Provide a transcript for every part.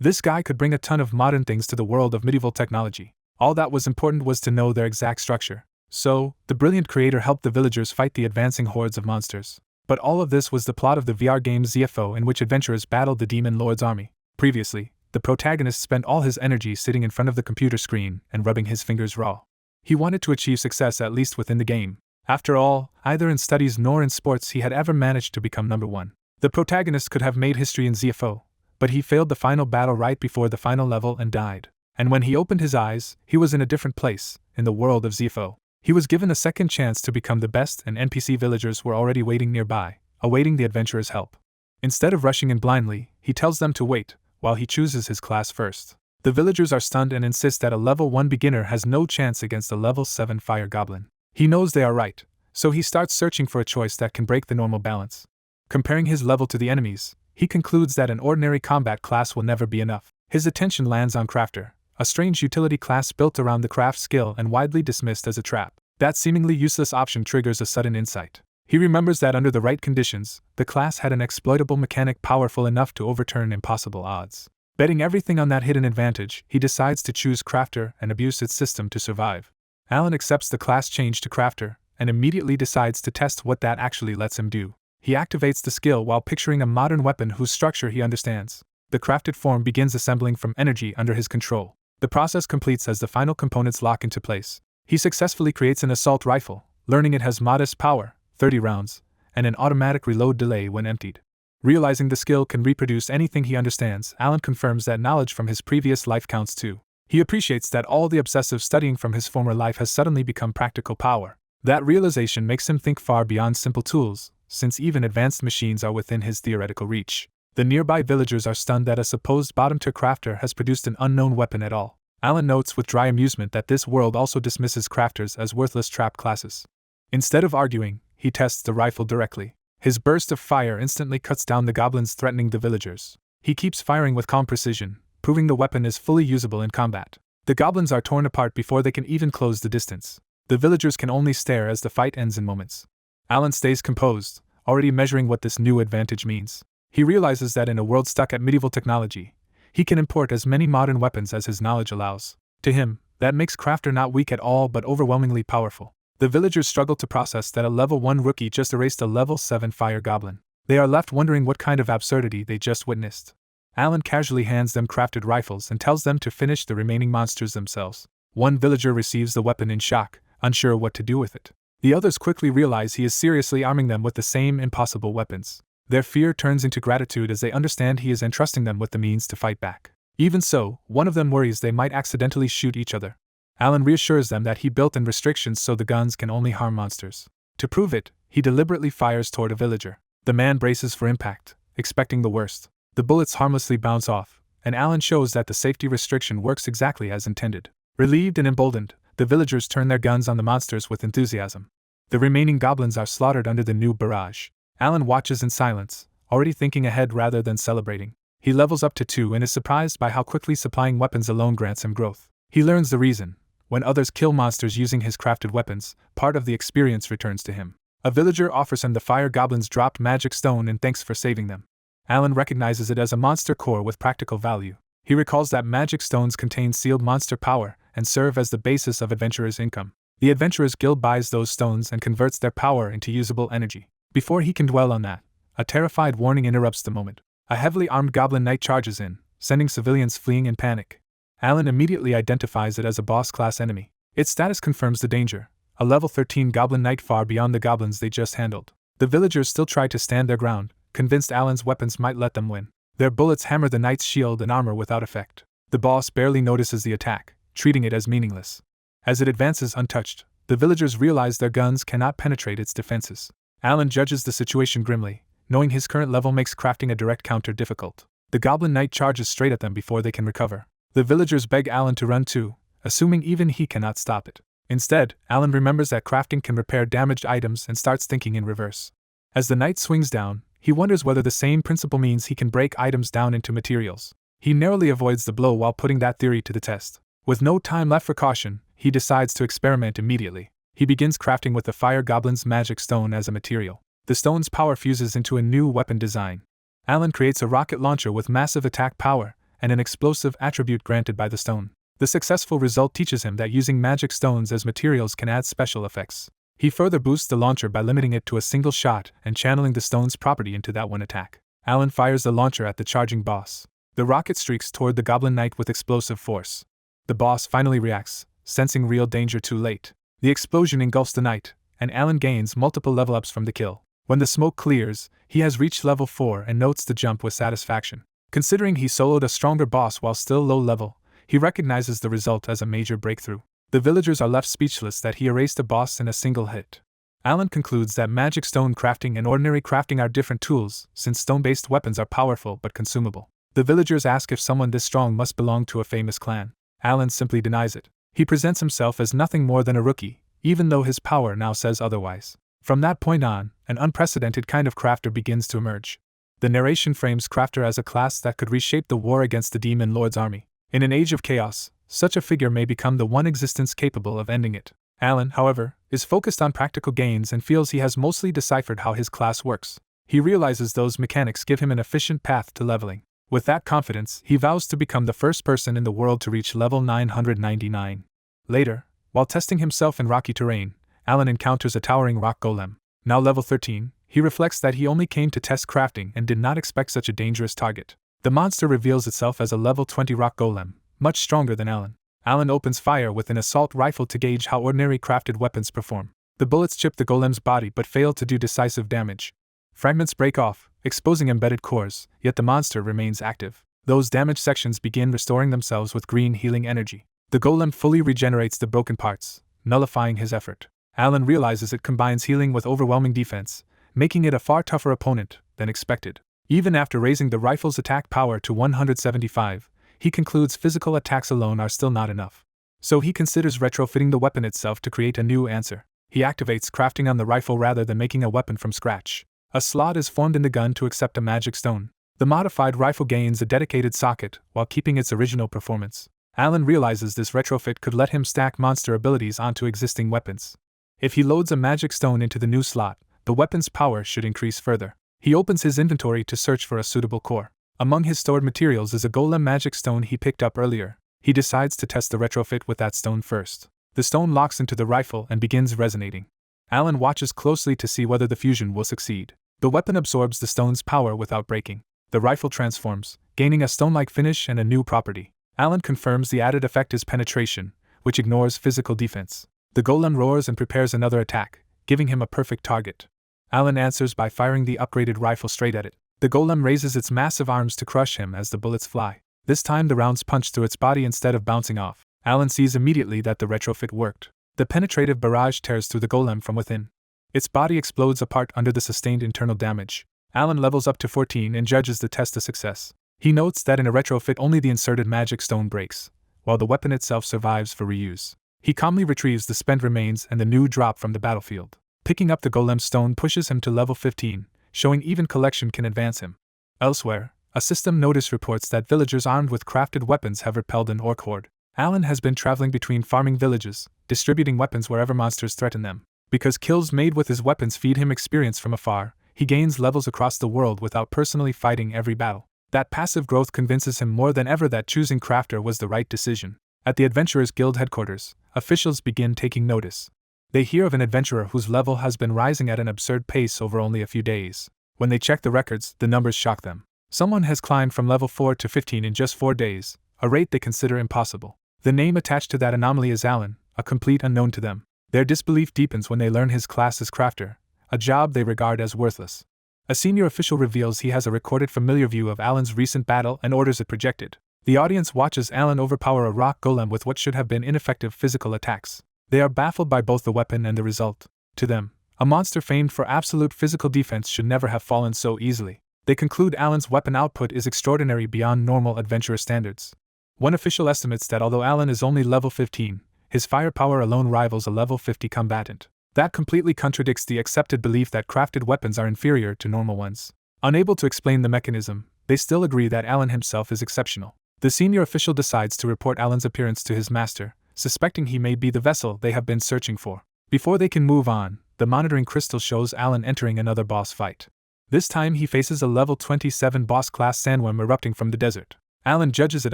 This guy could bring a ton of modern things to the world of medieval technology. All that was important was to know their exact structure. So, the brilliant creator helped the villagers fight the advancing hordes of monsters. But all of this was the plot of the VR game ZFO, in which adventurers battled the Demon Lord's army. Previously, the protagonist spent all his energy sitting in front of the computer screen and rubbing his fingers raw. He wanted to achieve success at least within the game. After all, either in studies nor in sports he had ever managed to become number one. The protagonist could have made history in ZFO, but he failed the final battle right before the final level and died. And when he opened his eyes, he was in a different place, in the world of ZFO. He was given a second chance to become the best, and NPC villagers were already waiting nearby, awaiting the adventurer's help. Instead of rushing in blindly, he tells them to wait, while he chooses his class first. The villagers are stunned and insist that a level 1 beginner has no chance against a level 7 fire goblin. He knows they are right, so he starts searching for a choice that can break the normal balance. Comparing his level to the enemies, he concludes that an ordinary combat class will never be enough. His attention lands on Crafter, a strange utility class built around the craft skill and widely dismissed as a trap. That seemingly useless option triggers a sudden insight. He remembers that under the right conditions, the class had an exploitable mechanic powerful enough to overturn impossible odds. Betting everything on that hidden advantage, he decides to choose Crafter and abuse its system to survive. Alan accepts the class change to Crafter, and immediately decides to test what that actually lets him do. He activates the skill while picturing a modern weapon whose structure he understands. The crafted form begins assembling from energy under his control. The process completes as the final components lock into place. He successfully creates an assault rifle, learning it has modest power, 30 rounds, and an automatic reload delay when emptied. Realizing the skill can reproduce anything he understands, Alan confirms that knowledge from his previous life counts too. He appreciates that all the obsessive studying from his former life has suddenly become practical power. That realization makes him think far beyond simple tools, since even advanced machines are within his theoretical reach. The nearby villagers are stunned that a supposed bottom-tier crafter has produced an unknown weapon at all. Alan notes with dry amusement that this world also dismisses crafters as worthless trap classes. Instead of arguing, he tests the rifle directly. His burst of fire instantly cuts down the goblins threatening the villagers. He keeps firing with calm precision, proving the weapon is fully usable in combat. The goblins are torn apart before they can even close the distance. The villagers can only stare as the fight ends in moments. Alan stays composed, already measuring what this new advantage means. He realizes that in a world stuck at medieval technology, he can import as many modern weapons as his knowledge allows. To him, that makes Crafter not weak at all but overwhelmingly powerful. The villagers struggle to process that a level 1 rookie just erased a level 7 fire goblin. They are left wondering what kind of absurdity they just witnessed. Alan casually hands them crafted rifles and tells them to finish the remaining monsters themselves. One villager receives the weapon in shock, unsure what to do with it. The others quickly realize he is seriously arming them with the same impossible weapons. Their fear turns into gratitude as they understand he is entrusting them with the means to fight back. Even so, one of them worries they might accidentally shoot each other. Alan reassures them that he built in restrictions so the guns can only harm monsters. To prove it, he deliberately fires toward a villager. The man braces for impact, expecting the worst. The bullets harmlessly bounce off, and Alan shows that the safety restriction works exactly as intended. Relieved and emboldened, the villagers turn their guns on the monsters with enthusiasm. The remaining goblins are slaughtered under the new barrage. Alan watches in silence, already thinking ahead rather than celebrating. He levels up to 2 and is surprised by how quickly supplying weapons alone grants him growth. He learns the reason. When others kill monsters using his crafted weapons, part of the experience returns to him. A villager offers him the fire goblin's dropped magic stone in thanks for saving them. Alan recognizes it as a monster core with practical value. He recalls that magic stones contain sealed monster power and serve as the basis of adventurers' income. The Adventurers Guild buys those stones and converts their power into usable energy. Before he can dwell on that, a terrified warning interrupts the moment. A heavily armed goblin knight charges in, sending civilians fleeing in panic. Alan immediately identifies it as a boss-class enemy. Its status confirms the danger, a level 13 goblin knight far beyond the goblins they just handled. The villagers still try to stand their ground, convinced Alan's weapons might let them win. Their bullets hammer the knight's shield and armor without effect. The boss barely notices the attack, treating it as meaningless. As it advances untouched, the villagers realize their guns cannot penetrate its defenses. Alan judges the situation grimly, knowing his current level makes crafting a direct counter difficult. The goblin knight charges straight at them before they can recover. The villagers beg Alan to run too, assuming even he cannot stop it. Instead, Alan remembers that crafting can repair damaged items and starts thinking in reverse. As the knight swings down, he wonders whether the same principle means he can break items down into materials. He narrowly avoids the blow while putting that theory to the test. With no time left for caution, he decides to experiment immediately. He begins crafting with the fire goblin's magic stone as a material. The stone's power fuses into a new weapon design. Alan creates a rocket launcher with massive attack power, and an explosive attribute granted by the stone. The successful result teaches him that using magic stones as materials can add special effects. He further boosts the launcher by limiting it to a single shot and channeling the stone's property into that one attack. Alan fires the launcher at the charging boss. The rocket streaks toward the Goblin Knight with explosive force. The boss finally reacts, sensing real danger too late. The explosion engulfs the knight, and Alan gains multiple level-ups from the kill. When the smoke clears, he has reached level 4 and notes the jump with satisfaction. Considering he soloed a stronger boss while still low level, he recognizes the result as a major breakthrough. The villagers are left speechless that he erased a boss in a single hit. Alan concludes that magic stone crafting and ordinary crafting are different tools, since stone-based weapons are powerful but consumable. The villagers ask if someone this strong must belong to a famous clan. Alan simply denies it. He presents himself as nothing more than a rookie, even though his power now says otherwise. From that point on, an unprecedented kind of crafter begins to emerge. The narration frames crafter as a class that could reshape the war against the Demon Lord's army. In an age of chaos, such a figure may become the one existence capable of ending it. Alan, however, is focused on practical gains and feels he has mostly deciphered how his class works. He realizes those mechanics give him an efficient path to leveling. With that confidence, he vows to become the first person in the world to reach level 999. Later, while testing himself in rocky terrain, Alan encounters a towering rock golem. Now level 13, he reflects that he only came to test crafting and did not expect such a dangerous target. The monster reveals itself as a level 20 rock golem, much stronger than Alan. Alan opens fire with an assault rifle to gauge how ordinary crafted weapons perform. The bullets chip the golem's body but fail to do decisive damage. Fragments break off, exposing embedded cores, yet the monster remains active. Those damaged sections begin restoring themselves with green healing energy. The golem fully regenerates the broken parts, nullifying his effort. Alan realizes it combines healing with overwhelming defense, making it a far tougher opponent than expected. Even after raising the rifle's attack power to 175, he concludes physical attacks alone are still not enough. So he considers retrofitting the weapon itself to create a new answer. He activates crafting on the rifle rather than making a weapon from scratch. A slot is formed in the gun to accept a magic stone. The modified rifle gains a dedicated socket while keeping its original performance. Alan realizes this retrofit could let him stack monster abilities onto existing weapons. If he loads a magic stone into the new slot, the weapon's power should increase further. He opens his inventory to search for a suitable core. Among his stored materials is a golem magic stone he picked up earlier. He decides to test the retrofit with that stone first. The stone locks into the rifle and begins resonating. Alan watches closely to see whether the fusion will succeed. The weapon absorbs the stone's power without breaking. The rifle transforms, gaining a stone-like finish and a new property. Alan confirms the added effect is penetration, which ignores physical defense. The golem roars and prepares another attack, giving him a perfect target. Alan answers by firing the upgraded rifle straight at it. The golem raises its massive arms to crush him as the bullets fly. This time the rounds punch through its body instead of bouncing off. Alan sees immediately that the retrofit worked. The penetrative barrage tears through the golem from within. Its body explodes apart under the sustained internal damage. Alan levels up to 14 and judges the test a success. He notes that in a retrofit only the inserted magic stone breaks, while the weapon itself survives for reuse. He calmly retrieves the spent remains and the new drop from the battlefield. Picking up the golem stone pushes him to level 15, showing even collection can advance him. Elsewhere, a system notice reports that villagers armed with crafted weapons have repelled an orc horde. Alan has been traveling between farming villages, distributing weapons wherever monsters threaten them. Because kills made with his weapons feed him experience from afar, he gains levels across the world without personally fighting every battle. That passive growth convinces him more than ever that choosing crafter was the right decision. At the Adventurers Guild headquarters, officials begin taking notice. They hear of an adventurer whose level has been rising at an absurd pace over only a few days. When they check the records, the numbers shock them. Someone has climbed from level 4 to 15 in just 4 days, a rate they consider impossible. The name attached to that anomaly is Alan, a complete unknown to them. Their disbelief deepens when they learn his class is crafter, a job they regard as worthless. A senior official reveals he has a recorded familiar view of Alan's recent battle and orders it projected. The audience watches Alan overpower a rock golem with what should have been ineffective physical attacks. They are baffled by both the weapon and the result. To them, a monster famed for absolute physical defense should never have fallen so easily. They conclude Alan's weapon output is extraordinary beyond normal adventurer standards. One official estimates that although Alan is only level 15, his firepower alone rivals a level 50 combatant. That completely contradicts the accepted belief that crafted weapons are inferior to normal ones. Unable to explain the mechanism, they still agree that Alan himself is exceptional. The senior official decides to report Alan's appearance to his master, suspecting he may be the vessel they have been searching for. Before they can move on, the monitoring crystal shows Alan entering another boss fight. This time he faces a level 27 boss class sandworm erupting from the desert. Alan judges it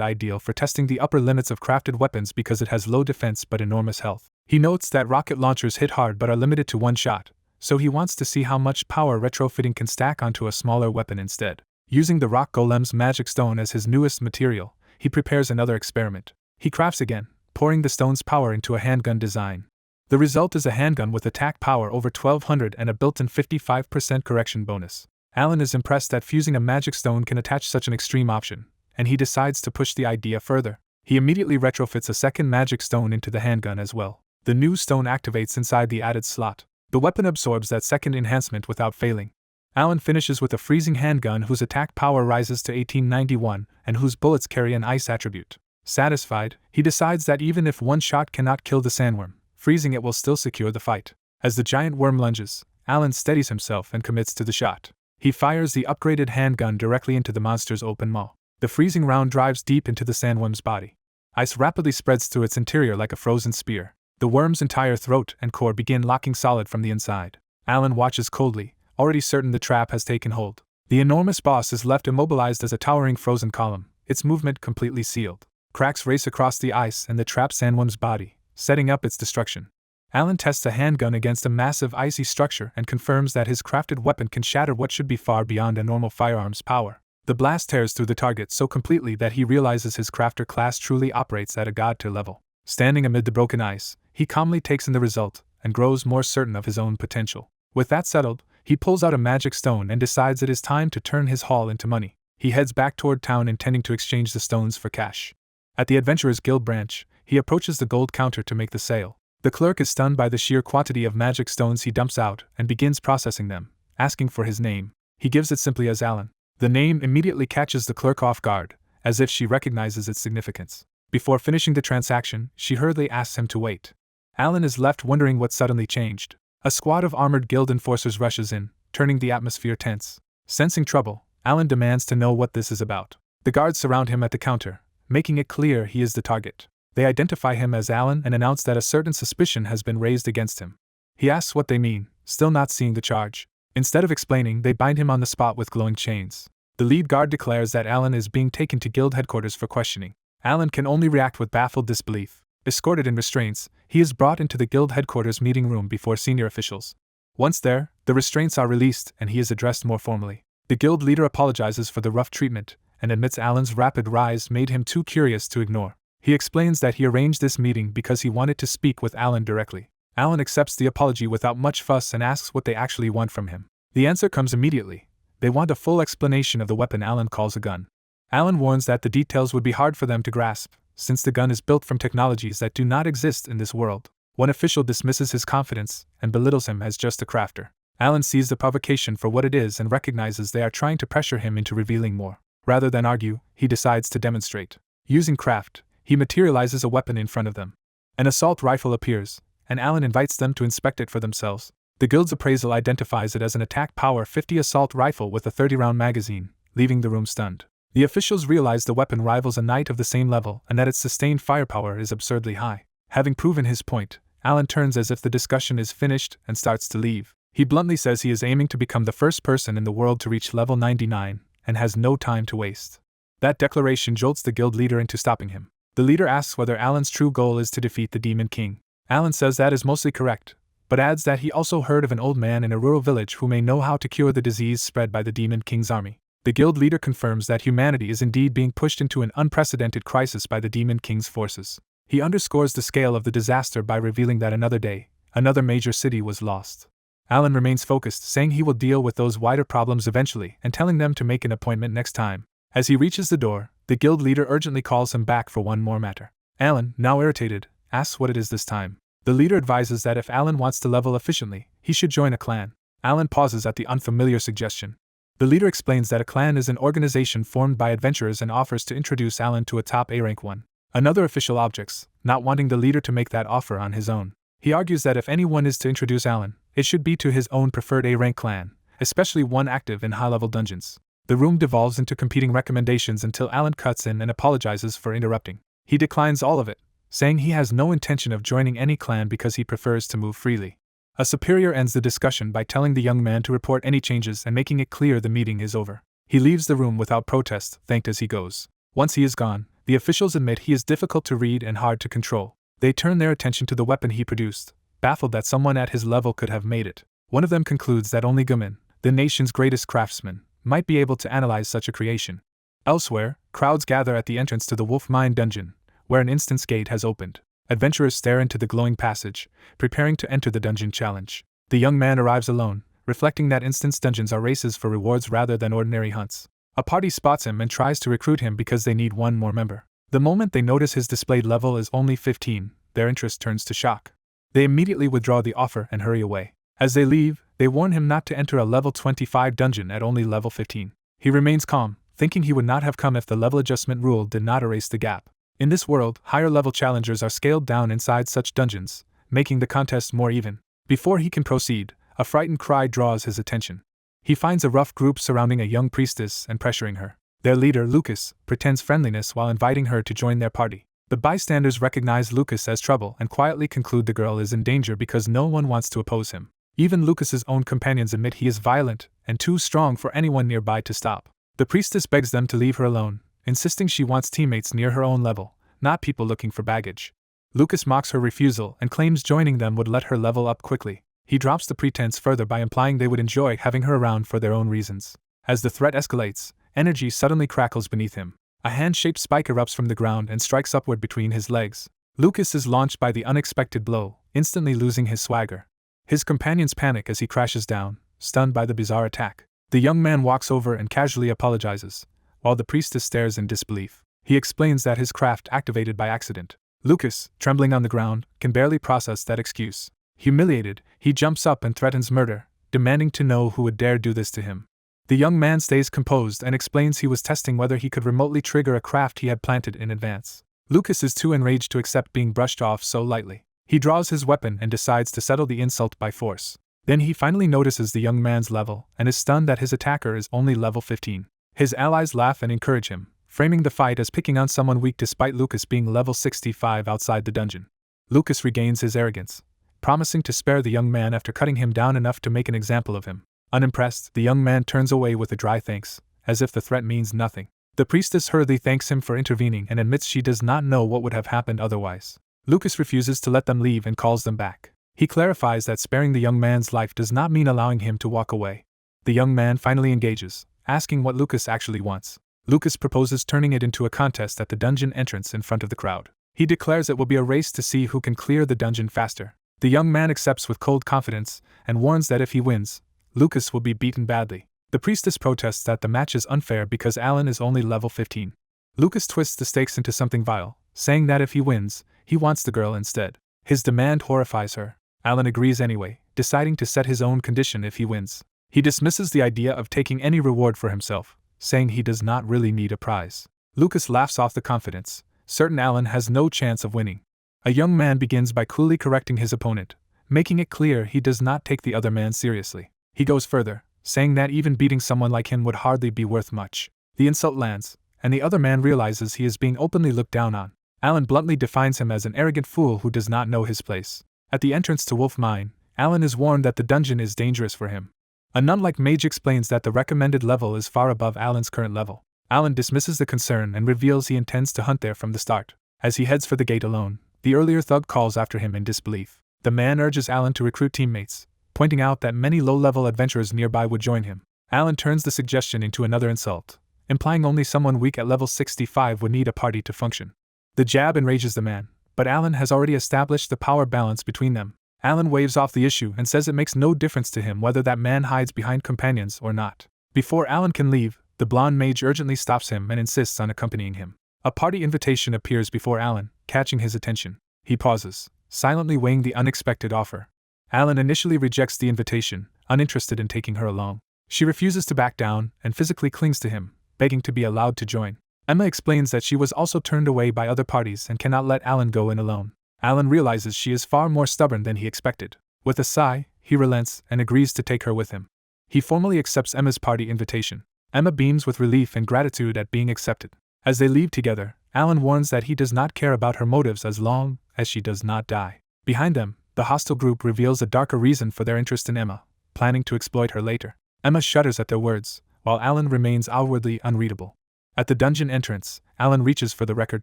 ideal for testing the upper limits of crafted weapons because it has low defense but enormous health. He notes that rocket launchers hit hard but are limited to one shot, so he wants to see how much power retrofitting can stack onto a smaller weapon instead. Using the rock golem's magic stone as his newest material, he prepares another experiment. He crafts again, pouring the stone's power into a handgun design. The result is a handgun with attack power over 1200 and a built-in 55% correction bonus. Alan is impressed that fusing a magic stone can attach such an extreme option, and he decides to push the idea further. He immediately retrofits a second magic stone into the handgun as well. The new stone activates inside the added slot. The weapon absorbs that second enhancement without failing. Alan finishes with a freezing handgun whose attack power rises to 1891 and whose bullets carry an ice attribute. Satisfied, he decides that even if one shot cannot kill the sandworm, freezing it will still secure the fight. As the giant worm lunges, Alan steadies himself and commits to the shot. He fires the upgraded handgun directly into the monster's open maw. The freezing round drives deep into the sandworm's body. Ice rapidly spreads through its interior like a frozen spear. The worm's entire throat and core begin locking solid from the inside. Alan watches coldly, already certain the trap has taken hold. The enormous boss is left immobilized as a towering frozen column, its movement completely sealed. Cracks race across the ice and the trapped sandworm's body, setting up its destruction. Alan tests a handgun against a massive icy structure and confirms that his crafted weapon can shatter what should be far beyond a normal firearm's power. The blast tears through the target so completely that he realizes his crafter class truly operates at a god-tier level. Standing amid the broken ice, he calmly takes in the result and grows more certain of his own potential. With that settled, he pulls out a magic stone and decides it is time to turn his haul into money. He heads back toward town intending to exchange the stones for cash. At the Adventurers Guild branch, he approaches the gold counter to make the sale. The clerk is stunned by the sheer quantity of magic stones he dumps out and begins processing them, asking for his name. He gives it simply as Alan. The name immediately catches the clerk off guard, as if she recognizes its significance. Before finishing the transaction, she hurriedly asks him to wait. Alan is left wondering what suddenly changed. A squad of armored guild enforcers rushes in, turning the atmosphere tense. Sensing trouble, Alan demands to know what this is about. The guards surround him at the counter, making it clear he is the target. They identify him as Alan and announce that a certain suspicion has been raised against him. He asks what they mean, still not seeing the charge. Instead of explaining, they bind him on the spot with glowing chains. The lead guard declares that Alan is being taken to guild headquarters for questioning. Alan can only react with baffled disbelief. Escorted in restraints, he is brought into the guild headquarters meeting room before senior officials. Once there, the restraints are released and he is addressed more formally. The guild leader apologizes for the rough treatment and admits Alan's rapid rise made him too curious to ignore. He explains that he arranged this meeting because he wanted to speak with Alan directly. Alan accepts the apology without much fuss and asks what they actually want from him. The answer comes immediately. They want a full explanation of the weapon Alan calls a gun. Alan warns that the details would be hard for them to grasp, since the gun is built from technologies that do not exist in this world. One official dismisses his confidence and belittles him as just a crafter. Alan sees the provocation for what it is and recognizes they are trying to pressure him into revealing more. Rather than argue, he decides to demonstrate. Using craft, he materializes a weapon in front of them. An assault rifle appears, and Alan invites them to inspect it for themselves. The guild's appraisal identifies it as an attack power 50 assault rifle with a 30-round magazine, leaving the room stunned. The officials realize the weapon rivals a knight of the same level and that its sustained firepower is absurdly high. Having proven his point, Alan turns as if the discussion is finished and starts to leave. He bluntly says he is aiming to become the first person in the world to reach level 99 and has no time to waste. That declaration jolts the guild leader into stopping him. The leader asks whether Alan's true goal is to defeat the Demon King. Alan says that is mostly correct, but adds that he also heard of an old man in a rural village who may know how to cure the disease spread by the Demon King's army. The guild leader confirms that humanity is indeed being pushed into an unprecedented crisis by the Demon King's forces. He underscores the scale of the disaster by revealing that another day, another major city was lost. Alan remains focused, saying he will deal with those wider problems eventually and telling them to make an appointment next time. As he reaches the door, the guild leader urgently calls him back for one more matter. Alan, now irritated, asks what it is this time. The leader advises that if Alan wants to level efficiently, he should join a clan. Alan pauses at the unfamiliar suggestion. The leader explains that a clan is an organization formed by adventurers and offers to introduce Alan to a top A-rank one. Another official objects, not wanting the leader to make that offer on his own. He argues that if anyone is to introduce Alan, it should be to his own preferred A-rank clan, especially one active in high-level dungeons. The room devolves into competing recommendations until Alan cuts in and apologizes for interrupting. He declines all of it, saying he has no intention of joining any clan because he prefers to move freely. A superior ends the discussion by telling the young man to report any changes and making it clear the meeting is over. He leaves the room without protest, thanked as he goes. Once he is gone, the officials admit he is difficult to read and hard to control. They turn their attention to the weapon he produced, baffled that someone at his level could have made it. One of them concludes that only Gumin, the nation's greatest craftsman, might be able to analyze such a creation. Elsewhere, crowds gather at the entrance to the Wolf Mine dungeon, where an instance gate has opened. Adventurers stare into the glowing passage, preparing to enter the dungeon challenge. The young man arrives alone, reflecting that instance dungeons are races for rewards rather than ordinary hunts. A party spots him and tries to recruit him because they need one more member. The moment they notice his displayed level is only 15, their interest turns to shock. They immediately withdraw the offer and hurry away. As they leave, they warn him not to enter a level 25 dungeon at only level 15. He remains calm, thinking he would not have come if the level adjustment rule did not erase the gap. In this world, higher-level challengers are scaled down inside such dungeons, making the contest more even. Before he can proceed, a frightened cry draws his attention. He finds a rough group surrounding a young priestess and pressuring her. Their leader, Lucas, pretends friendliness while inviting her to join their party. The bystanders recognize Lucas as trouble and quietly conclude the girl is in danger because no one wants to oppose him. Even Lucas's own companions admit he is violent and too strong for anyone nearby to stop. The priestess begs them to leave her alone, insisting she wants teammates near her own level, not people looking for baggage. Lucas mocks her refusal and claims joining them would let her level up quickly. He drops the pretense further by implying they would enjoy having her around for their own reasons. As the threat escalates, energy suddenly crackles beneath him. A hand-shaped spike erupts from the ground and strikes upward between his legs. Lucas is launched by the unexpected blow, instantly losing his swagger. His companions panic as he crashes down, stunned by the bizarre attack. The young man walks over and casually apologizes, while the priestess stares in disbelief. He explains that his craft activated by accident. Lucas, trembling on the ground, can barely process that excuse. Humiliated, he jumps up and threatens murder, demanding to know who would dare do this to him. The young man stays composed and explains he was testing whether he could remotely trigger a craft he had planted in advance. Lucas is too enraged to accept being brushed off so lightly. He draws his weapon and decides to settle the insult by force. Then he finally notices the young man's level and is stunned that his attacker is only level 15. His allies laugh and encourage him, framing the fight as picking on someone weak despite Lucas being level 65 outside the dungeon. Lucas regains his arrogance, promising to spare the young man after cutting him down enough to make an example of him. Unimpressed, the young man turns away with a dry thanks, as if the threat means nothing. The priestess hurriedly thanks him for intervening and admits she does not know what would have happened otherwise. Lucas refuses to let them leave and calls them back. He clarifies that sparing the young man's life does not mean allowing him to walk away. The young man finally engages, asking what Lucas actually wants. Lucas proposes turning it into a contest at the dungeon entrance in front of the crowd. He declares it will be a race to see who can clear the dungeon faster. The young man accepts with cold confidence and warns that if he wins, Lucas will be beaten badly. The priestess protests that the match is unfair because Alan is only level 15. Lucas twists the stakes into something vile, saying that if he wins, he wants the girl instead. His demand horrifies her. Alan agrees anyway, deciding to set his own condition if he wins. He dismisses the idea of taking any reward for himself, saying he does not really need a prize. Lucas laughs off the confidence, certain Alan has no chance of winning. A young man begins by coolly correcting his opponent, making it clear he does not take the other man seriously. He goes further, saying that even beating someone like him would hardly be worth much. The insult lands, and the other man realizes he is being openly looked down on. Alan bluntly defines him as an arrogant fool who does not know his place. At the entrance to Wolf Mine, Alan is warned that the dungeon is dangerous for him. A nun-like mage explains that the recommended level is far above Alan's current level. Alan dismisses the concern and reveals he intends to hunt there from the start. As he heads for the gate alone, the earlier thug calls after him in disbelief. The man urges Alan to recruit teammates, pointing out that many low-level adventurers nearby would join him. Alan turns the suggestion into another insult, implying only someone weak at level 65 would need a party to function. The jab enrages the man, but Alan has already established the power balance between them. Alan waves off the issue and says it makes no difference to him whether that man hides behind companions or not. Before Alan can leave, the blonde mage urgently stops him and insists on accompanying him. A party invitation appears before Alan, catching his attention. He pauses, silently weighing the unexpected offer. Alan initially rejects the invitation, uninterested in taking her along. She refuses to back down and physically clings to him, begging to be allowed to join. Emma explains that she was also turned away by other parties and cannot let Alan go in alone. Alan realizes she is far more stubborn than he expected. With a sigh, he relents and agrees to take her with him. He formally accepts Emma's party invitation. Emma beams with relief and gratitude at being accepted. As they leave together, Alan warns that he does not care about her motives as long as she does not die. Behind them, the hostile group reveals a darker reason for their interest in Emma, planning to exploit her later. Emma shudders at their words, while Alan remains outwardly unreadable. At the dungeon entrance, Alan reaches for the record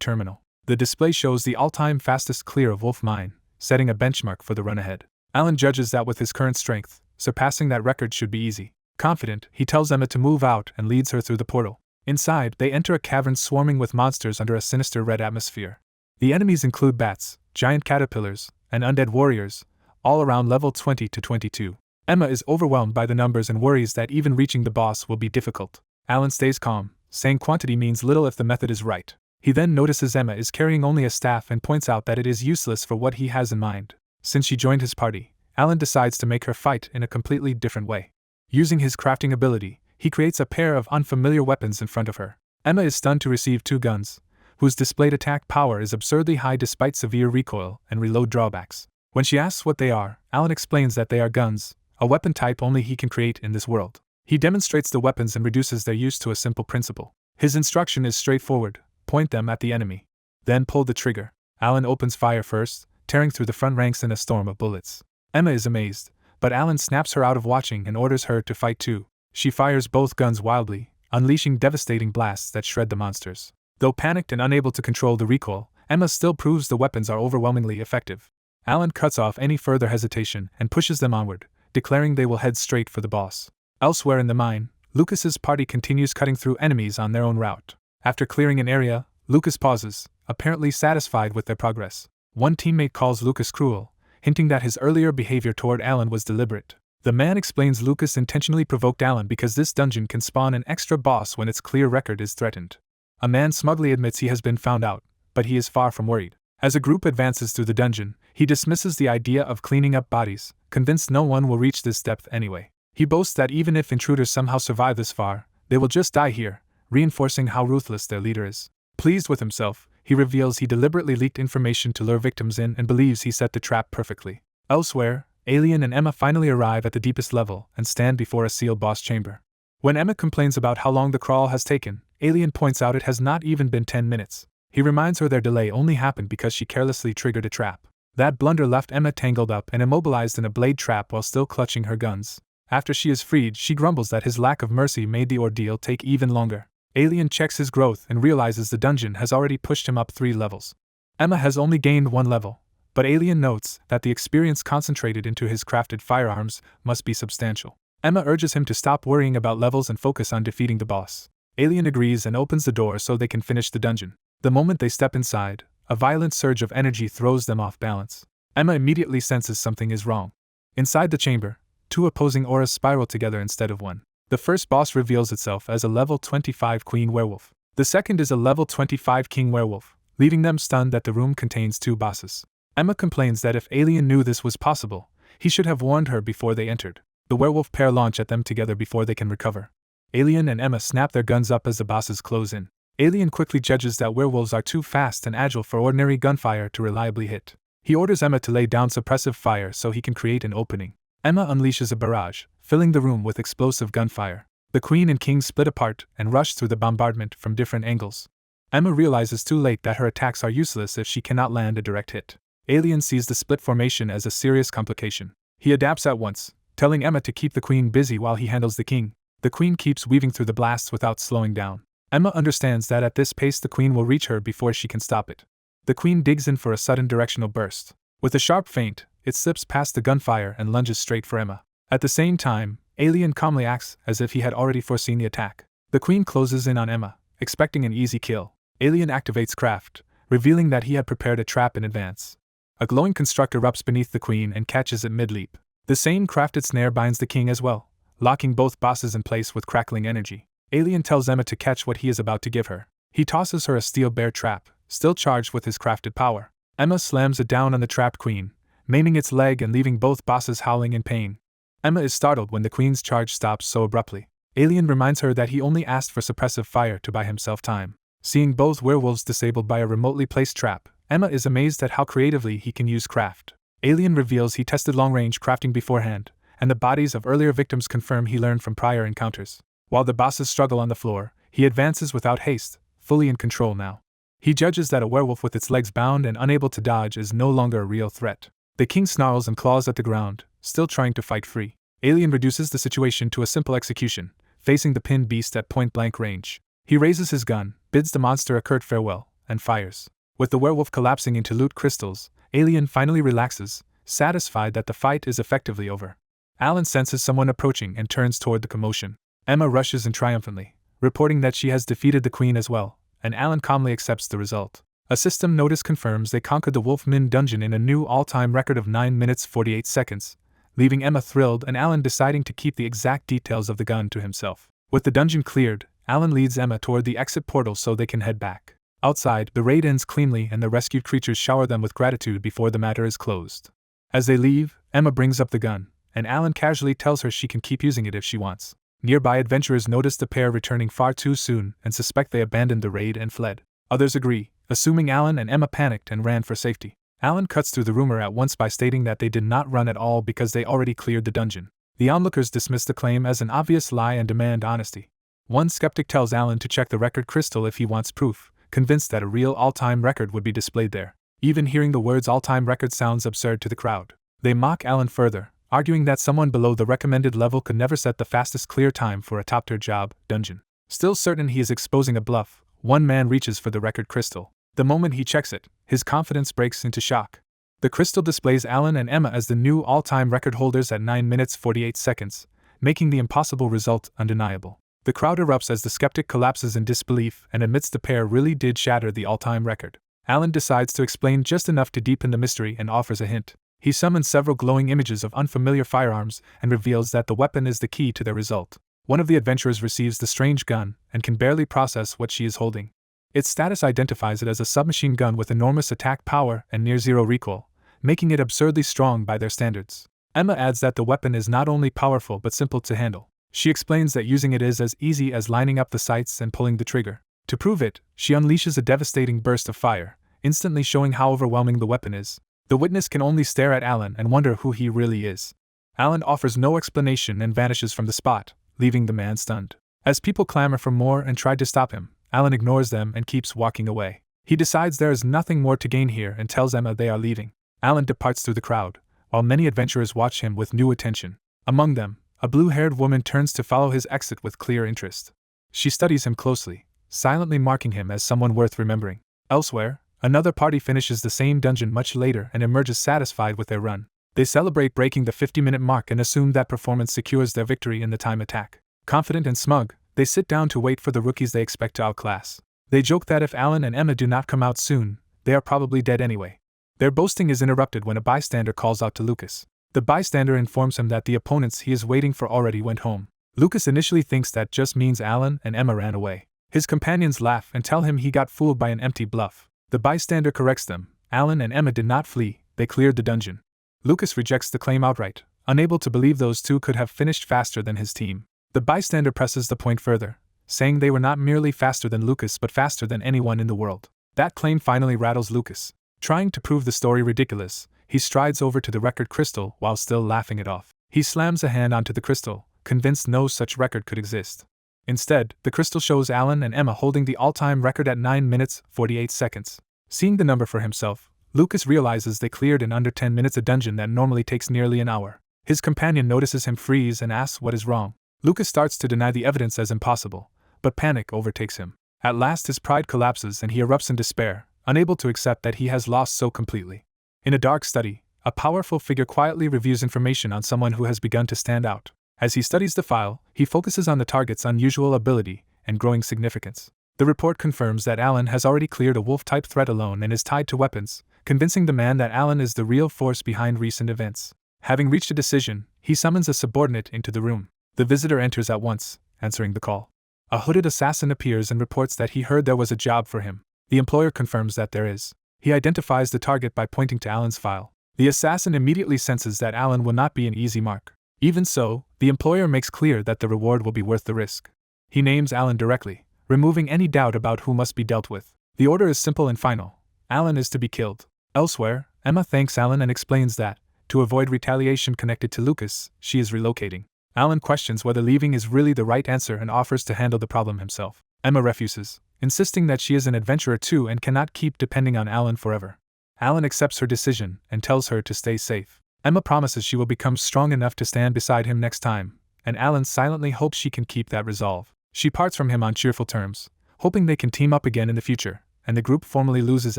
terminal. The display shows the all-time fastest clear of Wolf Mine, setting a benchmark for the run ahead. Alan judges that with his current strength, surpassing that record should be easy. Confident, he tells Emma to move out and leads her through the portal. Inside, they enter a cavern swarming with monsters under a sinister red atmosphere. The enemies include bats, giant caterpillars, and undead warriors, all around level 20 to 22. Emma is overwhelmed by the numbers and worries that even reaching the boss will be difficult. Alan stays calm, saying quantity means little if the method is right. He then notices Emma is carrying only a staff and points out that it is useless for what he has in mind. Since she joined his party, Alan decides to make her fight in a completely different way. Using his crafting ability, he creates a pair of unfamiliar weapons in front of her. Emma is stunned to receive two guns, whose displayed attack power is absurdly high despite severe recoil and reload drawbacks. When she asks what they are, Alan explains that they are guns, a weapon type only he can create in this world. He demonstrates the weapons and reduces their use to a simple principle. His instruction is straightforward: point them at the enemy. Then pull the trigger. Alan opens fire first, tearing through the front ranks in a storm of bullets. Emma is amazed, but Alan snaps her out of watching and orders her to fight too. She fires both guns wildly, unleashing devastating blasts that shred the monsters. Though panicked and unable to control the recoil, Emma still proves the weapons are overwhelmingly effective. Alan cuts off any further hesitation and pushes them onward, declaring they will head straight for the boss. Elsewhere in the mine, Lucas's party continues cutting through enemies on their own route. After clearing an area, Lucas pauses, apparently satisfied with their progress. One teammate calls Lucas cruel, hinting that his earlier behavior toward Alan was deliberate. The man explains Lucas intentionally provoked Alan because this dungeon can spawn an extra boss when its clear record is threatened. A man smugly admits he has been found out, but he is far from worried. As a group advances through the dungeon, he dismisses the idea of cleaning up bodies, convinced no one will reach this depth anyway. He boasts that even if intruders somehow survive this far, they will just die here, reinforcing how ruthless their leader is. Pleased with himself, he reveals he deliberately leaked information to lure victims in and believes he set the trap perfectly. Elsewhere, Alien and Emma finally arrive at the deepest level and stand before a sealed boss chamber. When Emma complains about how long the crawl has taken, Alien points out it has not even been 10 minutes. He reminds her their delay only happened because she carelessly triggered a trap. That blunder left Emma tangled up and immobilized in a blade trap while still clutching her guns. After she is freed, she grumbles that his lack of mercy made the ordeal take even longer. Alien checks his growth and realizes the dungeon has already pushed him up 3 levels. Emma has only gained 1 level, but Alien notes that the experience concentrated into his crafted firearms must be substantial. Emma urges him to stop worrying about levels and focus on defeating the boss. Alien agrees and opens the door so they can finish the dungeon. The moment they step inside, a violent surge of energy throws them off balance. Emma immediately senses something is wrong. Inside the chamber, 2 opposing auras spiral together instead of 1. The first boss reveals itself as a level 25 Queen Werewolf. The second is a level 25 King Werewolf, leaving them stunned that the room contains 2 bosses. Emma complains that if Alien knew this was possible, he should have warned her before they entered. The werewolf pair launch at them together before they can recover. Alien and Emma snap their guns up as the bosses close in. Alien quickly judges that werewolves are too fast and agile for ordinary gunfire to reliably hit. He orders Emma to lay down suppressive fire so he can create an opening. Emma unleashes a barrage, filling the room with explosive gunfire. The Queen and King split apart and rush through the bombardment from different angles. Emma realizes too late that her attacks are useless if she cannot land a direct hit. Alien sees the split formation as a serious complication. He adapts at once, telling Emma to keep the Queen busy while he handles the King. The Queen keeps weaving through the blasts without slowing down. Emma understands that at this pace the Queen will reach her before she can stop it. The Queen digs in for a sudden directional burst. With a sharp feint, it slips past the gunfire and lunges straight for Emma. At the same time, Alien calmly acts as if he had already foreseen the attack. The Queen closes in on Emma, expecting an easy kill. Alien activates Craft, revealing that he had prepared a trap in advance. A glowing construct erupts beneath the Queen and catches it mid-leap. The same crafted snare binds the King as well, locking both bosses in place with crackling energy. Alien tells Emma to catch what he is about to give her. He tosses her a steel bear trap, still charged with his crafted power. Emma slams it down on the trapped Queen, maiming its leg and leaving both bosses howling in pain. Emma is startled when the Queen's charge stops so abruptly. Alien reminds her that he only asked for suppressive fire to buy himself time. Seeing both werewolves disabled by a remotely placed trap, Emma is amazed at how creatively he can use craft. Alien reveals he tested long-range crafting beforehand, and the bodies of earlier victims confirm he learned from prior encounters. While the bosses struggle on the floor, he advances without haste, fully in control now. He judges that a werewolf with its legs bound and unable to dodge is no longer a real threat. The King snarls and claws at the ground, still trying to fight free. Alien reduces the situation to a simple execution, facing the pinned beast at point-blank range. He raises his gun, bids the monster a curt farewell, and fires. With the werewolf collapsing into loot crystals, Alien finally relaxes, satisfied that the fight is effectively over. Alan senses someone approaching and turns toward the commotion. Emma rushes in triumphantly, reporting that she has defeated the queen as well, and Alan calmly accepts the result. A system notice confirms they conquered the Wolf Min dungeon in a new all-time record of 9 minutes 48 seconds, leaving Emma thrilled and Alan deciding to keep the exact details of the gun to himself. With the dungeon cleared, Alan leads Emma toward the exit portal so they can head back. Outside, the raid ends cleanly and the rescued creatures shower them with gratitude before the matter is closed. As they leave, Emma brings up the gun, and Alan casually tells her she can keep using it if she wants. Nearby adventurers notice the pair returning far too soon and suspect they abandoned the raid and fled. Others agree, assuming Alan and Emma panicked and ran for safety. Alan cuts through the rumor at once by stating that they did not run at all because they already cleared the dungeon. The onlookers dismiss the claim as an obvious lie and demand honesty. One skeptic tells Alan to check the record crystal if he wants proof, convinced that a real all-time record would be displayed there. Even hearing the words all-time record sounds absurd to the crowd. They mock Alan further, arguing that someone below the recommended level could never set the fastest clear time for a top-tier job dungeon. Still certain he is exposing a bluff, one man reaches for the record crystal. The moment he checks it, his confidence breaks into shock. The crystal displays Alan and Emma as the new all-time record holders at 9 minutes 48 seconds, making the impossible result undeniable. The crowd erupts as the skeptic collapses in disbelief and admits the pair really did shatter the all-time record. Alan decides to explain just enough to deepen the mystery and offers a hint. He summons several glowing images of unfamiliar firearms and reveals that the weapon is the key to their result. One of the adventurers receives the strange gun and can barely process what she is holding. Its status identifies it as a submachine gun with enormous attack power and near-zero recoil, making it absurdly strong by their standards. Emma adds that the weapon is not only powerful but simple to handle. She explains that using it is as easy as lining up the sights and pulling the trigger. To prove it, she unleashes a devastating burst of fire, instantly showing how overwhelming the weapon is. The witness can only stare at Alan and wonder who he really is. Alan offers no explanation and vanishes from the spot, leaving the man stunned. As people clamor for more and try to stop him, Alan ignores them and keeps walking away. He decides there is nothing more to gain here and tells Emma they are leaving. Alan departs through the crowd, while many adventurers watch him with new attention. Among them, a blue-haired woman turns to follow his exit with clear interest. She studies him closely, silently marking him as someone worth remembering. Elsewhere, another party finishes the same dungeon much later and emerges satisfied with their run. They celebrate breaking the 50-minute mark and assume that performance secures their victory in the time attack. Confident and smug, they sit down to wait for the rookies they expect to outclass. They joke that if Alan and Emma do not come out soon, they are probably dead anyway. Their boasting is interrupted when a bystander calls out to Lucas. The bystander informs him that the opponents he is waiting for already went home. Lucas initially thinks that just means Alan and Emma ran away. His companions laugh and tell him he got fooled by an empty bluff. The bystander corrects them. Alan and Emma did not flee, they cleared the dungeon. Lucas rejects the claim outright, unable to believe those two could have finished faster than his team. The bystander presses the point further, saying they were not merely faster than Lucas but faster than anyone in the world. That claim finally rattles Lucas. Trying to prove the story ridiculous, he strides over to the record crystal while still laughing it off. He slams a hand onto the crystal, convinced no such record could exist. Instead, the crystal shows Alan and Emma holding the all-time record at 9 minutes 48 seconds. Seeing the number for himself, Lucas realizes they cleared in under 10 minutes a dungeon that normally takes nearly an hour. His companion notices him freeze and asks what is wrong. Lucas starts to deny the evidence as impossible, but panic overtakes him. At last his pride collapses and he erupts in despair, unable to accept that he has lost so completely. In a dark study, a powerful figure quietly reviews information on someone who has begun to stand out. As he studies the file, he focuses on the target's unusual ability and growing significance. The report confirms that Alan has already cleared a wolf-type threat alone and is tied to weapons, convincing the man that Alan is the real force behind recent events. Having reached a decision, he summons a subordinate into the room. The visitor enters at once, answering the call. A hooded assassin appears and reports that he heard there was a job for him. The employer confirms that there is. He identifies the target by pointing to Alan's file. The assassin immediately senses that Alan will not be an easy mark. Even so, the employer makes clear that the reward will be worth the risk. He names Alan directly, removing any doubt about who must be dealt with. The order is simple and final. Alan is to be killed. Elsewhere, Emma thanks Alan and explains that, to avoid retaliation connected to Lucas, she is relocating. Alan questions whether leaving is really the right answer and offers to handle the problem himself. Emma refuses, insisting that she is an adventurer too and cannot keep depending on Alan forever. Alan accepts her decision and tells her to stay safe. Emma promises she will become strong enough to stand beside him next time, and Alan silently hopes she can keep that resolve. She parts from him on cheerful terms, hoping they can team up again in the future, and the group formally loses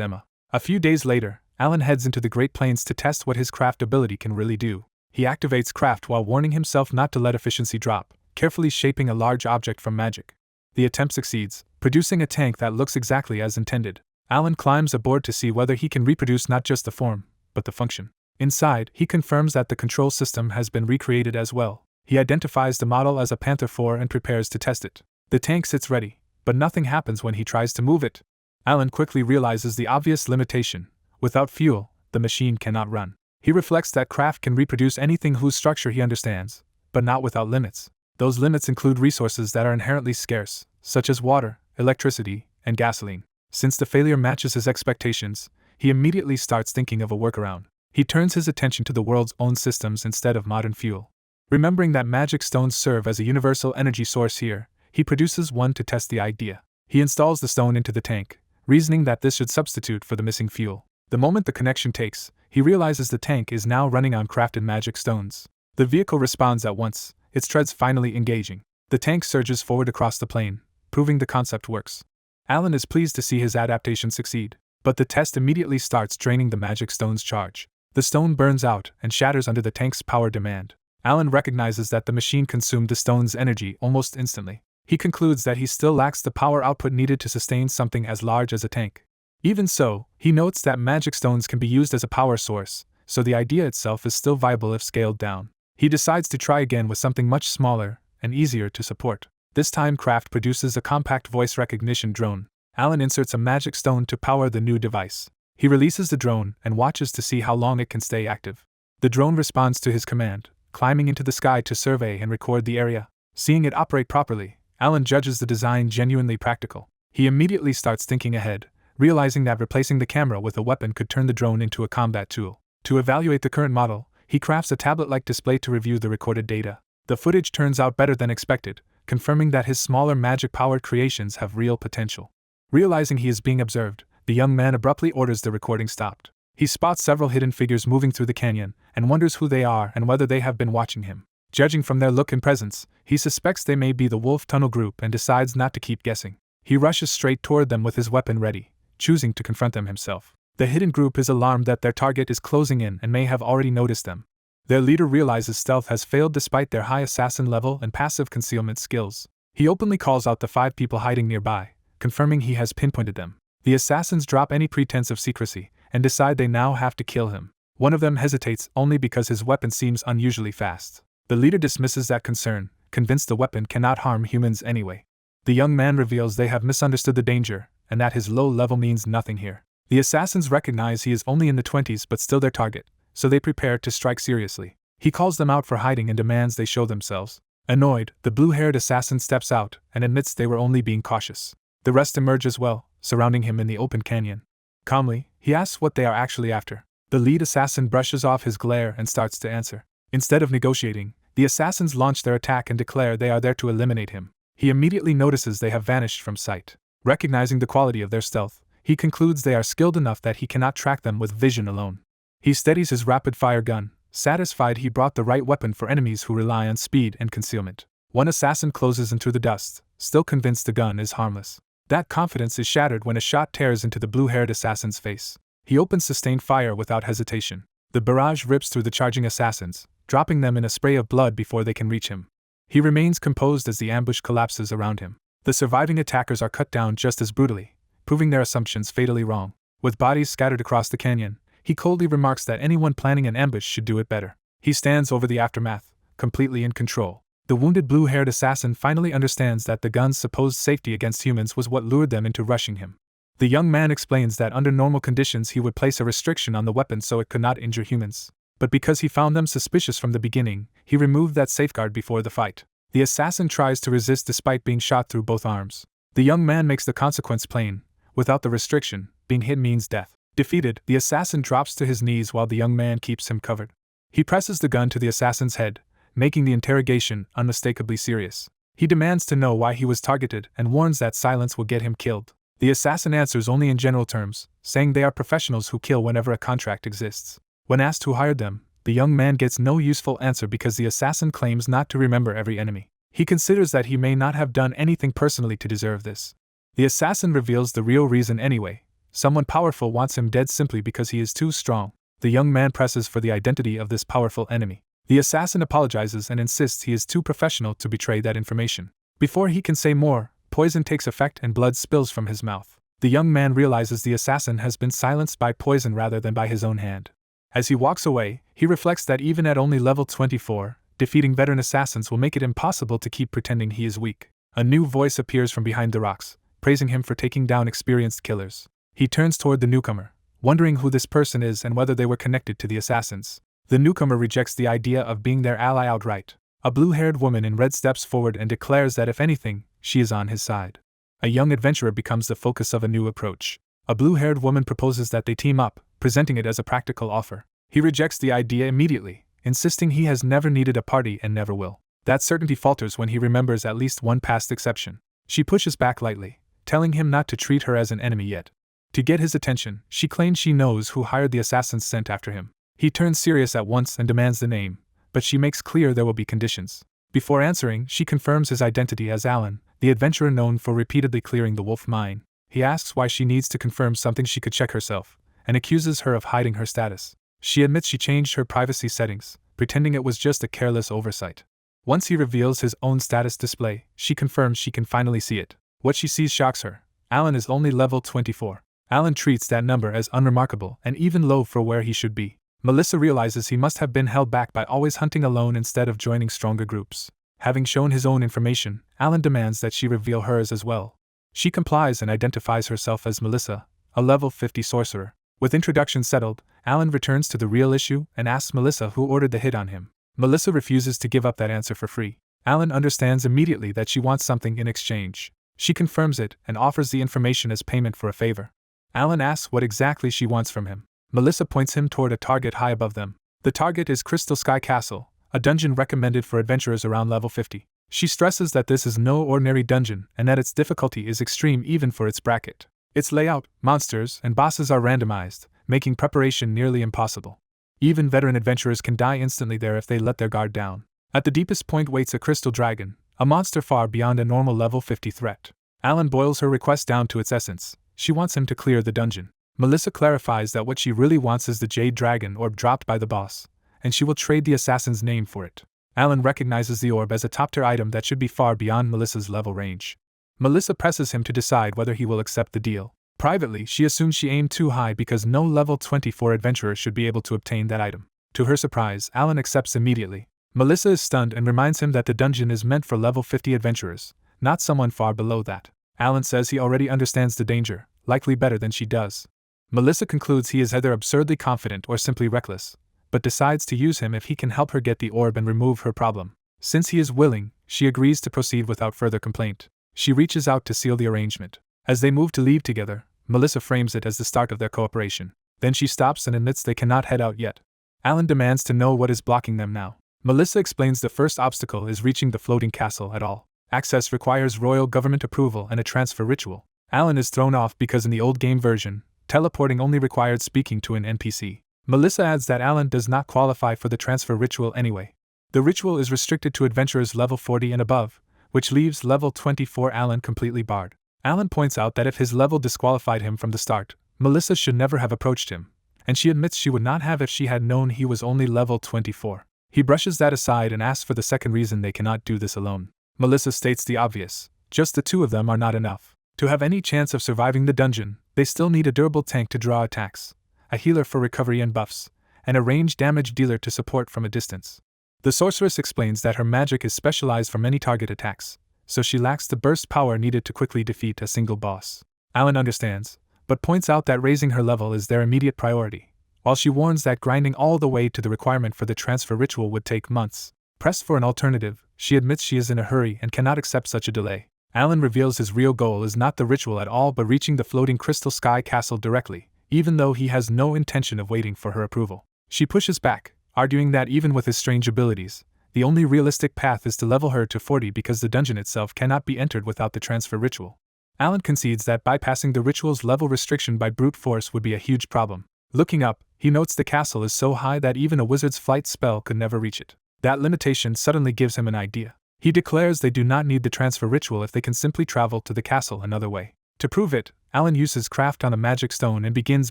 Emma. A few days later, Alan heads into the Great Plains to test what his craft ability can really do. He activates craft while warning himself not to let efficiency drop, carefully shaping a large object from magic. The attempt succeeds, producing a tank that looks exactly as intended. Alan climbs aboard to see whether he can reproduce not just the form, but the function. Inside, he confirms that the control system has been recreated as well. He identifies the model as a Panther IV and prepares to test it. The tank sits ready, but nothing happens when he tries to move it. Alan quickly realizes the obvious limitation. Without fuel, the machine cannot run. He reflects that craft can reproduce anything whose structure he understands, but not without limits. Those limits include resources that are inherently scarce, such as water, electricity, and gasoline. Since the failure matches his expectations, he immediately starts thinking of a workaround. He turns his attention to the world's own systems instead of modern fuel. Remembering that magic stones serve as a universal energy source here, he produces one to test the idea. He installs the stone into the tank, reasoning that this should substitute for the missing fuel. The moment the connection takes, he realizes the tank is now running on crafted magic stones. The vehicle responds at once, its treads finally engaging. The tank surges forward across the plain, proving the concept works. Alan is pleased to see his adaptation succeed, but the test immediately starts draining the magic stone's charge. The stone burns out and shatters under the tank's power demand. Alan recognizes that the machine consumed the stone's energy almost instantly. He concludes that he still lacks the power output needed to sustain something as large as a tank. Even so, he notes that magic stones can be used as a power source, so the idea itself is still viable if scaled down. He decides to try again with something much smaller and easier to support. This time Craft produces a compact voice recognition drone. Alan inserts a magic stone to power the new device. He releases the drone and watches to see how long it can stay active. The drone responds to his command, climbing into the sky to survey and record the area. Seeing it operate properly, Alan judges the design genuinely practical. He immediately starts thinking ahead, realizing that replacing the camera with a weapon could turn the drone into a combat tool. To evaluate the current model, he crafts a tablet-like display to review the recorded data. The footage turns out better than expected, confirming that his smaller magic-powered creations have real potential. Realizing he is being observed, the young man abruptly orders the recording stopped. He spots several hidden figures moving through the canyon, and wonders who they are and whether they have been watching him. Judging from their look and presence, he suspects they may be the Wolf Tunnel group and decides not to keep guessing. He rushes straight toward them with his weapon ready, choosing to confront them himself. The hidden group is alarmed that their target is closing in and may have already noticed them. Their leader realizes stealth has failed despite their high assassin level and passive concealment skills. He openly calls out the 5 people hiding nearby, confirming he has pinpointed them. The assassins drop any pretense of secrecy and decide they now have to kill him. One of them hesitates only because his weapon seems unusually fast. The leader dismisses that concern, convinced the weapon cannot harm humans anyway. The young man reveals they have misunderstood the danger, and that his low level means nothing here. The assassins recognize he is only in the 20s but still their target, so they prepare to strike seriously. He calls them out for hiding and demands they show themselves. Annoyed, the blue-haired assassin steps out and admits they were only being cautious. The rest emerge as well, surrounding him in the open canyon. Calmly, he asks what they are actually after. The lead assassin brushes off his glare and starts to answer. Instead of negotiating, the assassins launch their attack and declare they are there to eliminate him. He immediately notices they have vanished from sight. Recognizing the quality of their stealth, he concludes they are skilled enough that he cannot track them with vision alone. He steadies his rapid-fire gun, satisfied he brought the right weapon for enemies who rely on speed and concealment. One assassin closes into the dust, still convinced the gun is harmless. That confidence is shattered when a shot tears into the blue-haired assassin's face. He opens sustained fire without hesitation. The barrage rips through the charging assassins, dropping them in a spray of blood before they can reach him. He remains composed as the ambush collapses around him. The surviving attackers are cut down just as brutally, proving their assumptions fatally wrong. With bodies scattered across the canyon, he coldly remarks that anyone planning an ambush should do it better. He stands over the aftermath, completely in control. The wounded blue-haired assassin finally understands that the gun's supposed safety against humans was what lured them into rushing him. The young man explains that under normal conditions he would place a restriction on the weapon so it could not injure humans. But because he found them suspicious from the beginning, he removed that safeguard before the fight. The assassin tries to resist despite being shot through both arms. The young man makes the consequence plain. Without the restriction, being hit means death. Defeated, the assassin drops to his knees while the young man keeps him covered. He presses the gun to the assassin's head, making the interrogation unmistakably serious. He demands to know why he was targeted and warns that silence will get him killed. The assassin answers only in general terms, saying they are professionals who kill whenever a contract exists. When asked who hired them, the young man gets no useful answer because the assassin claims not to remember every enemy. He considers that he may not have done anything personally to deserve this. The assassin reveals the real reason anyway. Someone powerful wants him dead simply because he is too strong. The young man presses for the identity of this powerful enemy. The assassin apologizes and insists he is too professional to betray that information. Before he can say more, poison takes effect and blood spills from his mouth. The young man realizes the assassin has been silenced by poison rather than by his own hand. As he walks away, he reflects that even at only level 24, defeating veteran assassins will make it impossible to keep pretending he is weak. A new voice appears from behind the rocks, praising him for taking down experienced killers. He turns toward the newcomer, wondering who this person is and whether they were connected to the assassins. The newcomer rejects the idea of being their ally outright. A blue-haired woman in red steps forward and declares that if anything, she is on his side. A young adventurer becomes the focus of a new approach. A blue-haired woman proposes that they team up, presenting it as a practical offer. He rejects the idea immediately, insisting he has never needed a party and never will. That certainty falters when he remembers at least one past exception. She pushes back lightly, telling him not to treat her as an enemy yet. To get his attention, she claims she knows who hired the assassins sent after him. He turns serious at once and demands the name, but she makes clear there will be conditions. Before answering, she confirms his identity as Alan, the adventurer known for repeatedly clearing the wolf mine. He asks why she needs to confirm something she could check herself, and accuses her of hiding her status. She admits she changed her privacy settings, pretending it was just a careless oversight. Once he reveals his own status display, she confirms she can finally see it. What she sees shocks her. Alan is only level 24. Alan treats that number as unremarkable and even low for where he should be. Melissa realizes he must have been held back by always hunting alone instead of joining stronger groups. Having shown his own information, Alan demands that she reveal hers as well. She complies and identifies herself as Melissa, a level 50 sorcerer. With introduction settled, Alan returns to the real issue and asks Melissa who ordered the hit on him. Melissa refuses to give up that answer for free. Alan understands immediately that she wants something in exchange. She confirms it and offers the information as payment for a favor. Alan asks what exactly she wants from him. Melissa points him toward a target high above them. The target is Crystal Sky Castle, a dungeon recommended for adventurers around level 50. She stresses that this is no ordinary dungeon and that its difficulty is extreme even for its bracket. Its layout, monsters, and bosses are randomized, making preparation nearly impossible. Even veteran adventurers can die instantly there if they let their guard down. At the deepest point waits a crystal dragon, a monster far beyond a normal level 50 threat. Alan boils her request down to its essence. She wants him to clear the dungeon. Melissa clarifies that what she really wants is the Jade Dragon orb dropped by the boss, and she will trade the assassin's name for it. Alan recognizes the orb as a top-tier item that should be far beyond Melissa's level range. Melissa presses him to decide whether he will accept the deal. Privately, she assumes she aimed too high because no level 24 adventurer should be able to obtain that item. To her surprise, Alan accepts immediately. Melissa is stunned and reminds him that the dungeon is meant for level 50 adventurers, not someone far below that. Alan says he already understands the danger, likely better than she does. Melissa concludes he is either absurdly confident or simply reckless, but decides to use him if he can help her get the orb and remove her problem. Since he is willing, she agrees to proceed without further complaint. She reaches out to seal the arrangement. As they move to leave together, Melissa frames it as the start of their cooperation. Then she stops and admits they cannot head out yet. Alan demands to know what is blocking them now. Melissa explains the first obstacle is reaching the floating castle at all. Access requires royal government approval and a transfer ritual. Alan is thrown off because in the old game version, teleporting only required speaking to an NPC. Melissa adds that Alan does not qualify for the transfer ritual anyway. The ritual is restricted to adventurers level 40 and above, which leaves level 24 Alan completely barred. Alan points out that if his level disqualified him from the start, Melissa should never have approached him, and she admits she would not have if she had known he was only level 24. He brushes that aside and asks for the second reason they cannot do this alone. Melissa states the obvious: just the two of them are not enough. To have any chance of surviving the dungeon, they still need a durable tank to draw attacks, a healer for recovery and buffs, and a range damage dealer to support from a distance. The sorceress explains that her magic is specialized for many target attacks, so she lacks the burst power needed to quickly defeat a single boss. Alan understands, but points out that raising her level is their immediate priority, while she warns that grinding all the way to the requirement for the transfer ritual would take months. Pressed for an alternative, she admits she is in a hurry and cannot accept such a delay. Alan reveals his real goal is not the ritual at all but reaching the floating Crystal Sky Castle directly, even though he has no intention of waiting for her approval. She pushes back, arguing that even with his strange abilities, the only realistic path is to level her to 40 because the dungeon itself cannot be entered without the transfer ritual. Alan concedes that bypassing the ritual's level restriction by brute force would be a huge problem. Looking up, he notes the castle is so high that even a wizard's flight spell could never reach it. That limitation suddenly gives him an idea. He declares they do not need the transfer ritual if they can simply travel to the castle another way. To prove it, Alan uses craft on a magic stone and begins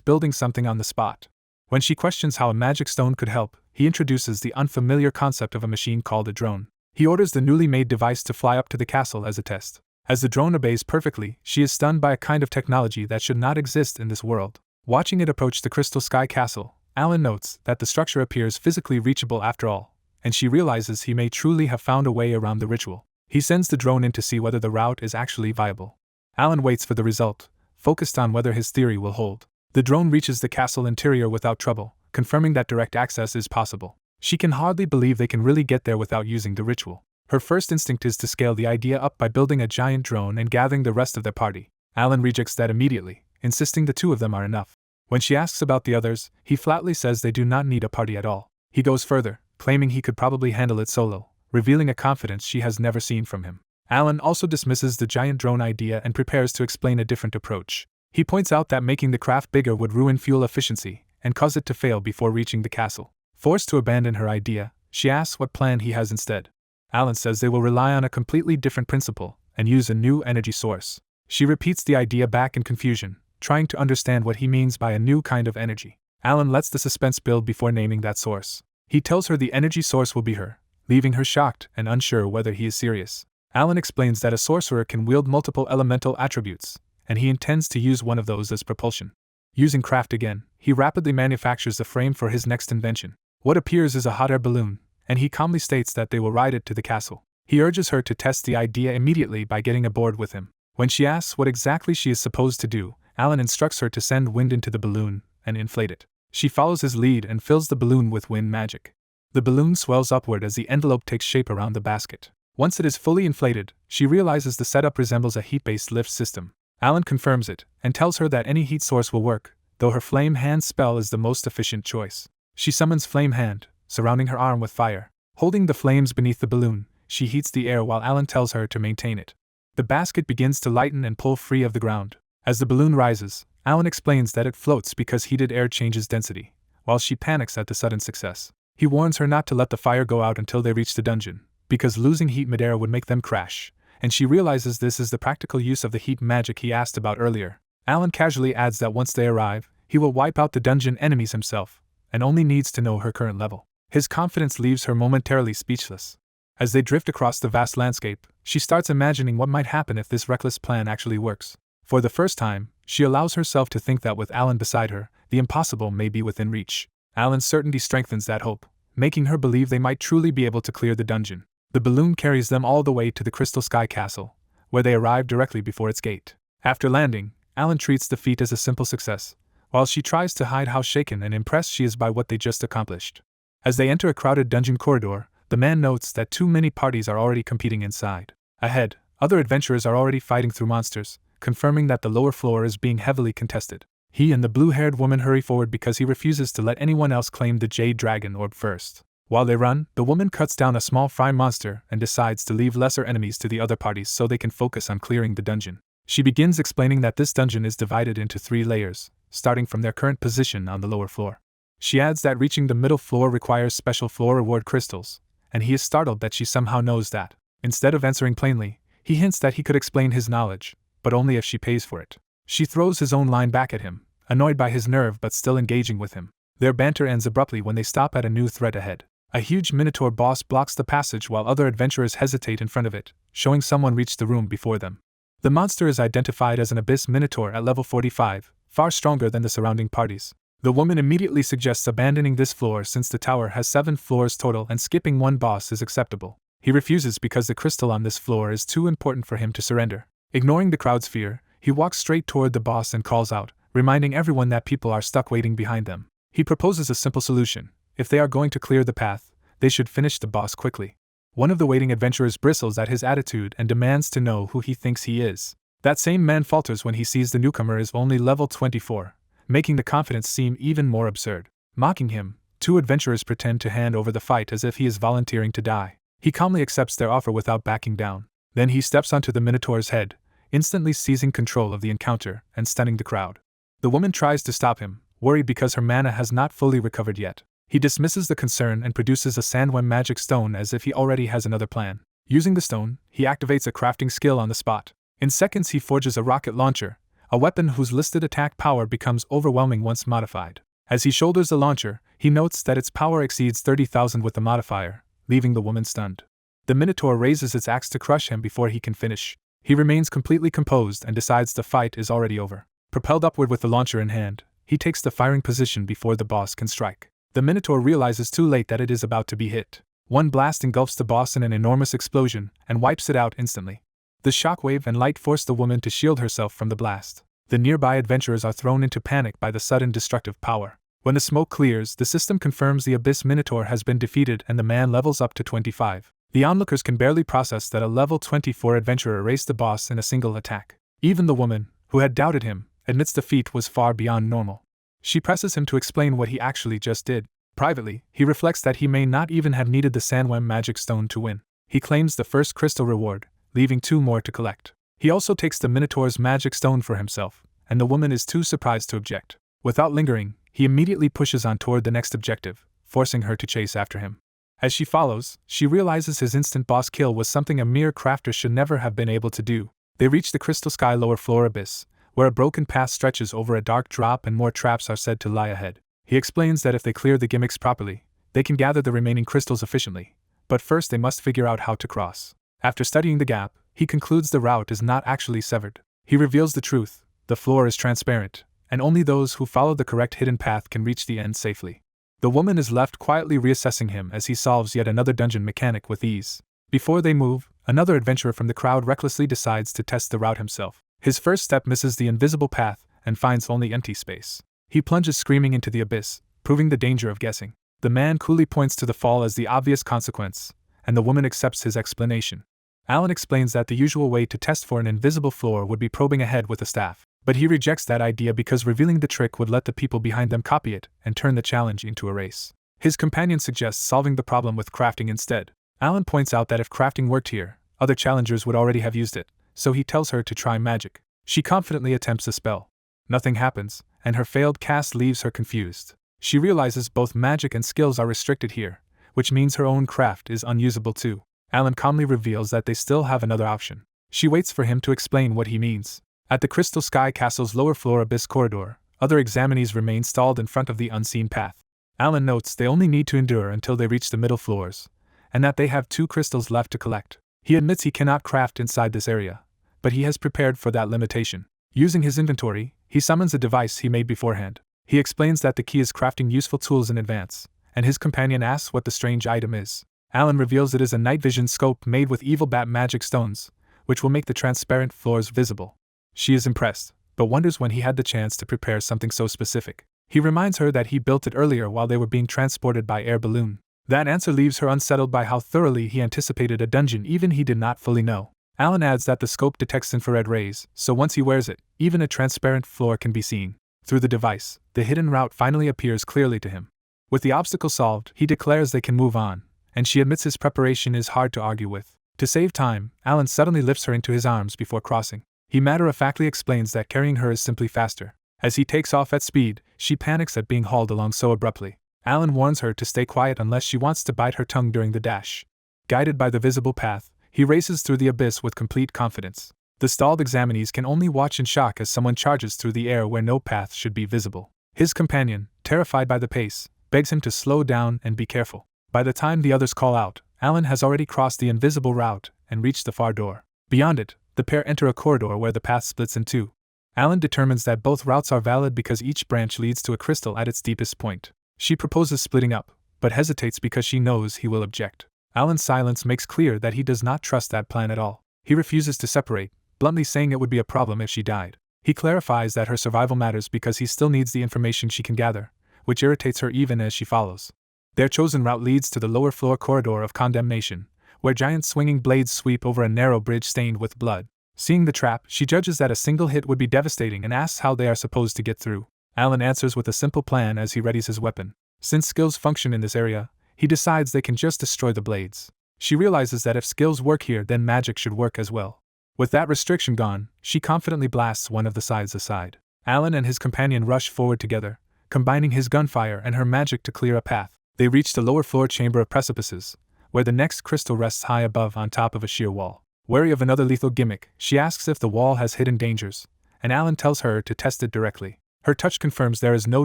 building something on the spot. When she questions how a magic stone could help, he introduces the unfamiliar concept of a machine called a drone. He orders the newly made device to fly up to the castle as a test. As the drone obeys perfectly, she is stunned by a kind of technology that should not exist in this world. Watching it approach the Crystal Sky Castle, Alan notes that the structure appears physically reachable after all, and she realizes he may truly have found a way around the ritual. He sends the drone in to see whether the route is actually viable. Alan waits for the result, focused on whether his theory will hold. The drone reaches the castle interior without trouble, confirming that direct access is possible. She can hardly believe they can really get there without using the ritual. Her first instinct is to scale the idea up by building a giant drone and gathering the rest of their party. Alan rejects that immediately, insisting the two of them are enough. When she asks about the others, he flatly says they do not need a party at all. He goes further, claiming he could probably handle it solo, revealing a confidence she has never seen from him. Alan also dismisses the giant drone idea and prepares to explain a different approach. He points out that making the craft bigger would ruin fuel efficiency and cause it to fail before reaching the castle. Forced to abandon her idea, she asks what plan he has instead. Alan says they will rely on a completely different principle and use a new energy source. She repeats the idea back in confusion, trying to understand what he means by a new kind of energy. Alan lets the suspense build before naming that source. He tells her the energy source will be her, leaving her shocked and unsure whether he is serious. Alan explains that a sorcerer can wield multiple elemental attributes, and he intends to use one of those as propulsion. Using craft again, he rapidly manufactures a frame for his next invention. What appears is a hot air balloon, and he calmly states that they will ride it to the castle. He urges her to test the idea immediately by getting aboard with him. When she asks what exactly she is supposed to do, Alan instructs her to send wind into the balloon and inflate it. She follows his lead and fills the balloon with wind magic. The balloon swells upward as the envelope takes shape around the basket. Once it is fully inflated, she realizes the setup resembles a heat-based lift system. Alan confirms it and tells her that any heat source will work, though her Flame Hand spell is the most efficient choice. She summons Flame Hand, surrounding her arm with fire. Holding the flames beneath the balloon, she heats the air while Alan tells her to maintain it. The basket begins to lighten and pull free of the ground. As the balloon rises, Alan explains that it floats because heated air changes density, while she panics at the sudden success. He warns her not to let the fire go out until they reach the dungeon, because losing heat midair would make them crash, and she realizes this is the practical use of the heat magic he asked about earlier. Alan casually adds that once they arrive, he will wipe out the dungeon enemies himself, and only needs to know her current level. His confidence leaves her momentarily speechless. As they drift across the vast landscape, she starts imagining what might happen if this reckless plan actually works. For the first time, she allows herself to think that with Alan beside her, the impossible may be within reach. Alan's certainty strengthens that hope, making her believe they might truly be able to clear the dungeon. The balloon carries them all the way to the Crystal Sky Castle, where they arrive directly before its gate. After landing, Alan treats the feat as a simple success, while she tries to hide how shaken and impressed she is by what they just accomplished. As they enter a crowded dungeon corridor, the man notes that too many parties are already competing inside. Ahead, other adventurers are already fighting through monsters, confirming that the lower floor is being heavily contested. He and the blue-haired woman hurry forward because he refuses to let anyone else claim the Jade Dragon Orb first. While they run, the woman cuts down a small fry monster and decides to leave lesser enemies to the other parties so they can focus on clearing the dungeon. She begins explaining that this dungeon is divided into 3 layers, starting from their current position on the lower floor. She adds that reaching the middle floor requires special floor reward crystals, and he is startled that she somehow knows that. Instead of answering plainly, he hints that he could explain his knowledge, but only if she pays for it. She throws his own line back at him, annoyed by his nerve but still engaging with him. Their banter ends abruptly when they stop at a new threat ahead. A huge Minotaur boss blocks the passage while other adventurers hesitate in front of it, showing someone reached the room before them. The monster is identified as an Abyss Minotaur at level 45, far stronger than the surrounding parties. The woman immediately suggests abandoning this floor since the tower has 7 floors total and skipping one boss is acceptable. He refuses because the crystal on this floor is too important for him to surrender. Ignoring the crowd's fear, he walks straight toward the boss and calls out, reminding everyone that people are stuck waiting behind them. He proposes a simple solution. If they are going to clear the path, they should finish the boss quickly. One of the waiting adventurers bristles at his attitude and demands to know who he thinks he is. That same man falters when he sees the newcomer is only level 24, making the confidence seem even more absurd. Mocking him, 2 adventurers pretend to hand over the fight as if he is volunteering to die. He calmly accepts their offer without backing down. Then he steps onto the Minotaur's head, instantly seizing control of the encounter and stunning the crowd. The woman tries to stop him, worried because her mana has not fully recovered yet. He dismisses the concern and produces a Sandwem magic stone as if he already has another plan. Using the stone, he activates a crafting skill on the spot. In seconds he forges a rocket launcher, a weapon whose listed attack power becomes overwhelming once modified. As he shoulders the launcher, he notes that its power exceeds 30,000 with the modifier, leaving the woman stunned. The Minotaur raises its axe to crush him before he can finish. He remains completely composed and decides the fight is already over. Propelled upward with the launcher in hand, he takes the firing position before the boss can strike. The Minotaur realizes too late that it is about to be hit. One blast engulfs the boss in an enormous explosion and wipes it out instantly. The shockwave and light force the woman to shield herself from the blast. The nearby adventurers are thrown into panic by the sudden destructive power. When the smoke clears, the system confirms the Abyss Minotaur has been defeated and the man levels up to 25. The onlookers can barely process that a level 24 adventurer erased the boss in a single attack. Even the woman, who had doubted him, admits the feat was far beyond normal. She presses him to explain what he actually just did. Privately, he reflects that he may not even have needed the Sanwem magic stone to win. He claims the first crystal reward, leaving 2 more to collect. He also takes the Minotaur's magic stone for himself, and the woman is too surprised to object. Without lingering, he immediately pushes on toward the next objective, forcing her to chase after him. As she follows, she realizes his instant boss kill was something a mere crafter should never have been able to do. They reach the Crystal Sky lower floor abyss, where a broken path stretches over a dark drop and more traps are said to lie ahead. He explains that if they clear the gimmicks properly, they can gather the remaining crystals efficiently, but first they must figure out how to cross. After studying the gap, he concludes the route is not actually severed. He reveals the truth: the floor is transparent, and only those who follow the correct hidden path can reach the end safely. The woman is left quietly reassessing him as he solves yet another dungeon mechanic with ease. Before they move, another adventurer from the crowd recklessly decides to test the route himself. His first step misses the invisible path and finds only empty space. He plunges screaming into the abyss, proving the danger of guessing. The man coolly points to the fall as the obvious consequence, and the woman accepts his explanation. Alan explains that the usual way to test for an invisible floor would be probing ahead with a staff, but he rejects that idea because revealing the trick would let the people behind them copy it and turn the challenge into a race. His companion suggests solving the problem with crafting instead. Alan points out that if crafting worked here, other challengers would already have used it, so he tells her to try magic. She confidently attempts a spell. Nothing happens, and her failed cast leaves her confused. She realizes both magic and skills are restricted here, which means her own craft is unusable too. Alan calmly reveals that they still have another option. She waits for him to explain what he means. At the Crystal Sky Castle's lower floor abyss corridor, other examinees remain stalled in front of the unseen path. Alan notes they only need to endure until they reach the middle floors, and that they have 2 crystals left to collect. He admits he cannot craft inside this area, but he has prepared for that limitation. Using his inventory, he summons a device he made beforehand. He explains that the key is crafting useful tools in advance, and his companion asks what the strange item is. Alan reveals it is a night vision scope made with evil bat magic stones, which will make the transparent floors visible. She is impressed, but wonders when he had the chance to prepare something so specific. He reminds her that he built it earlier while they were being transported by air balloon. That answer leaves her unsettled by how thoroughly he anticipated a dungeon even he did not fully know. Alan adds that the scope detects infrared rays, so once he wears it, even a transparent floor can be seen. Through the device, the hidden route finally appears clearly to him. With the obstacle solved, he declares they can move on, and she admits his preparation is hard to argue with. To save time, Alan suddenly lifts her into his arms before crossing. He matter-of-factly explains that carrying her is simply faster. As he takes off at speed, she panics at being hauled along so abruptly. Alan warns her to stay quiet unless she wants to bite her tongue during the dash. Guided by the visible path, he races through the abyss with complete confidence. The stalled examinees can only watch in shock as someone charges through the air where no path should be visible. His companion, terrified by the pace, begs him to slow down and be careful. By the time the others call out, Alan has already crossed the invisible route and reached the far door. Beyond it, the pair enter a corridor where the path splits in 2. Alan determines that both routes are valid because each branch leads to a crystal at its deepest point. She proposes splitting up, but hesitates because she knows he will object. Alan's silence makes clear that he does not trust that plan at all. He refuses to separate, bluntly saying it would be a problem if she died. He clarifies that her survival matters because he still needs the information she can gather, which irritates her even as she follows. Their chosen route leads to the lower floor corridor of condemnation, where giant swinging blades sweep over a narrow bridge stained with blood. Seeing the trap, she judges that a single hit would be devastating and asks how they are supposed to get through. Alan answers with a simple plan as he readies his weapon. Since skills function in this area, he decides they can just destroy the blades. She realizes that if skills work here, then magic should work as well. With that restriction gone, she confidently blasts one of the sides aside. Alan and his companion rush forward together, combining his gunfire and her magic to clear a path. They reach the lower floor chamber of precipices, where the next crystal rests high above on top of a sheer wall. Wary of another lethal gimmick, she asks if the wall has hidden dangers, and Alan tells her to test it directly. Her touch confirms there is no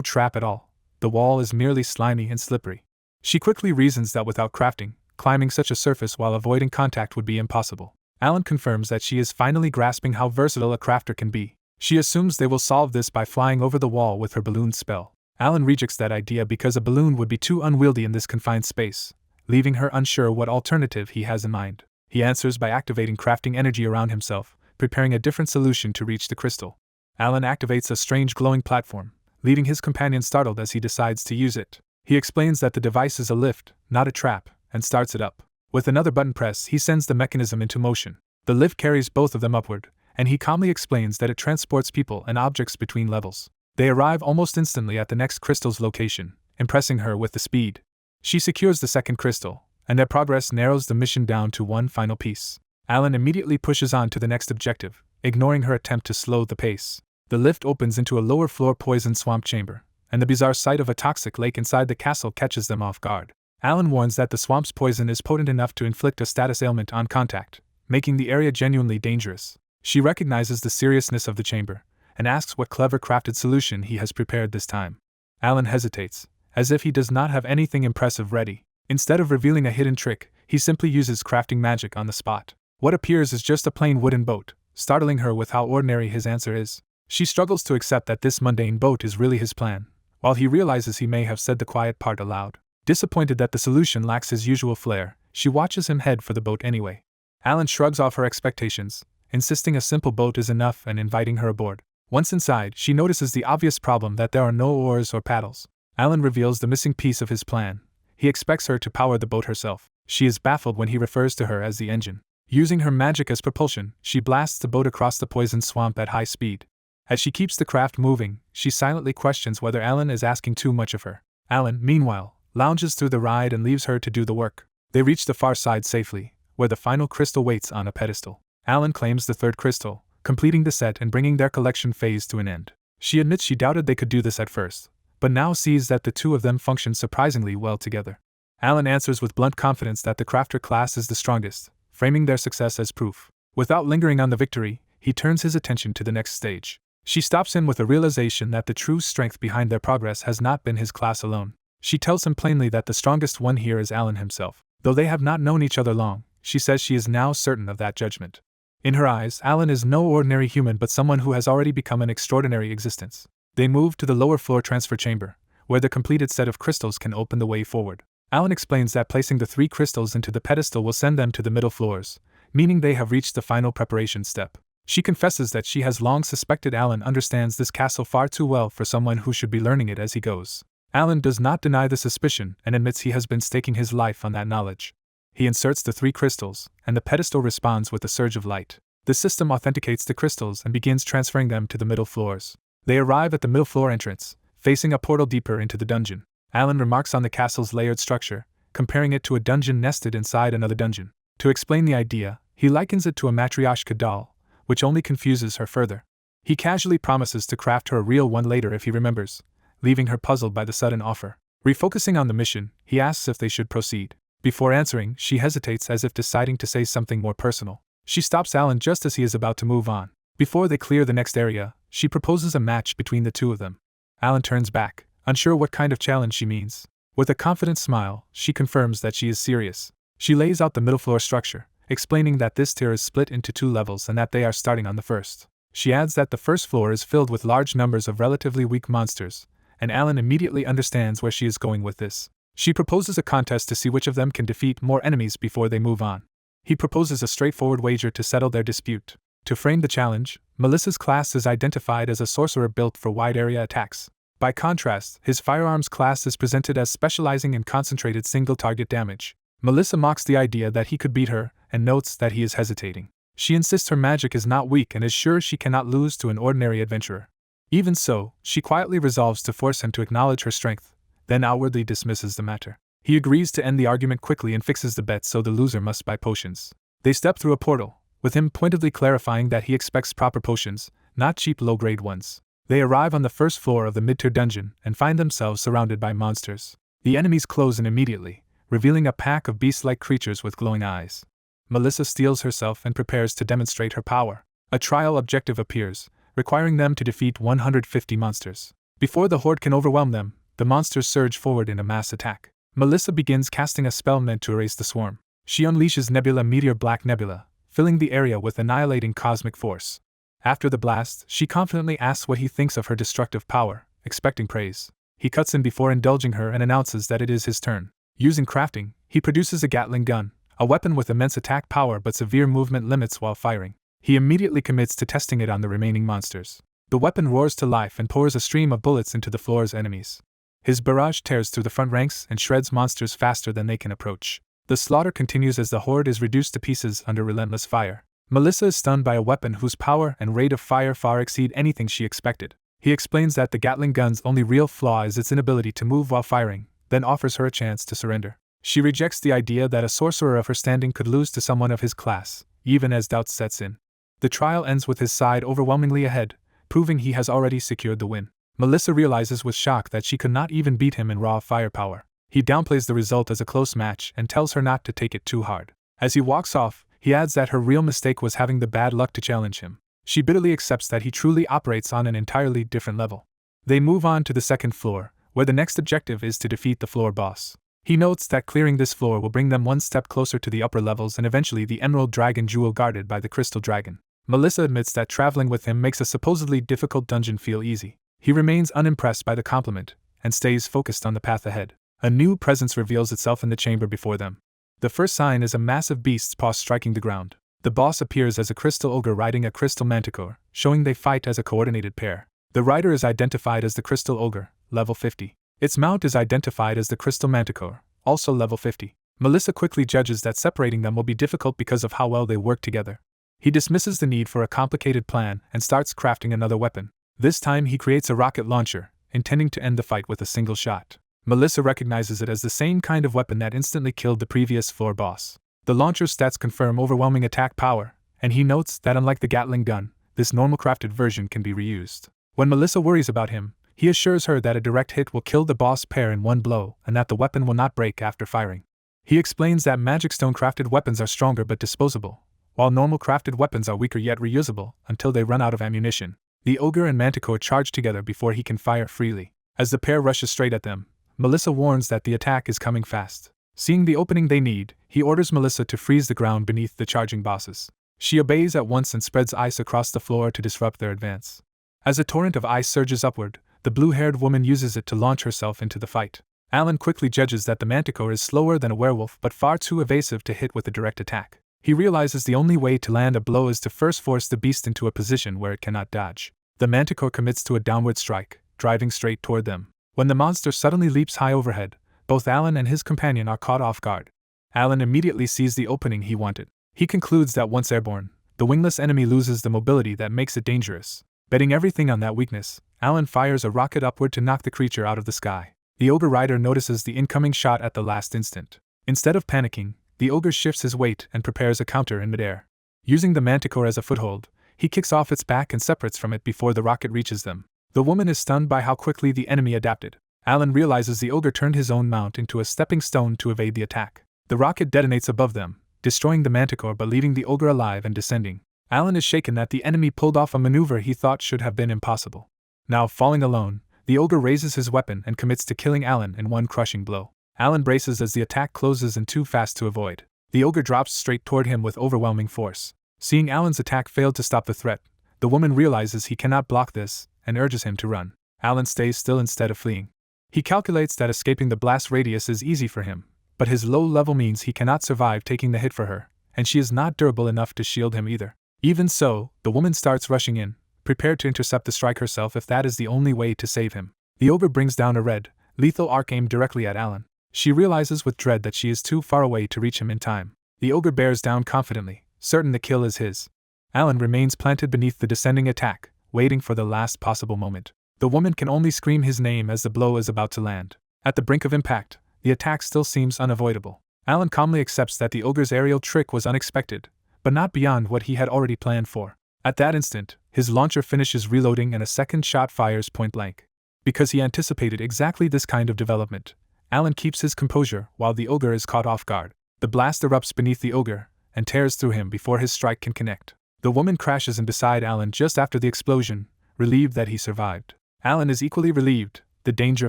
trap at all. The wall is merely slimy and slippery. She quickly reasons that without crafting, climbing such a surface while avoiding contact would be impossible. Alan confirms that she is finally grasping how versatile a crafter can be. She assumes they will solve this by flying over the wall with her balloon spell. Alan rejects that idea because a balloon would be too unwieldy in this confined space, leaving her unsure what alternative he has in mind. He answers by activating crafting energy around himself, preparing a different solution to reach the crystal. Alan activates a strange glowing platform, leaving his companion startled as he decides to use it. He explains that the device is a lift, not a trap, and starts it up. With another button press, he sends the mechanism into motion. The lift carries both of them upward, and he calmly explains that it transports people and objects between levels. They arrive almost instantly at the next crystal's location, impressing her with the speed. She secures the second crystal, and their progress narrows the mission down to one final piece. Alan immediately pushes on to the next objective, ignoring her attempt to slow the pace. The lift opens into a lower floor poison swamp chamber, and the bizarre sight of a toxic lake inside the castle catches them off guard. Alan warns that the swamp's poison is potent enough to inflict a status ailment on contact, making the area genuinely dangerous. She recognizes the seriousness of the chamber, and asks what clever crafted solution he has prepared this time. Alan hesitates, as if he does not have anything impressive ready. Instead of revealing a hidden trick, he simply uses crafting magic on the spot. What appears is just a plain wooden boat, startling her with how ordinary his answer is. She struggles to accept that this mundane boat is really his plan, while he realizes he may have said the quiet part aloud. Disappointed that the solution lacks his usual flair, she watches him head for the boat anyway. Alan shrugs off her expectations, insisting a simple boat is enough and inviting her aboard. Once inside, she notices the obvious problem that there are no oars or paddles. Alan reveals the missing piece of his plan. He expects her to power the boat herself. She is baffled when he refers to her as the engine. Using her magic as propulsion, she blasts the boat across the poison swamp at high speed. As she keeps the craft moving, she silently questions whether Alan is asking too much of her. Alan, meanwhile, lounges through the ride and leaves her to do the work. They reach the far side safely, where the final crystal waits on a pedestal. Alan claims the third crystal, completing the set and bringing their collection phase to an end. She admits she doubted they could do this at first, but now sees that the two of them function surprisingly well together. Alan answers with blunt confidence that the crafter class is the strongest, framing their success as proof. Without lingering on the victory, he turns his attention to the next stage. She stops him with a realization that the true strength behind their progress has not been his class alone. She tells him plainly that the strongest one here is Alan himself. Though they have not known each other long, she says she is now certain of that judgment. In her eyes, Alan is no ordinary human but someone who has already become an extraordinary existence. They move to the lower floor transfer chamber, where the completed set of crystals can open the way forward. Alan explains that placing the 3 crystals into the pedestal will send them to the middle floors, meaning they have reached the final preparation step. She confesses that she has long suspected Alan understands this castle far too well for someone who should be learning it as he goes. Alan does not deny the suspicion and admits he has been staking his life on that knowledge. He inserts the 3 crystals, and the pedestal responds with a surge of light. The system authenticates the crystals and begins transferring them to the middle floors. They arrive at the middle floor entrance, facing a portal deeper into the dungeon. Alan remarks on the castle's layered structure, comparing it to a dungeon nested inside another dungeon. To explain the idea, he likens it to a matryoshka doll, which only confuses her further. He casually promises to craft her a real one later if he remembers, leaving her puzzled by the sudden offer. Refocusing on the mission, he asks if they should proceed. Before answering, she hesitates as if deciding to say something more personal. She stops Alan just as he is about to move on. Before they clear the next area, she proposes a match between the two of them. Alan turns back, unsure what kind of challenge she means. With a confident smile, she confirms that she is serious. She lays out the middle floor structure, explaining that this tier is split into 2 levels and that they are starting on the first. She adds that the first floor is filled with large numbers of relatively weak monsters, and Alan immediately understands where she is going with this. She proposes a contest to see which of them can defeat more enemies before they move on. He proposes a straightforward wager to settle their dispute. To frame the challenge, Melissa's class is identified as a sorcerer built for wide-area attacks. By contrast, his firearms class is presented as specializing in concentrated single-target damage. Melissa mocks the idea that he could beat her, and notes that he is hesitating. She insists her magic is not weak and is sure she cannot lose to an ordinary adventurer. Even so, she quietly resolves to force him to acknowledge her strength, then outwardly dismisses the matter. He agrees to end the argument quickly and fixes the bet so the loser must buy potions. They step through a portal, with him pointedly clarifying that he expects proper potions, not cheap low-grade ones. They arrive on the first floor of the mid-tier dungeon and find themselves surrounded by monsters. The enemies close in immediately, revealing a pack of beast-like creatures with glowing eyes. Melissa steels herself and prepares to demonstrate her power. A trial objective appears, requiring them to defeat 150 monsters. Before the horde can overwhelm them, the monsters surge forward in a mass attack. Melissa begins casting a spell meant to erase the swarm. She unleashes Nebula Meteor Black Nebula, filling the area with annihilating cosmic force. After the blast, she confidently asks what he thinks of her destructive power, expecting praise. He cuts in before indulging her and announces that it is his turn. Using crafting, he produces a Gatling gun, a weapon with immense attack power but severe movement limits while firing. He immediately commits to testing it on the remaining monsters. The weapon roars to life and pours a stream of bullets into the floor's enemies. His barrage tears through the front ranks and shreds monsters faster than they can approach. The slaughter continues as the horde is reduced to pieces under relentless fire. Melissa is stunned by a weapon whose power and rate of fire far exceed anything she expected. He explains that the Gatling gun's only real flaw is its inability to move while firing, then offers her a chance to surrender. She rejects the idea that a sorcerer of her standing could lose to someone of his class, even as doubt sets in. The trial ends with his side overwhelmingly ahead, proving he has already secured the win. Melissa realizes with shock that she could not even beat him in raw firepower. He downplays the result as a close match and tells her not to take it too hard. As he walks off, he adds that her real mistake was having the bad luck to challenge him. She bitterly accepts that he truly operates on an entirely different level. They move on to the second floor, where the next objective is to defeat the floor boss. He notes that clearing this floor will bring them one step closer to the upper levels and eventually the Emerald Dragon Jewel guarded by the Crystal Dragon. Melissa admits that traveling with him makes a supposedly difficult dungeon feel easy. He remains unimpressed by the compliment and stays focused on the path ahead. A new presence reveals itself in the chamber before them. The first sign is a massive beast's paw striking the ground. The boss appears as a crystal ogre riding a crystal manticore, showing they fight as a coordinated pair. The rider is identified as the crystal ogre, level 50. Its mount is identified as the crystal manticore, also level 50. Melissa quickly judges that separating them will be difficult because of how well they work together. He dismisses the need for a complicated plan and starts crafting another weapon. This time he creates a rocket launcher, intending to end the fight with a single shot. Melissa recognizes it as the same kind of weapon that instantly killed the previous floor boss. The launcher's stats confirm overwhelming attack power, and he notes that unlike the Gatling gun, this normal crafted version can be reused. When Melissa worries about him, he assures her that a direct hit will kill the boss pair in one blow and that the weapon will not break after firing. He explains that magic stone crafted weapons are stronger but disposable, while normal crafted weapons are weaker yet reusable until they run out of ammunition. The ogre and manticore charge together before he can fire freely. As the pair rushes straight at them, Melissa warns that the attack is coming fast. Seeing the opening they need, he orders Melissa to freeze the ground beneath the charging bosses. She obeys at once and spreads ice across the floor to disrupt their advance. As a torrent of ice surges upward, the blue-haired woman uses it to launch herself into the fight. Alan quickly judges that the manticore is slower than a werewolf but far too evasive to hit with a direct attack. He realizes the only way to land a blow is to first force the beast into a position where it cannot dodge. The manticore commits to a downward strike, driving straight toward them. When the monster suddenly leaps high overhead, both Alan and his companion are caught off guard. Alan immediately sees the opening he wanted. He concludes that once airborne, the wingless enemy loses the mobility that makes it dangerous. Betting everything on that weakness, Alan fires a rocket upward to knock the creature out of the sky. The ogre rider notices the incoming shot at the last instant. Instead of panicking, the ogre shifts his weight and prepares a counter in midair. Using the manticore as a foothold, he kicks off its back and separates from it before the rocket reaches them. The woman is stunned by how quickly the enemy adapted. Alan realizes the ogre turned his own mount into a stepping stone to evade the attack. The rocket detonates above them, destroying the manticore but leaving the ogre alive and descending. Alan is shaken that the enemy pulled off a maneuver he thought should have been impossible. Now falling alone, the ogre raises his weapon and commits to killing Alan in one crushing blow. Alan braces as the attack closes in too fast to avoid. The ogre drops straight toward him with overwhelming force. Seeing Alan's attack fail to stop the threat, the woman realizes he cannot block this and urges him to run. Alan stays still instead of fleeing. He calculates that escaping the blast radius is easy for him, but his low level means he cannot survive taking the hit for her, and she is not durable enough to shield him either. Even so, the woman starts rushing in, prepared to intercept the strike herself if that is the only way to save him. The ogre brings down a red, lethal arc aimed directly at Alan. She realizes with dread that she is too far away to reach him in time. The ogre bears down confidently, certain the kill is his. Alan remains planted beneath the descending attack, waiting for the last possible moment. The woman can only scream his name as the blow is about to land. At the brink of impact, the attack still seems unavoidable. Alan calmly accepts that the ogre's aerial trick was unexpected, but not beyond what he had already planned for. At that instant, his launcher finishes reloading and a second shot fires point blank. Because he anticipated exactly this kind of development, Alan keeps his composure while the ogre is caught off guard. The blast erupts beneath the ogre and tears through him before his strike can connect. The woman crashes in beside Alan just after the explosion, relieved that he survived. Alan is equally relieved, the danger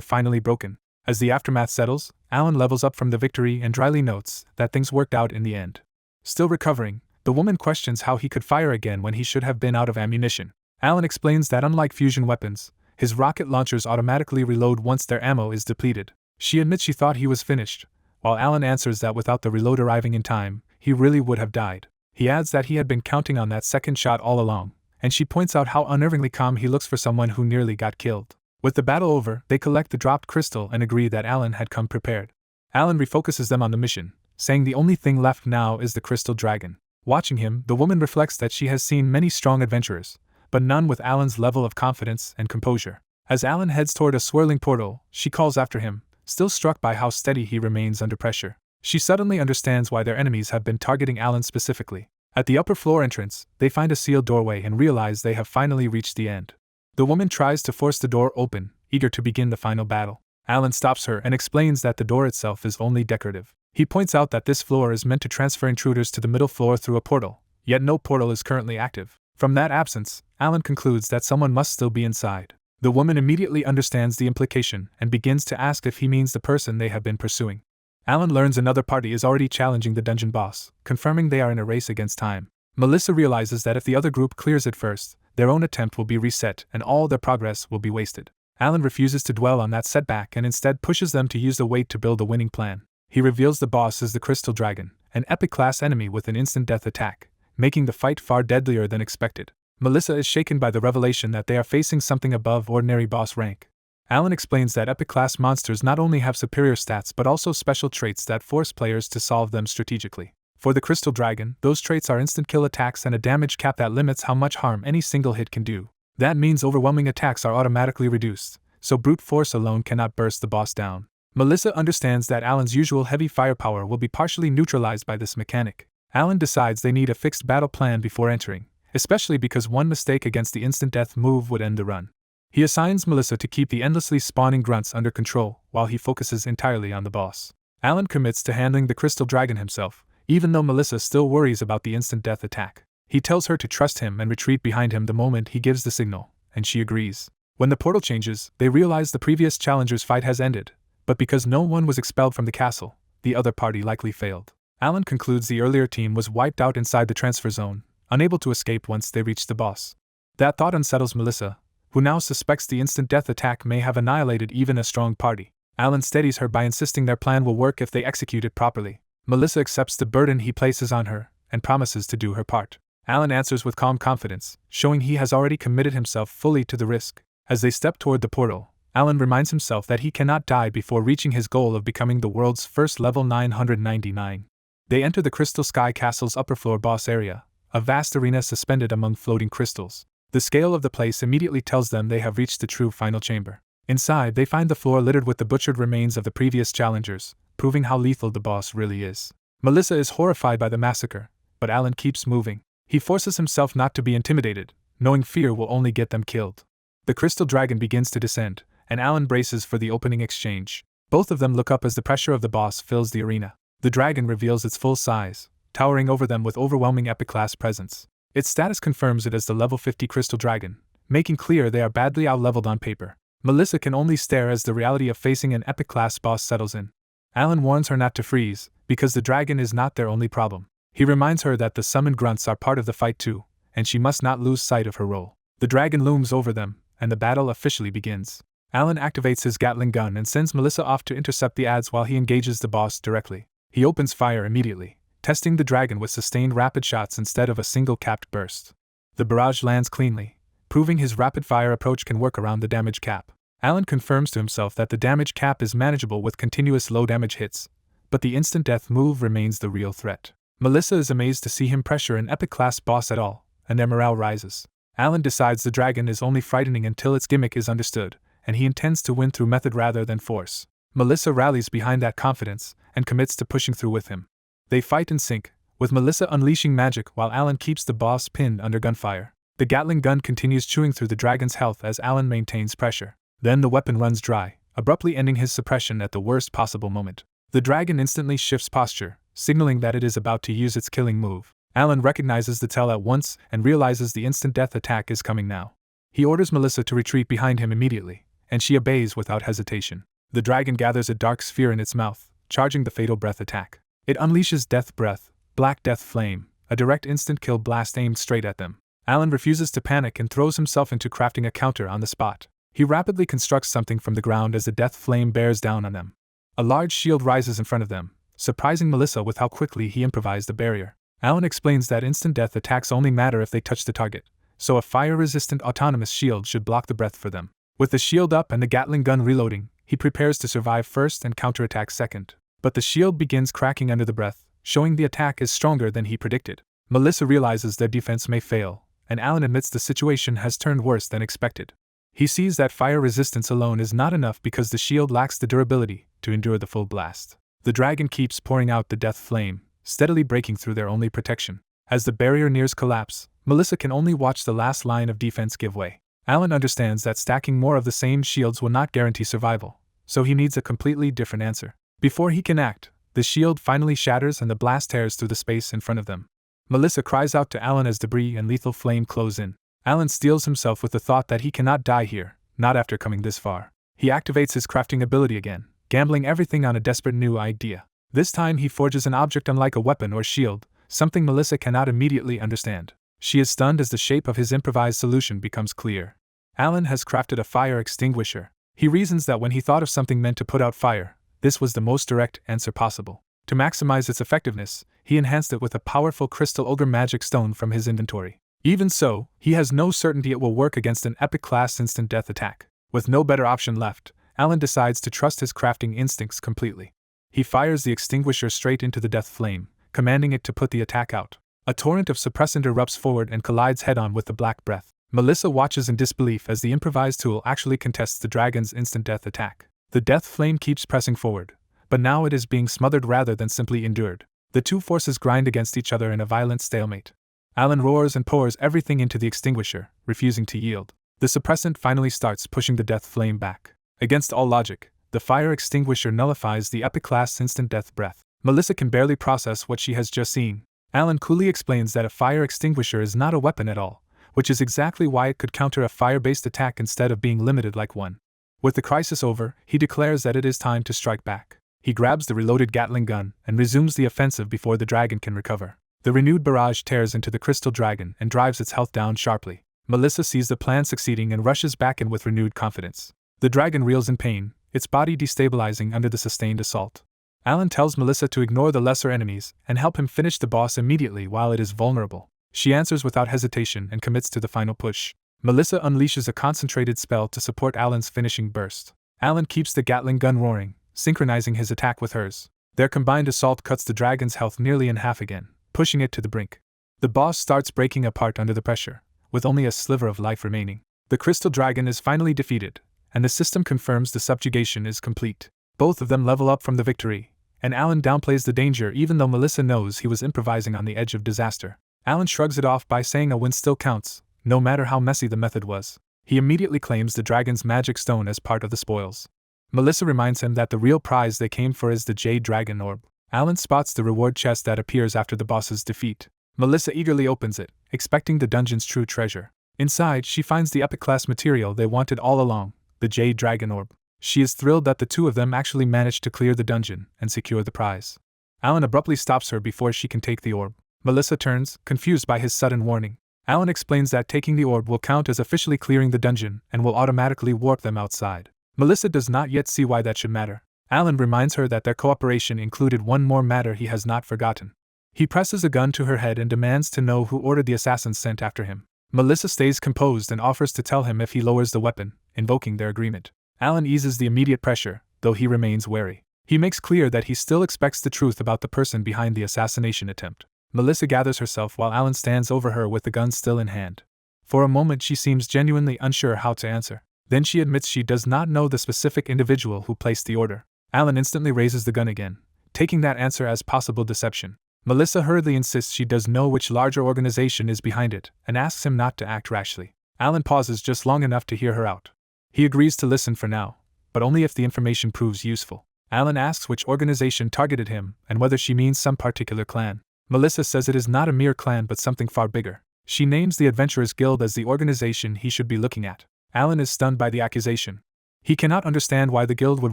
finally broken. As the aftermath settles, Alan levels up from the victory and dryly notes that things worked out in the end. Still recovering, the woman questions how he could fire again when he should have been out of ammunition. Alan explains that unlike fusion weapons, his rocket launchers automatically reload once their ammo is depleted. She admits she thought he was finished, while Alan answers that without the reload arriving in time, he really would have died. He adds that he had been counting on that second shot all along, and she points out how unnervingly calm he looks for someone who nearly got killed. With the battle over, they collect the dropped crystal and agree that Alan had come prepared. Alan refocuses them on the mission, saying the only thing left now is the crystal dragon. Watching him, the woman reflects that she has seen many strong adventurers, but none with Alan's level of confidence and composure. As Alan heads toward a swirling portal, she calls after him, still struck by how steady he remains under pressure. She suddenly understands why their enemies have been targeting Alan specifically. At the upper floor entrance, they find a sealed doorway and realize they have finally reached the end. The woman tries to force the door open, eager to begin the final battle. Alan stops her and explains that the door itself is only decorative. He points out that this floor is meant to transfer intruders to the middle floor through a portal, yet no portal is currently active. From that absence, Alan concludes that someone must still be inside. The woman immediately understands the implication and begins to ask if he means the person they have been pursuing. Alan learns another party is already challenging the dungeon boss, confirming they are in a race against time. Melissa realizes that if the other group clears it first, their own attempt will be reset and all their progress will be wasted. Alan refuses to dwell on that setback and instead pushes them to use the weight to build a winning plan. He reveals the boss is the Crystal Dragon, an epic-class enemy with an instant death attack, making the fight far deadlier than expected. Melissa is shaken by the revelation that they are facing something above ordinary boss rank. Alan explains that epic-class monsters not only have superior stats but also special traits that force players to solve them strategically. For the Crystal Dragon, those traits are instant kill attacks and a damage cap that limits how much harm any single hit can do. That means overwhelming attacks are automatically reduced, so brute force alone cannot burst the boss down. Melissa understands that Alan's usual heavy firepower will be partially neutralized by this mechanic. Alan decides they need a fixed battle plan before entering, especially because one mistake against the instant death move would end the run. He assigns Melissa to keep the endlessly spawning grunts under control while he focuses entirely on the boss. Alan commits to handling the Crystal Dragon himself, even though Melissa still worries about the instant death attack. He tells her to trust him and retreat behind him the moment he gives the signal, and she agrees. When the portal changes, they realize the previous challenger's fight has ended, but because no one was expelled from the castle, the other party likely failed. Alan concludes the earlier team was wiped out inside the transfer zone, unable to escape once they reached the boss. That thought unsettles Melissa, who now suspects the instant death attack may have annihilated even a strong party. Alan steadies her by insisting their plan will work if they execute it properly. Melissa accepts the burden he places on her, and promises to do her part. Alan answers with calm confidence, showing he has already committed himself fully to the risk. As they step toward the portal, Alan reminds himself that he cannot die before reaching his goal of becoming the world's first level 999. They enter the Crystal Sky Castle's upper floor boss area, a vast arena suspended among floating crystals. The scale of the place immediately tells them they have reached the true final chamber. Inside, they find the floor littered with the butchered remains of the previous challengers, proving how lethal the boss really is. Melissa is horrified by the massacre, but Alan keeps moving. He forces himself not to be intimidated, knowing fear will only get them killed. The Crystal Dragon begins to descend, and Alan braces for the opening exchange. Both of them look up as the pressure of the boss fills the arena. The dragon reveals its full size, towering over them with overwhelming epic-class presence. Its status confirms it as the level 50 Crystal Dragon, making clear they are badly outleveled on paper. Melissa can only stare as the reality of facing an epic-class boss settles in. Alan warns her not to freeze, because the dragon is not their only problem. He reminds her that the summoned grunts are part of the fight too, and she must not lose sight of her role. The dragon looms over them, and the battle officially begins. Alan activates his Gatling gun and sends Melissa off to intercept the adds while he engages the boss directly. He opens fire immediately, testing the dragon with sustained rapid shots instead of a single capped burst. The barrage lands cleanly, proving his rapid-fire approach can work around the damage cap. Alan confirms to himself that the damage cap is manageable with continuous low-damage hits, but the instant death move remains the real threat. Melissa is amazed to see him pressure an epic-class boss at all, and their morale rises. Alan decides the dragon is only frightening until its gimmick is understood, and he intends to win through method rather than force. Melissa rallies behind that confidence, and commits to pushing through with him. They fight in sync, with Melissa unleashing magic while Alan keeps the boss pinned under gunfire. The Gatling gun continues chewing through the dragon's health as Alan maintains pressure. Then the weapon runs dry, abruptly ending his suppression at the worst possible moment. The dragon instantly shifts posture, signaling that it is about to use its killing move. Alan recognizes the tell at once and realizes the instant death attack is coming now. He orders Melissa to retreat behind him immediately, and she obeys without hesitation. The dragon gathers a dark sphere in its mouth, charging the fatal breath attack. It unleashes Death Breath, Black Death Flame, a direct instant kill blast aimed straight at them. Alan refuses to panic and throws himself into crafting a counter on the spot. He rapidly constructs something from the ground as the death flame bears down on them. A large shield rises in front of them, surprising Melissa with how quickly he improvised a barrier. Alan explains that instant death attacks only matter if they touch the target, so a fire-resistant autonomous shield should block the breath for them. With the shield up and the Gatling gun reloading, he prepares to survive first and counterattack second. But the shield begins cracking under the breath, showing the attack is stronger than he predicted. Melissa realizes their defense may fail, and Alan admits the situation has turned worse than expected. He sees that fire resistance alone is not enough because the shield lacks the durability to endure the full blast. The dragon keeps pouring out the death flame, steadily breaking through their only protection. As the barrier nears collapse, Melissa can only watch the last line of defense give way. Alan understands that stacking more of the same shields will not guarantee survival, so he needs a completely different answer. Before he can act, the shield finally shatters and the blast tears through the space in front of them. Melissa cries out to Alan as debris and lethal flame close in. Alan steels himself with the thought that he cannot die here, not after coming this far. He activates his crafting ability again, gambling everything on a desperate new idea. This time he forges an object unlike a weapon or shield, something Melissa cannot immediately understand. She is stunned as the shape of his improvised solution becomes clear. Alan has crafted a fire extinguisher. He reasons that when he thought of something meant to put out fire, this was the most direct answer possible. To maximize its effectiveness, he enhanced it with a powerful crystal ogre magic stone from his inventory. Even so, he has no certainty it will work against an epic-class instant death attack. With no better option left, Alan decides to trust his crafting instincts completely. He fires the extinguisher straight into the death flame, commanding it to put the attack out. A torrent of suppressant erupts forward and collides head-on with the black breath. Melissa watches in disbelief as the improvised tool actually contests the dragon's instant death attack. The death flame keeps pressing forward, but now it is being smothered rather than simply endured. The two forces grind against each other in a violent stalemate. Alan roars and pours everything into the extinguisher, refusing to yield. The suppressant finally starts pushing the death flame back. Against all logic, the fire extinguisher nullifies the epic-class instant death breath. Melissa can barely process what she has just seen. Alan coolly explains that a fire extinguisher is not a weapon at all, which is exactly why it could counter a fire-based attack instead of being limited like one. With the crisis over, he declares that it is time to strike back. He grabs the reloaded Gatling gun and resumes the offensive before the dragon can recover. The renewed barrage tears into the crystal dragon and drives its health down sharply. Melissa sees the plan succeeding and rushes back in with renewed confidence. The dragon reels in pain, its body destabilizing under the sustained assault. Alan tells Melissa to ignore the lesser enemies and help him finish the boss immediately while it is vulnerable. She answers without hesitation and commits to the final push. Melissa unleashes a concentrated spell to support Alan's finishing burst. Alan keeps the Gatling gun roaring, synchronizing his attack with hers. Their combined assault cuts the dragon's health nearly in half again, pushing it to the brink. The boss starts breaking apart under the pressure, with only a sliver of life remaining. The crystal dragon is finally defeated, and the system confirms the subjugation is complete. Both of them level up from the victory, and Alan downplays the danger even though Melissa knows he was improvising on the edge of disaster. Alan shrugs it off by saying a win still counts, no matter how messy the method was. He immediately claims the dragon's magic stone as part of the spoils. Melissa reminds him that the real prize they came for is the Jade Dragon Orb. Alan spots the reward chest that appears after the boss's defeat. Melissa eagerly opens it, expecting the dungeon's true treasure. Inside, she finds the epic-class material they wanted all along, the Jade Dragon Orb. She is thrilled that the two of them actually managed to clear the dungeon and secure the prize. Alan abruptly stops her before she can take the orb. Melissa turns, confused by his sudden warning. Alan explains that taking the orb will count as officially clearing the dungeon and will automatically warp them outside. Melissa does not yet see why that should matter. Alan reminds her that their cooperation included one more matter he has not forgotten. He presses a gun to her head and demands to know who ordered the assassins sent after him. Melissa stays composed and offers to tell him if he lowers the weapon, invoking their agreement. Alan eases the immediate pressure, though he remains wary. He makes clear that he still expects the truth about the person behind the assassination attempt. Melissa gathers herself while Alan stands over her with the gun still in hand. For a moment she seems genuinely unsure how to answer. Then she admits she does not know the specific individual who placed the order. Alan instantly raises the gun again, taking that answer as possible deception. Melissa hurriedly insists she does know which larger organization is behind it, and asks him not to act rashly. Alan pauses just long enough to hear her out. He agrees to listen for now, but only if the information proves useful. Alan asks which organization targeted him, and whether she means some particular clan. Melissa says it is not a mere clan but something far bigger. She names the Adventurers Guild as the organization he should be looking at. Alan is stunned by the accusation. He cannot understand why the guild would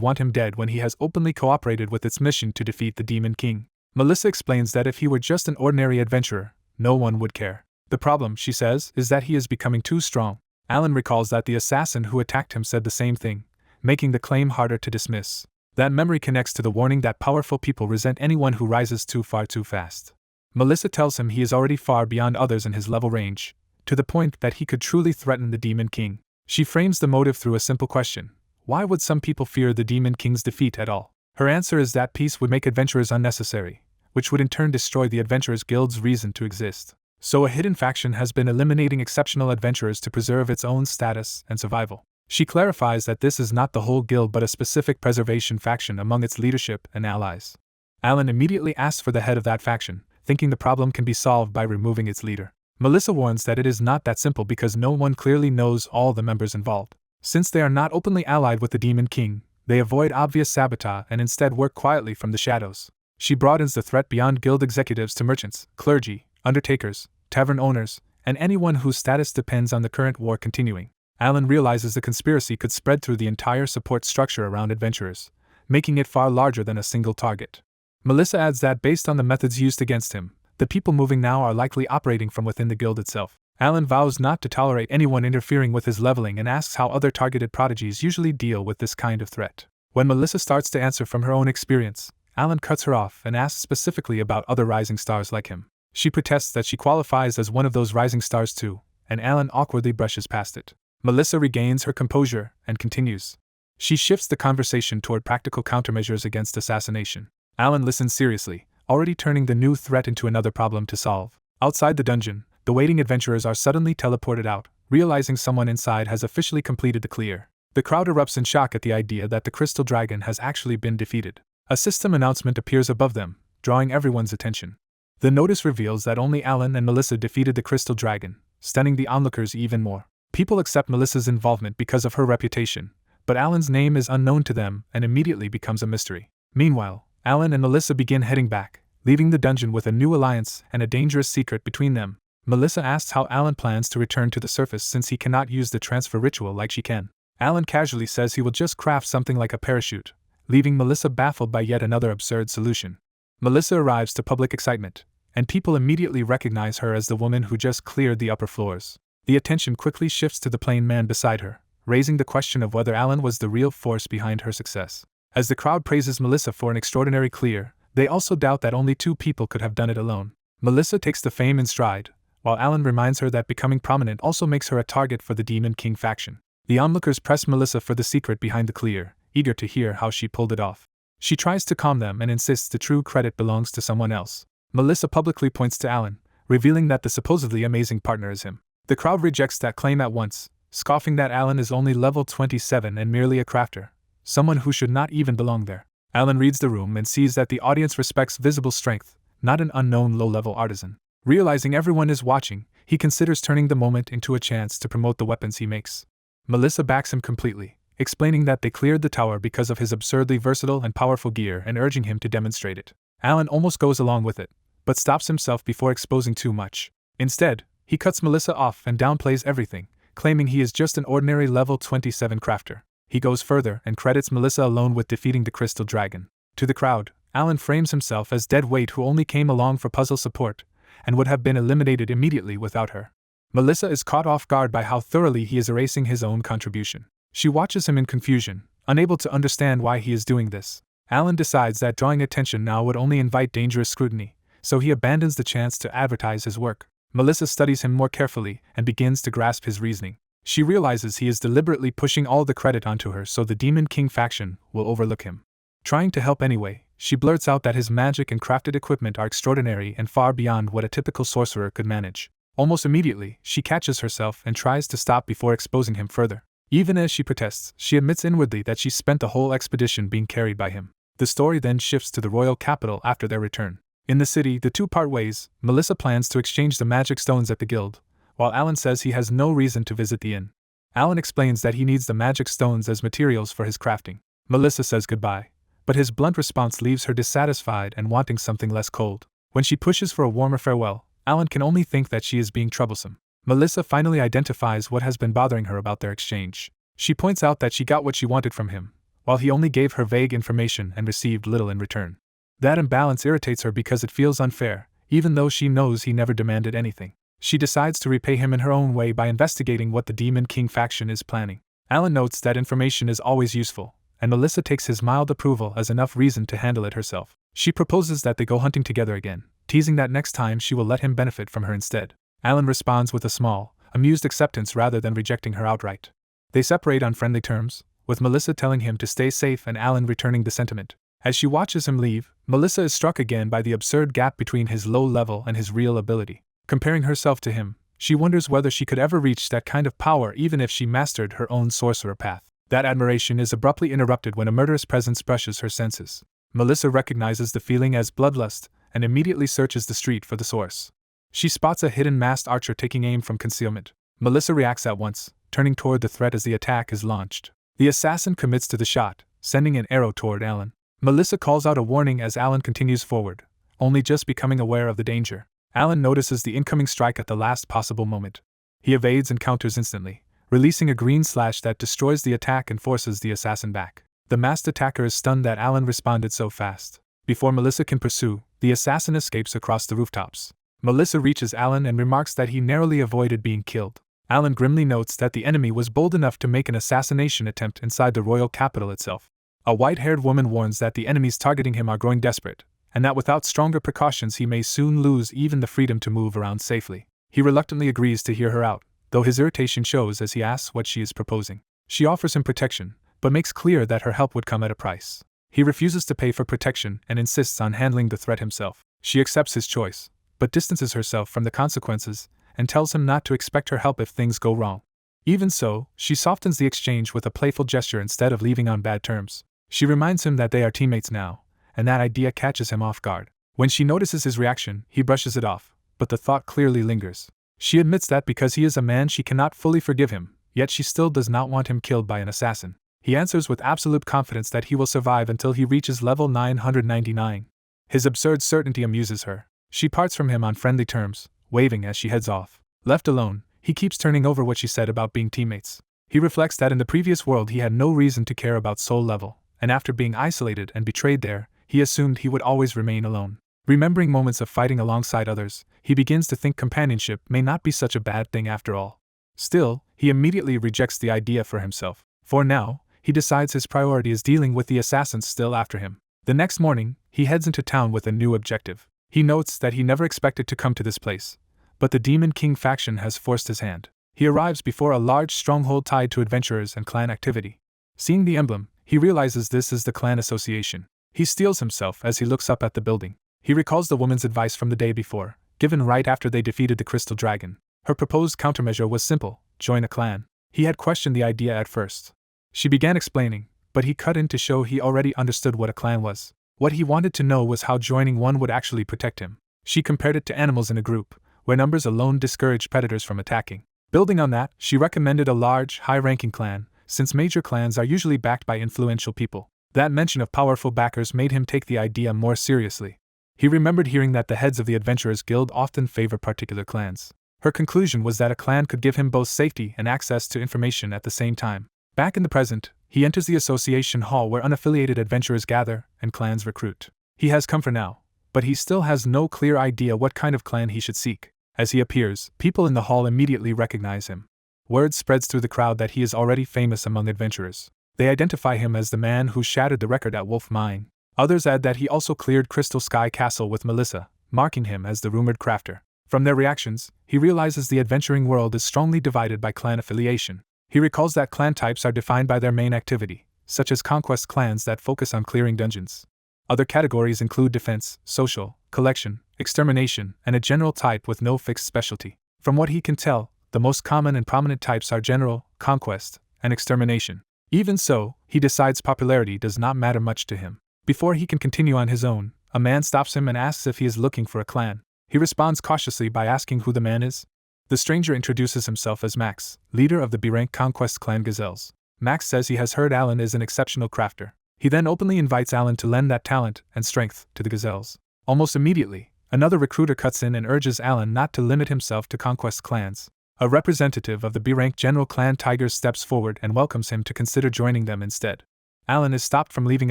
want him dead when he has openly cooperated with its mission to defeat the Demon King. Melissa explains that if he were just an ordinary adventurer, no one would care. The problem, she says, is that he is becoming too strong. Alan recalls that the assassin who attacked him said the same thing, making the claim harder to dismiss. That memory connects to the warning that powerful people resent anyone who rises too far too fast. Melissa tells him he is already far beyond others in his level range, to the point that he could truly threaten the Demon King. She frames the motive through a simple question. Why would some people fear the Demon King's defeat at all? Her answer is that peace would make adventurers unnecessary, which would in turn destroy the Adventurers Guild's reason to exist. So a hidden faction has been eliminating exceptional adventurers to preserve its own status and survival. She clarifies that this is not the whole guild but a specific preservation faction among its leadership and allies. Alan immediately asks for the head of that faction, thinking the problem can be solved by removing its leader. Melissa warns that it is not that simple because no one clearly knows all the members involved. Since they are not openly allied with the Demon King, they avoid obvious sabotage and instead work quietly from the shadows. She broadens the threat beyond guild executives to merchants, clergy, undertakers, tavern owners, and anyone whose status depends on the current war continuing. Alan realizes the conspiracy could spread through the entire support structure around adventurers, making it far larger than a single target. Melissa adds that based on the methods used against him, the people moving now are likely operating from within the guild itself. Alan vows not to tolerate anyone interfering with his leveling and asks how other targeted prodigies usually deal with this kind of threat. When Melissa starts to answer from her own experience, Alan cuts her off and asks specifically about other rising stars like him. She protests that she qualifies as one of those rising stars too, and Alan awkwardly brushes past it. Melissa regains her composure and continues. She shifts the conversation toward practical countermeasures against assassination. Alan listens seriously, already turning the new threat into another problem to solve. Outside the dungeon, the waiting adventurers are suddenly teleported out, realizing someone inside has officially completed the clear. The crowd erupts in shock at the idea that the Crystal Dragon has actually been defeated. A system announcement appears above them, drawing everyone's attention. The notice reveals that only Alan and Melissa defeated the Crystal Dragon, stunning the onlookers even more. People accept Melissa's involvement because of her reputation, but Alan's name is unknown to them and immediately becomes a mystery. Meanwhile, Alan and Melissa begin heading back, leaving the dungeon with a new alliance and a dangerous secret between them. Melissa asks how Alan plans to return to the surface since he cannot use the transfer ritual like she can. Alan casually says he will just craft something like a parachute, leaving Melissa baffled by yet another absurd solution. Melissa arrives to public excitement, and people immediately recognize her as the woman who just cleared the upper floors. The attention quickly shifts to the plain man beside her, raising the question of whether Alan was the real force behind her success. As the crowd praises Melissa for an extraordinary clear, they also doubt that only two people could have done it alone. Melissa takes the fame in stride, while Alan reminds her that becoming prominent also makes her a target for the Demon King faction. The onlookers press Melissa for the secret behind the clear, eager to hear how she pulled it off. She tries to calm them and insists the true credit belongs to someone else. Melissa publicly points to Alan, revealing that the supposedly amazing partner is him. The crowd rejects that claim at once, scoffing that Alan is only level 27 and merely a crafter, someone who should not even belong there. Alan reads the room and sees that the audience respects visible strength, not an unknown low-level artisan. Realizing everyone is watching, he considers turning the moment into a chance to promote the weapons he makes. Melissa backs him completely, explaining that they cleared the tower because of his absurdly versatile and powerful gear and urging him to demonstrate it. Alan almost goes along with it, but stops himself before exposing too much. Instead, he cuts Melissa off and downplays everything, claiming he is just an ordinary level 27 crafter. He goes further and credits Melissa alone with defeating the Crystal Dragon. To the crowd, Alan frames himself as dead weight who only came along for puzzle support, and would have been eliminated immediately without her. Melissa is caught off guard by how thoroughly he is erasing his own contribution. She watches him in confusion, unable to understand why he is doing this. Alan decides that drawing attention now would only invite dangerous scrutiny, so he abandons the chance to advertise his work. Melissa studies him more carefully and begins to grasp his reasoning. She realizes he is deliberately pushing all the credit onto her so the Demon King faction will overlook him. Trying to help anyway, she blurts out that his magic and crafted equipment are extraordinary and far beyond what a typical sorcerer could manage. Almost immediately, she catches herself and tries to stop before exposing him further. Even as she protests, she admits inwardly that she spent the whole expedition being carried by him. The story then shifts to the royal capital after their return. In the city, the two part ways. Melissa plans to exchange the magic stones at the guild, while Alan says he has no reason to visit the inn. Alan explains that he needs the magic stones as materials for his crafting. Melissa says goodbye, but his blunt response leaves her dissatisfied and wanting something less cold. When she pushes for a warmer farewell, Alan can only think that she is being troublesome. Melissa finally identifies what has been bothering her about their exchange. She points out that she got what she wanted from him, while he only gave her vague information and received little in return. That imbalance irritates her because it feels unfair, even though she knows he never demanded anything. She decides to repay him in her own way by investigating what the Demon King faction is planning. Alan notes that information is always useful, and Melissa takes his mild approval as enough reason to handle it herself. She proposes that they go hunting together again, teasing that next time she will let him benefit from her instead. Alan responds with a small, amused acceptance rather than rejecting her outright. They separate on friendly terms, with Melissa telling him to stay safe and Alan returning the sentiment. As she watches him leave, Melissa is struck again by the absurd gap between his low level and his real ability. Comparing herself to him, she wonders whether she could ever reach that kind of power even if she mastered her own sorcerer path. That admiration is abruptly interrupted when a murderous presence brushes her senses. Melissa recognizes the feeling as bloodlust and immediately searches the street for the source. She spots a hidden masked archer taking aim from concealment. Melissa reacts at once, turning toward the threat as the attack is launched. The assassin commits to the shot, sending an arrow toward Alan. Melissa calls out a warning as Alan continues forward, only just becoming aware of the danger. Alan notices the incoming strike at the last possible moment. He evades and counters instantly, releasing a green slash that destroys the attack and forces the assassin back. The masked attacker is stunned that Alan responded so fast. Before Melissa can pursue, the assassin escapes across the rooftops. Melissa reaches Alan and remarks that he narrowly avoided being killed. Alan grimly notes that the enemy was bold enough to make an assassination attempt inside the royal capital itself. A white-haired woman warns that the enemies targeting him are growing desperate, and that without stronger precautions he may soon lose even the freedom to move around safely. He reluctantly agrees to hear her out, though his irritation shows as he asks what she is proposing. She offers him protection, but makes clear that her help would come at a price. He refuses to pay for protection and insists on handling the threat himself. She accepts his choice, but distances herself from the consequences and tells him not to expect her help if things go wrong. Even so, she softens the exchange with a playful gesture instead of leaving on bad terms. She reminds him that they are teammates now, and that idea catches him off guard. When she notices his reaction, he brushes it off, but the thought clearly lingers. She admits that because he is a man she cannot fully forgive him, yet she still does not want him killed by an assassin. He answers with absolute confidence that he will survive until he reaches level 999. His absurd certainty amuses her. She parts from him on friendly terms, waving as she heads off. Left alone, he keeps turning over what she said about being teammates. He reflects that in the previous world he had no reason to care about soul level, and after being isolated and betrayed there, he assumed he would always remain alone. Remembering moments of fighting alongside others, he begins to think companionship may not be such a bad thing after all. Still, he immediately rejects the idea for himself. For now, he decides his priority is dealing with the assassins still after him. The next morning, he heads into town with a new objective. He notes that he never expected to come to this place, but the Demon King faction has forced his hand. He arrives before a large stronghold tied to adventurers and clan activity. Seeing the emblem, he realizes this is the clan association. He steels himself as he looks up at the building. He recalls the woman's advice from the day before, given right after they defeated the Crystal Dragon. Her proposed countermeasure was simple: join a clan. He had questioned the idea at first. She began explaining, but he cut in to show he already understood what a clan was. What he wanted to know was how joining one would actually protect him. She compared it to animals in a group, where numbers alone discouraged predators from attacking. Building on that, she recommended a large, high-ranking clan, since major clans are usually backed by influential people. That mention of powerful backers made him take the idea more seriously. He remembered hearing that the heads of the Adventurers Guild often favor particular clans. Her conclusion was that a clan could give him both safety and access to information at the same time. Back in the present, he enters the association hall where unaffiliated adventurers gather and clans recruit. He has come for now, but he still has no clear idea what kind of clan he should seek. As he appears, people in the hall immediately recognize him. Word spreads through the crowd that he is already famous among adventurers. They identify him as the man who shattered the record at Wolf Mine. Others add that he also cleared Crystal Sky Castle with Melissa, marking him as the rumored crafter. From their reactions, he realizes the adventuring world is strongly divided by clan affiliation. He recalls that clan types are defined by their main activity, such as conquest clans that focus on clearing dungeons. Other categories include defense, social, collection, extermination, and a general type with no fixed specialty. From what he can tell, the most common and prominent types are general, conquest, and extermination. Even so, he decides popularity does not matter much to him. Before he can continue on his own, a man stops him and asks if he is looking for a clan. He responds cautiously by asking who the man is. The stranger introduces himself as Max, leader of the B-rank conquest clan Gazelles. Max says he has heard Alan is an exceptional crafter. He then openly invites Alan to lend that talent and strength to the Gazelles. Almost immediately, Another recruiter cuts in and urges Alan not to limit himself to conquest clans. A representative of the B-rank General Clan Tigers steps forward and welcomes him to consider joining them instead. Alan is stopped from leaving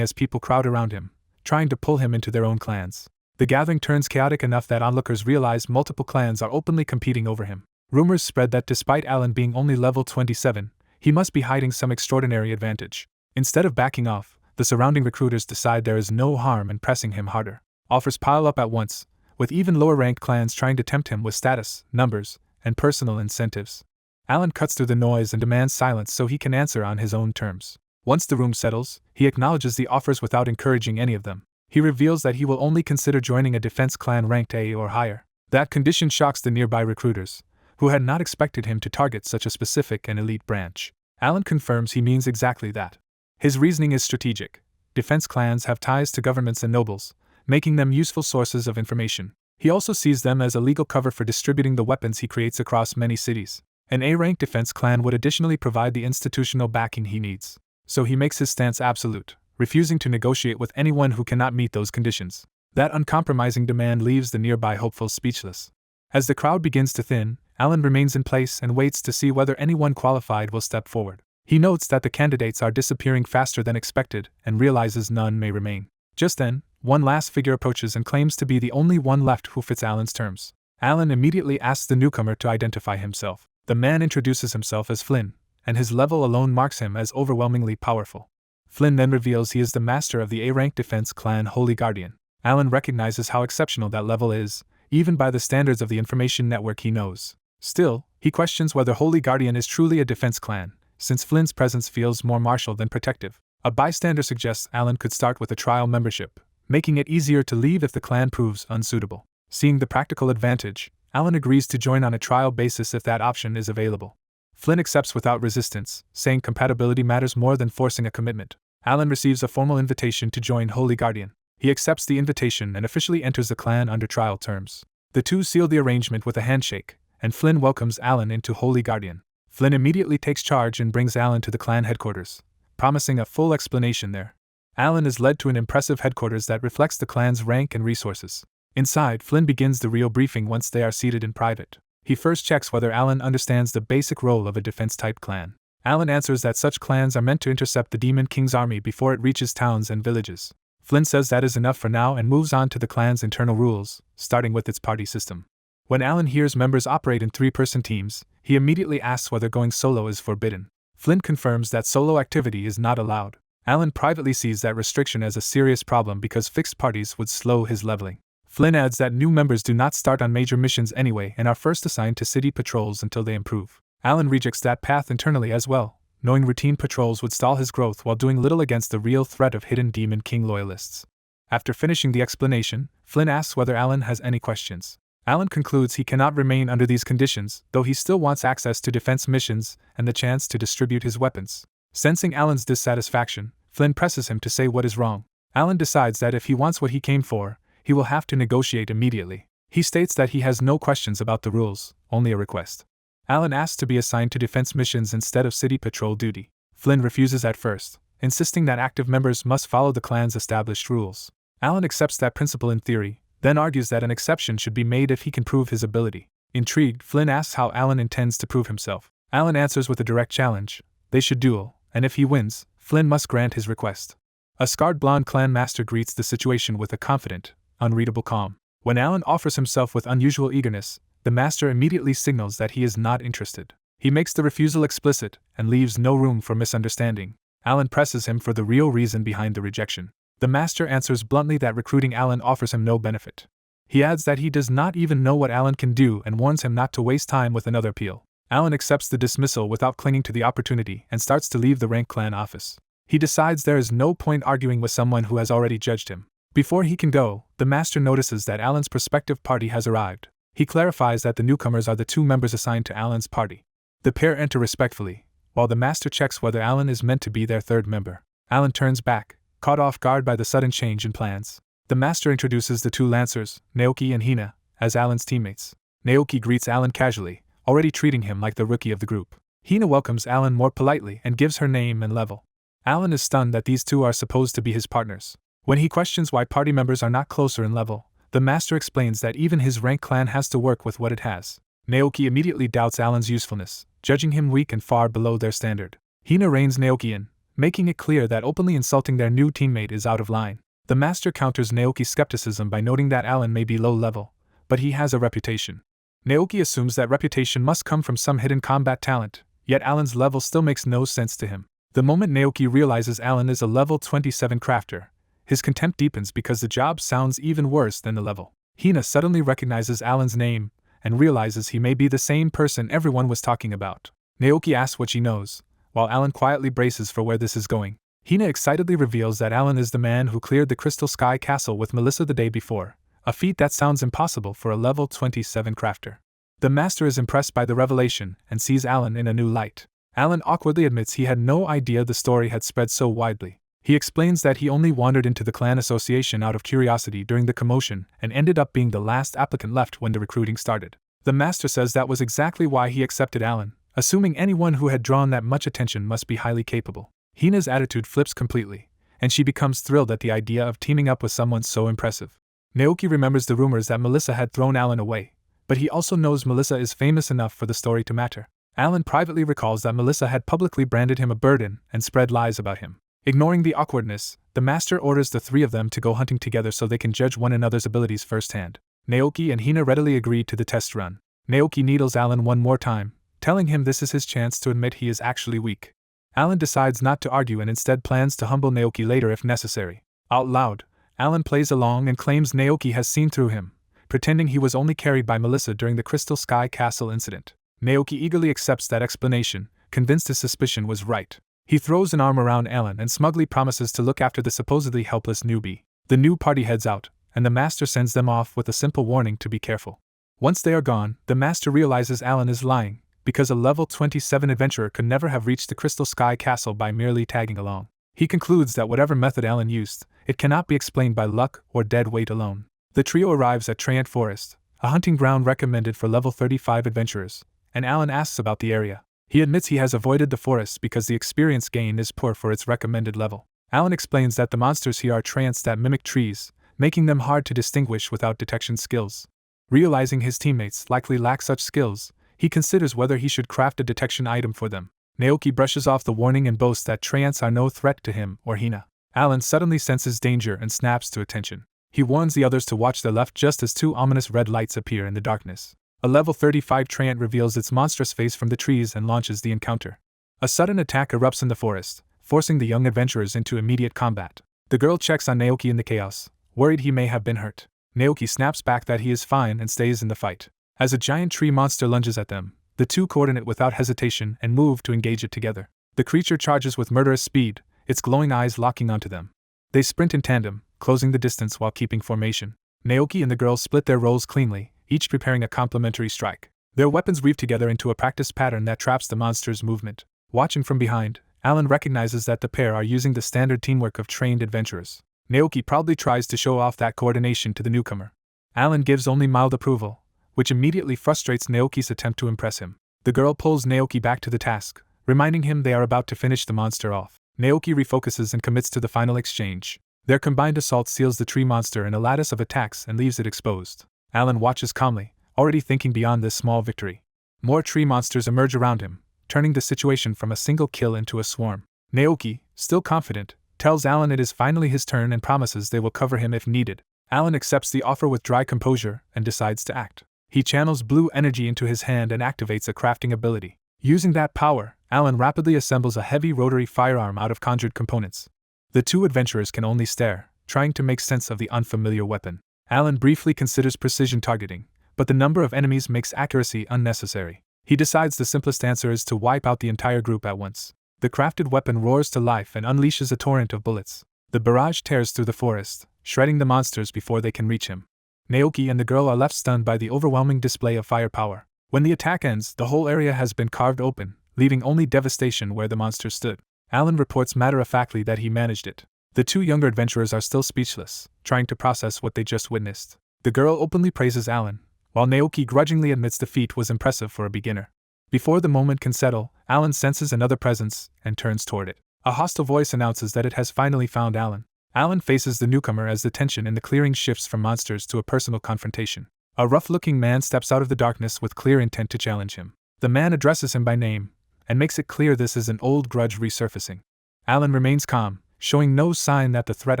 as people crowd around him, trying to pull him into their own clans. The gathering turns chaotic enough that onlookers realize multiple clans are openly competing over him. Rumors spread that despite Alan being only level 27, he must be hiding some extraordinary advantage. Instead of backing off, the surrounding recruiters decide there is no harm in pressing him harder. Offers pile up at once, with even lower-ranked clans trying to tempt him with status, numbers, and personal incentives. Alan cuts through the noise and demands silence so he can answer on his own terms. Once the room settles, he acknowledges the offers without encouraging any of them. He reveals that he will only consider joining a defense clan ranked A or higher. That condition shocks the nearby recruiters, who had not expected him to target such a specific and elite branch. Alan confirms he means exactly that. His reasoning is strategic. Defense clans have ties to governments and nobles, making them useful sources of information. He also sees them as a legal cover for distributing the weapons he creates across many cities. An A-rank defense clan would additionally provide the institutional backing he needs. So he makes his stance absolute, refusing to negotiate with anyone who cannot meet those conditions. That uncompromising demand leaves the nearby hopefuls speechless. As the crowd begins to thin, Alan remains in place and waits to see whether anyone qualified will step forward. He notes that the candidates are disappearing faster than expected and realizes none may remain. Just then, one last figure approaches and claims to be the only one left who fits Alan's terms. Alan immediately asks the newcomer to identify himself. The man introduces himself as Flynn, and his level alone marks him as overwhelmingly powerful. Flynn then reveals he is the master of the A-rank defense clan Holy Guardian. Alan recognizes how exceptional that level is, even by the standards of the information network he knows. Still, he questions whether Holy Guardian is truly a defense clan, since Flynn's presence feels more martial than protective. A bystander suggests Alan could start with a trial membership, making it easier to leave if the clan proves unsuitable. Seeing the practical advantage, Alan agrees to join on a trial basis if that option is available. Flynn accepts without resistance, saying compatibility matters more than forcing a commitment. Alan receives a formal invitation to join Holy Guardian. He accepts the invitation and officially enters the clan under trial terms. The two seal the arrangement with a handshake, and Flynn welcomes Alan into Holy Guardian. Flynn immediately takes charge and brings Alan to the clan headquarters, promising a full explanation there. Alan is led to an impressive headquarters that reflects the clan's rank and resources. Inside, Flynn begins the real briefing once they are seated in private. He first checks whether Alan understands the basic role of a defense-type clan. Alan answers that such clans are meant to intercept the Demon King's army before it reaches towns and villages. Flynn says that is enough for now and moves on to the clan's internal rules, starting with its party system. When Alan hears members operate in three-person teams, he immediately asks whether going solo is forbidden. Flynn confirms that solo activity is not allowed. Alan privately sees that restriction as a serious problem because fixed parties would slow his leveling. Flynn adds that new members do not start on major missions anyway and are first assigned to city patrols until they improve. Alan rejects that path internally as well, knowing routine patrols would stall his growth while doing little against the real threat of hidden Demon King loyalists. After finishing the explanation, Flynn asks whether Alan has any questions. Alan concludes he cannot remain under these conditions, though he still wants access to defense missions and the chance to distribute his weapons. Sensing Alan's dissatisfaction, Flynn presses him to say what is wrong. Alan decides that if he wants what he came for, he will have to negotiate immediately. He states that he has no questions about the rules, only a request. Alan asks to be assigned to defense missions instead of city patrol duty. Flynn refuses at first, insisting that active members must follow the clan's established rules. Alan accepts that principle in theory, then argues that an exception should be made if he can prove his ability. Intrigued, Flynn asks how Alan intends to prove himself. Alan answers with a direct challenge. They should duel, and if he wins, Flynn must grant his request. A scarred blonde clan master greets the situation with a confident, unreadable calm. When Alan offers himself with unusual eagerness, the master immediately signals that he is not interested. He makes the refusal explicit and leaves no room for misunderstanding. Alan presses him for the real reason behind the rejection. The master answers bluntly that recruiting Alan offers him no benefit. He adds that he does not even know what Alan can do and warns him not to waste time with another appeal. Alan accepts the dismissal without clinging to the opportunity and starts to leave the rank clan office. He decides there is no point arguing with someone who has already judged him. Before he can go, the master notices that Alan's prospective party has arrived. He clarifies that the newcomers are the two members assigned to Alan's party. The pair enter respectfully, while the master checks whether Alan is meant to be their third member. Alan turns back, caught off guard by the sudden change in plans. The master introduces the two lancers, Naoki and Hina, as Alan's teammates. Naoki greets Alan casually, already treating him like the rookie of the group. Hina welcomes Alan more politely and gives her name and level. Alan is stunned that these two are supposed to be his partners. When he questions why party members are not closer in level, The master explains that even his rank clan has to work with what it has. Naoki immediately doubts Alan's usefulness, judging him weak and far below their standard. Hina reins Naoki in, making it clear that openly insulting their new teammate is out of line. The master counters Naoki's skepticism by noting that Alan may be low level, but he has a reputation. Naoki assumes that reputation must come from some hidden combat talent, yet Alan's level still makes no sense to him. The moment Naoki realizes Alan is a level 27 crafter, his contempt deepens because the job sounds even worse than the level. Hina suddenly recognizes Alan's name and realizes he may be the same person everyone was talking about. Naoki asks what she knows, while Alan quietly braces for where this is going. Hina excitedly reveals that Alan is the man who cleared the Crystal Sky Castle with Melissa the day before, a feat that sounds impossible for a level 27 crafter. The master is impressed by the revelation and sees Alan in a new light. Alan awkwardly admits he had no idea the story had spread so widely. He explains that he only wandered into the clan association out of curiosity during the commotion and ended up being the last applicant left when the recruiting started. The master says that was exactly why he accepted Alan, assuming anyone who had drawn that much attention must be highly capable. Hina's attitude flips completely, and she becomes thrilled at the idea of teaming up with someone so impressive. Naoki remembers the rumors that Melissa had thrown Alan away, but he also knows Melissa is famous enough for the story to matter. Alan privately recalls that Melissa had publicly branded him a burden and spread lies about him. Ignoring the awkwardness, the master orders the three of them to go hunting together so they can judge one another's abilities firsthand. Naoki and Hina readily agree to the test run. Naoki needles Alan one more time, telling him this is his chance to admit he is actually weak. Alan decides not to argue and instead plans to humble Naoki later if necessary. Out loud, Alan plays along and claims Naoki has seen through him, pretending he was only carried by Melissa during the Crystal Sky Castle incident. Naoki eagerly accepts that explanation, convinced his suspicion was right. He throws an arm around Alan and smugly promises to look after the supposedly helpless newbie. The new party heads out, and the master sends them off with a simple warning to be careful. Once they are gone, the master realizes Alan is lying, because a level 27 adventurer could never have reached the Crystal Sky Castle by merely tagging along. He concludes that whatever method Alan used, it cannot be explained by luck or dead weight alone. The trio arrives at Treant Forest, a hunting ground recommended for level 35 adventurers, and Alan asks about the area. He admits he has avoided the forest because the experience gained is poor for its recommended level. Alan explains that the monsters here are treants that mimic trees, making them hard to distinguish without detection skills. Realizing his teammates likely lack such skills, he considers whether he should craft a detection item for them. Naoki brushes off the warning and boasts that treants are no threat to him or Hina. Alan suddenly senses danger and snaps to attention. He warns the others to watch their left just as two ominous red lights appear in the darkness. A level 35 treant reveals its monstrous face from the trees and launches the encounter. A sudden attack erupts in the forest, forcing the young adventurers into immediate combat. The girl checks on Naoki in the chaos, worried he may have been hurt. Naoki snaps back that he is fine and stays in the fight. As a giant tree monster lunges at them, the two coordinate without hesitation and move to engage it together. The creature charges with murderous speed, its glowing eyes locking onto them. They sprint in tandem, closing the distance while keeping formation. Naoki and the girl split their roles cleanly, each preparing a complementary strike. Their weapons weave together into a practiced pattern that traps the monster's movement. Watching from behind, Alan recognizes that the pair are using the standard teamwork of trained adventurers. Naoki proudly tries to show off that coordination to the newcomer. Alan gives only mild approval, which immediately frustrates Naoki's attempt to impress him. The girl pulls Naoki back to the task, reminding him they are about to finish the monster off. Naoki refocuses and commits to the final exchange. Their combined assault seals the tree monster in a lattice of attacks and leaves it exposed. Alan watches calmly, already thinking beyond this small victory. More tree monsters emerge around him, turning the situation from a single kill into a swarm. Naoki, still confident, tells Alan it is finally his turn and promises they will cover him if needed. Alan accepts the offer with dry composure and decides to act. He channels blue energy into his hand and activates a crafting ability. Using that power, Alan rapidly assembles a heavy rotary firearm out of conjured components. The two adventurers can only stare, trying to make sense of the unfamiliar weapon. Alan briefly considers precision targeting, but the number of enemies makes accuracy unnecessary. He decides the simplest answer is to wipe out the entire group at once. The crafted weapon roars to life and unleashes a torrent of bullets. The barrage tears through the forest, shredding the monsters before they can reach him. Naoki and the girl are left stunned by the overwhelming display of firepower. When the attack ends, the whole area has been carved open, leaving only devastation where the monster stood. Alan reports matter-of-factly that he managed it. The two younger adventurers are still speechless, trying to process what they just witnessed. The girl openly praises Alan, while Naoki grudgingly admits the feat was impressive for a beginner. Before the moment can settle, Alan senses another presence and turns toward it. A hostile voice announces that it has finally found Alan. Alan faces the newcomer as the tension in the clearing shifts from monsters to a personal confrontation. A rough-looking man steps out of the darkness with clear intent to challenge him. The man addresses him by name, and makes it clear this is an old grudge resurfacing. Alan remains calm, showing no sign that the threat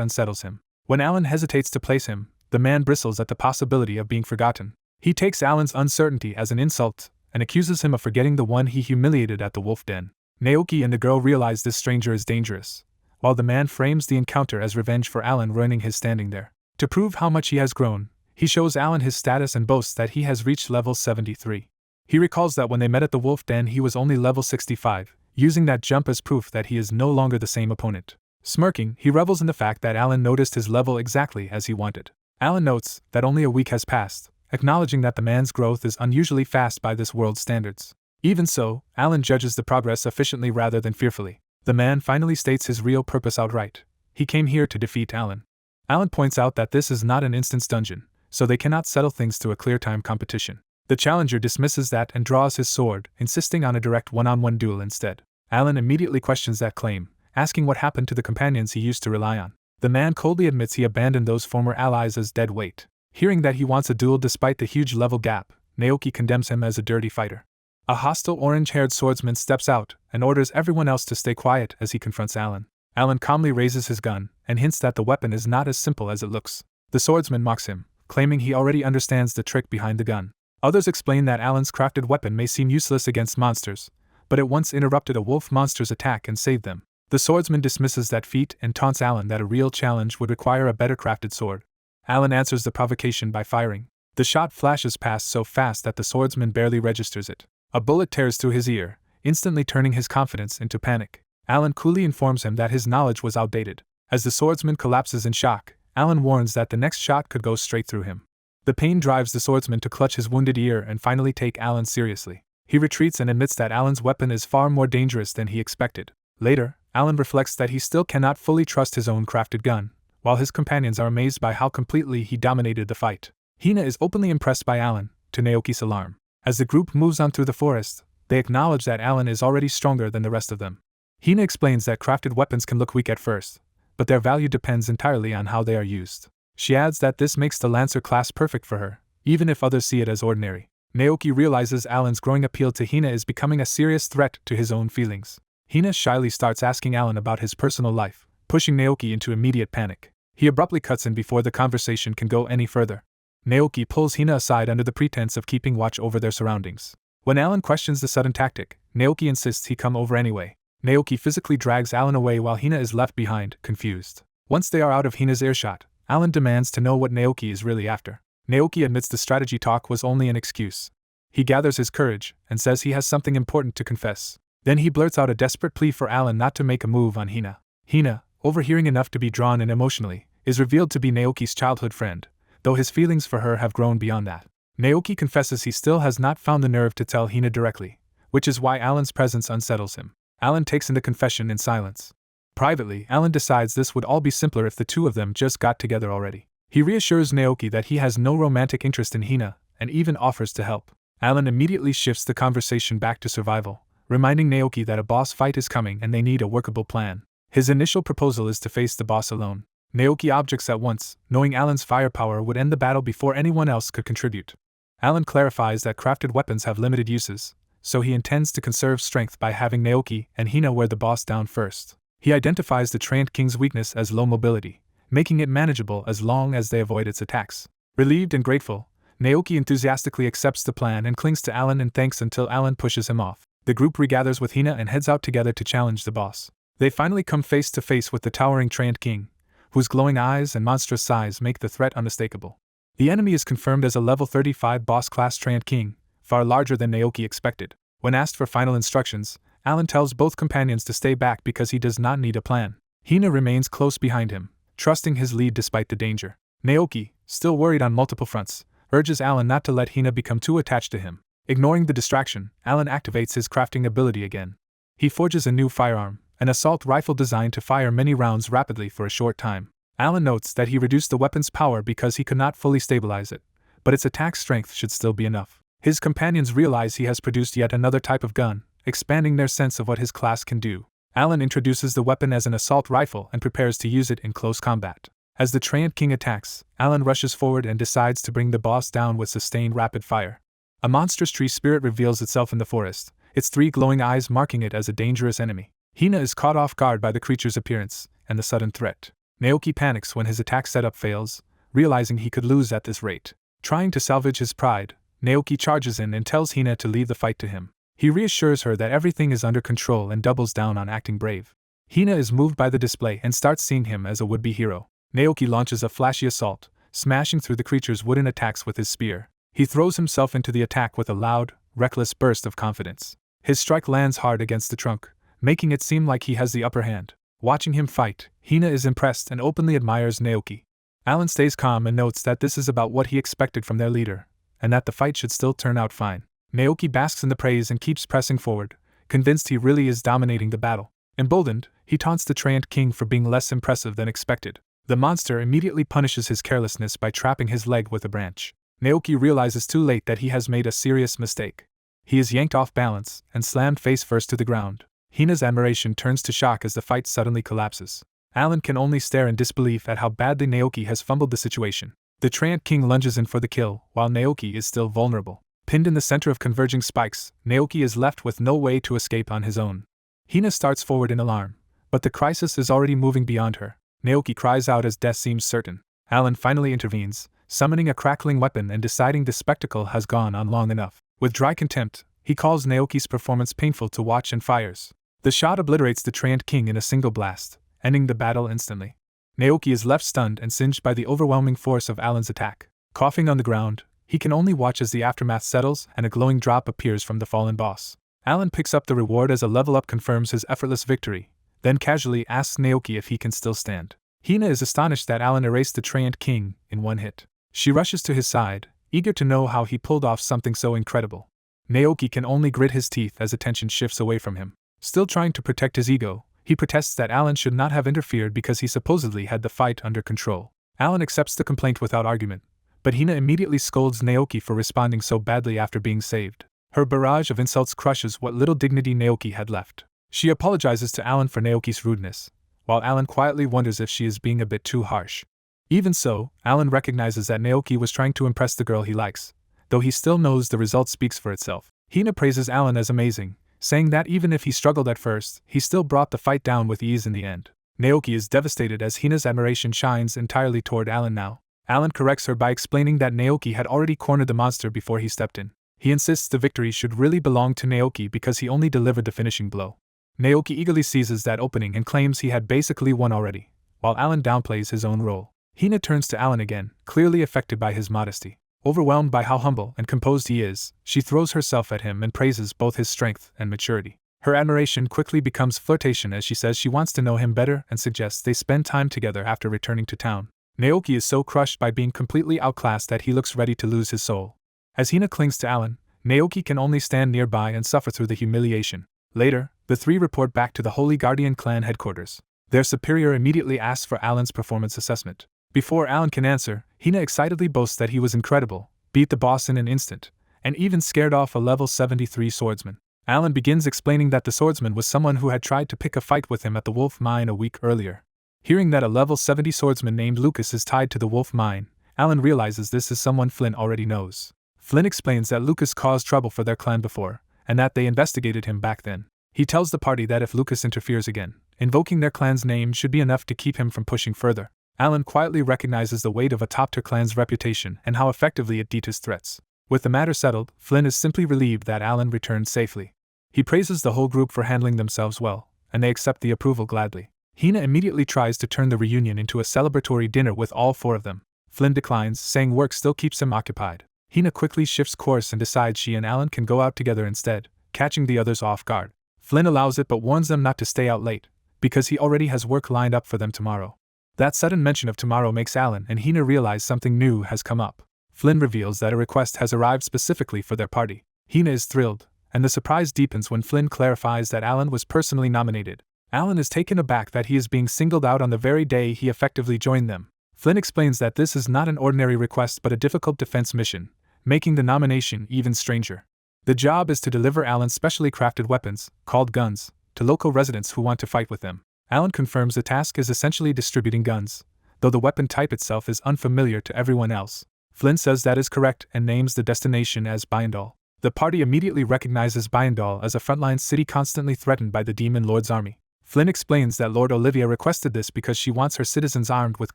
unsettles him. When Alan hesitates to place him, the man bristles at the possibility of being forgotten. He takes Alan's uncertainty as an insult, and accuses him of forgetting the one he humiliated at the wolf den. Naoki and the girl realize this stranger is dangerous, while the man frames the encounter as revenge for Alan ruining his standing there. To prove how much he has grown, he shows Alan his status and boasts that he has reached level 73. He recalls that when they met at the wolf den he was only level 65, using that jump as proof that he is no longer the same opponent. Smirking, he revels in the fact that Alan noticed his level exactly as he wanted. Alan notes that only a week has passed, acknowledging that the man's growth is unusually fast by this world's standards. Even so, Alan judges the progress efficiently rather than fearfully. The man finally states his real purpose outright. He came here to defeat Alan. Alan points out that this is not an instance dungeon, so they cannot settle things through a clear time competition. The challenger dismisses that and draws his sword, insisting on a direct one-on-one duel instead. Alan immediately questions that claim, asking what happened to the companions he used to rely on. The man coldly admits he abandoned those former allies as dead weight. Hearing that he wants a duel despite the huge level gap, Naoki condemns him as a dirty fighter. A hostile orange-haired swordsman steps out and orders everyone else to stay quiet as he confronts Alan. Alan calmly raises his gun and hints that the weapon is not as simple as it looks. The swordsman mocks him, claiming he already understands the trick behind the gun. Others explain that Alan's crafted weapon may seem useless against monsters, but it once interrupted a wolf monster's attack and saved them. The swordsman dismisses that feat and taunts Alan that a real challenge would require a better crafted sword. Alan answers the provocation by firing. The shot flashes past so fast that the swordsman barely registers it. A bullet tears through his ear, instantly turning his confidence into panic. Alan coolly informs him that his knowledge was outdated. As the swordsman collapses in shock, Alan warns that the next shot could go straight through him. The pain drives the swordsman to clutch his wounded ear and finally take Alan seriously. He retreats and admits that Alan's weapon is far more dangerous than he expected. Later, Alan reflects that he still cannot fully trust his own crafted gun, while his companions are amazed by how completely he dominated the fight. Hina is openly impressed by Alan, to Naoki's alarm. As the group moves on through the forest, they acknowledge that Alan is already stronger than the rest of them. Hina explains that crafted weapons can look weak at first, but their value depends entirely on how they are used. She adds that this makes the Lancer class perfect for her, even if others see it as ordinary. Naoki realizes Alan's growing appeal to Hina is becoming a serious threat to his own feelings. Hina shyly starts asking Alan about his personal life, pushing Naoki into immediate panic. He abruptly cuts in before the conversation can go any further. Naoki pulls Hina aside under the pretense of keeping watch over their surroundings. When Alan questions the sudden tactic, Naoki insists he come over anyway. Naoki physically drags Alan away while Hina is left behind, confused. Once they are out of Hina's earshot, Alan demands to know what Naoki is really after. Naoki admits the strategy talk was only an excuse. He gathers his courage and says he has something important to confess. Then he blurts out a desperate plea for Alan not to make a move on Hina. Hina, overhearing enough to be drawn in emotionally, is revealed to be Naoki's childhood friend, though his feelings for her have grown beyond that. Naoki confesses he still has not found the nerve to tell Hina directly, which is why Alan's presence unsettles him. Alan takes in the confession in silence. Privately, Alan decides this would all be simpler if the two of them just got together already. He reassures Naoki that he has no romantic interest in Hina, and even offers to help. Alan immediately shifts the conversation back to survival, reminding Naoki that a boss fight is coming and they need a workable plan. His initial proposal is to face the boss alone. Naoki objects at once, knowing Alan's firepower would end the battle before anyone else could contribute. Alan clarifies that crafted weapons have limited uses, so he intends to conserve strength by having Naoki and Hina wear the boss down first. He identifies the Trained King's weakness as low mobility, making it manageable as long as they avoid its attacks. Relieved and grateful, Naoki enthusiastically accepts the plan and clings to Alan and thanks until Alan pushes him off. The group regathers with Hina and heads out together to challenge the boss. They finally come face to face with the towering Trained King, whose glowing eyes and monstrous size make the threat unmistakable. The enemy is confirmed as a level 35 boss-class Trained King, far larger than Naoki expected. When asked for final instructions, Alan tells both companions to stay back because he does not need a plan. Hina remains close behind him, trusting his lead despite the danger. Naoki, still worried on multiple fronts, urges Alan not to let Hina become too attached to him. Ignoring the distraction, Alan activates his crafting ability again. He forges a new firearm, an assault rifle designed to fire many rounds rapidly for a short time. Alan notes that he reduced the weapon's power because he could not fully stabilize it, but its attack strength should still be enough. His companions realize he has produced yet another type of gun, expanding their sense of what his class can do. Alan introduces the weapon as an assault rifle and prepares to use it in close combat. As the Treant King attacks, Alan rushes forward and decides to bring the boss down with sustained rapid fire. A monstrous tree spirit reveals itself in the forest, its 3 glowing eyes marking it as a dangerous enemy. Hina is caught off guard by the creature's appearance and the sudden threat. Naoki panics when his attack setup fails, realizing he could lose at this rate. Trying to salvage his pride, Naoki charges in and tells Hina to leave the fight to him. He reassures her that everything is under control and doubles down on acting brave. Hina is moved by the display and starts seeing him as a would-be hero. Naoki launches a flashy assault, smashing through the creature's wooden attacks with his spear. He throws himself into the attack with a loud, reckless burst of confidence. His strike lands hard against the trunk, making it seem like he has the upper hand. Watching him fight, Hina is impressed and openly admires Naoki. Alan stays calm and notes that this is about what he expected from their leader, and that the fight should still turn out fine. Naoki basks in the praise and keeps pressing forward, convinced he really is dominating the battle. Emboldened, he taunts the Treant King for being less impressive than expected. The monster immediately punishes his carelessness by trapping his leg with a branch. Naoki realizes too late that he has made a serious mistake. He is yanked off balance and slammed face first to the ground. Hina's admiration turns to shock as the fight suddenly collapses. Alan can only stare in disbelief at how badly Naoki has fumbled the situation. The Treant King lunges in for the kill, while Naoki is still vulnerable. Pinned in the center of converging spikes, Naoki is left with no way to escape on his own. Hina starts forward in alarm, but the crisis is already moving beyond her. Naoki cries out as death seems certain. Alan finally intervenes, summoning a crackling weapon and deciding the spectacle has gone on long enough. With dry contempt, he calls Naoki's performance painful to watch and fires. The shot obliterates the Treant King in a single blast, ending the battle instantly. Naoki is left stunned and singed by the overwhelming force of Alan's attack. Coughing on the ground, he can only watch as the aftermath settles and a glowing drop appears from the fallen boss. Alan picks up the reward as a level up confirms his effortless victory, then casually asks Naoki if he can still stand. Hina is astonished that Alan erased the Treant King in one hit. She rushes to his side, eager to know how he pulled off something so incredible. Naoki can only grit his teeth as attention shifts away from him. Still trying to protect his ego, he protests that Alan should not have interfered because he supposedly had the fight under control. Alan accepts the complaint without argument, but Hina immediately scolds Naoki for responding so badly after being saved. Her barrage of insults crushes what little dignity Naoki had left. She apologizes to Alan for Naoki's rudeness, while Alan quietly wonders if she is being a bit too harsh. Even so, Alan recognizes that Naoki was trying to impress the girl he likes, though he still knows the result speaks for itself. Hina praises Alan as amazing, saying that even if he struggled at first, he still brought the fight down with ease in the end. Naoki is devastated as Hina's admiration shines entirely toward Alan now. Alan corrects her by explaining that Naoki had already cornered the monster before he stepped in. He insists the victory should really belong to Naoki because he only delivered the finishing blow. Naoki eagerly seizes that opening and claims he had basically won already, while Alan downplays his own role. Hina turns to Alan again, clearly affected by his modesty. Overwhelmed by how humble and composed he is, she throws herself at him and praises both his strength and maturity. Her admiration quickly becomes flirtation as she says she wants to know him better and suggests they spend time together after returning to town. Naoki is so crushed by being completely outclassed that he looks ready to lose his soul. As Hina clings to Alan, Naoki can only stand nearby and suffer through the humiliation. Later, the three report back to the Holy Guardian clan headquarters. Their superior immediately asks for Alan's performance assessment. Before Alan can answer, Hina excitedly boasts that he was incredible, beat the boss in an instant, and even scared off a level 73 swordsman. Alan begins explaining that the swordsman was someone who had tried to pick a fight with him at the Wolf Mine a week earlier. Hearing that a level 70 swordsman named Lucas is tied to the Wolf Mine, Alan realizes this is someone Flynn already knows. Flynn explains that Lucas caused trouble for their clan before, and that they investigated him back then. He tells the party that if Lucas interferes again, invoking their clan's name should be enough to keep him from pushing further. Alan quietly recognizes the weight of a top-tier clan's reputation and how effectively it deterrs threats. With the matter settled, Flynn is simply relieved that Alan returned safely. He praises the whole group for handling themselves well, and they accept the approval gladly. Hina immediately tries to turn the reunion into a celebratory dinner with all four of them. Flynn declines, saying work still keeps him occupied. Hina quickly shifts course and decides she and Alan can go out together instead, catching the others off guard. Flynn allows it but warns them not to stay out late, because he already has work lined up for them tomorrow. That sudden mention of tomorrow makes Alan and Hina realize something new has come up. Flynn reveals that a request has arrived specifically for their party. Hina is thrilled, and the surprise deepens when Flynn clarifies that Alan was personally nominated. Alan is taken aback that he is being singled out on the very day he effectively joined them. Flynn explains that this is not an ordinary request but a difficult defense mission, making the nomination even stranger. The job is to deliver Alan's specially crafted weapons, called guns, to local residents who want to fight with them. Alan confirms the task is essentially distributing guns, though the weapon type itself is unfamiliar to everyone else. Flynn says that is correct and names the destination as Byandal. The party immediately recognizes Byandal as a frontline city constantly threatened by the Demon Lord's army. Flynn explains that Lord Olivia requested this because she wants her citizens armed with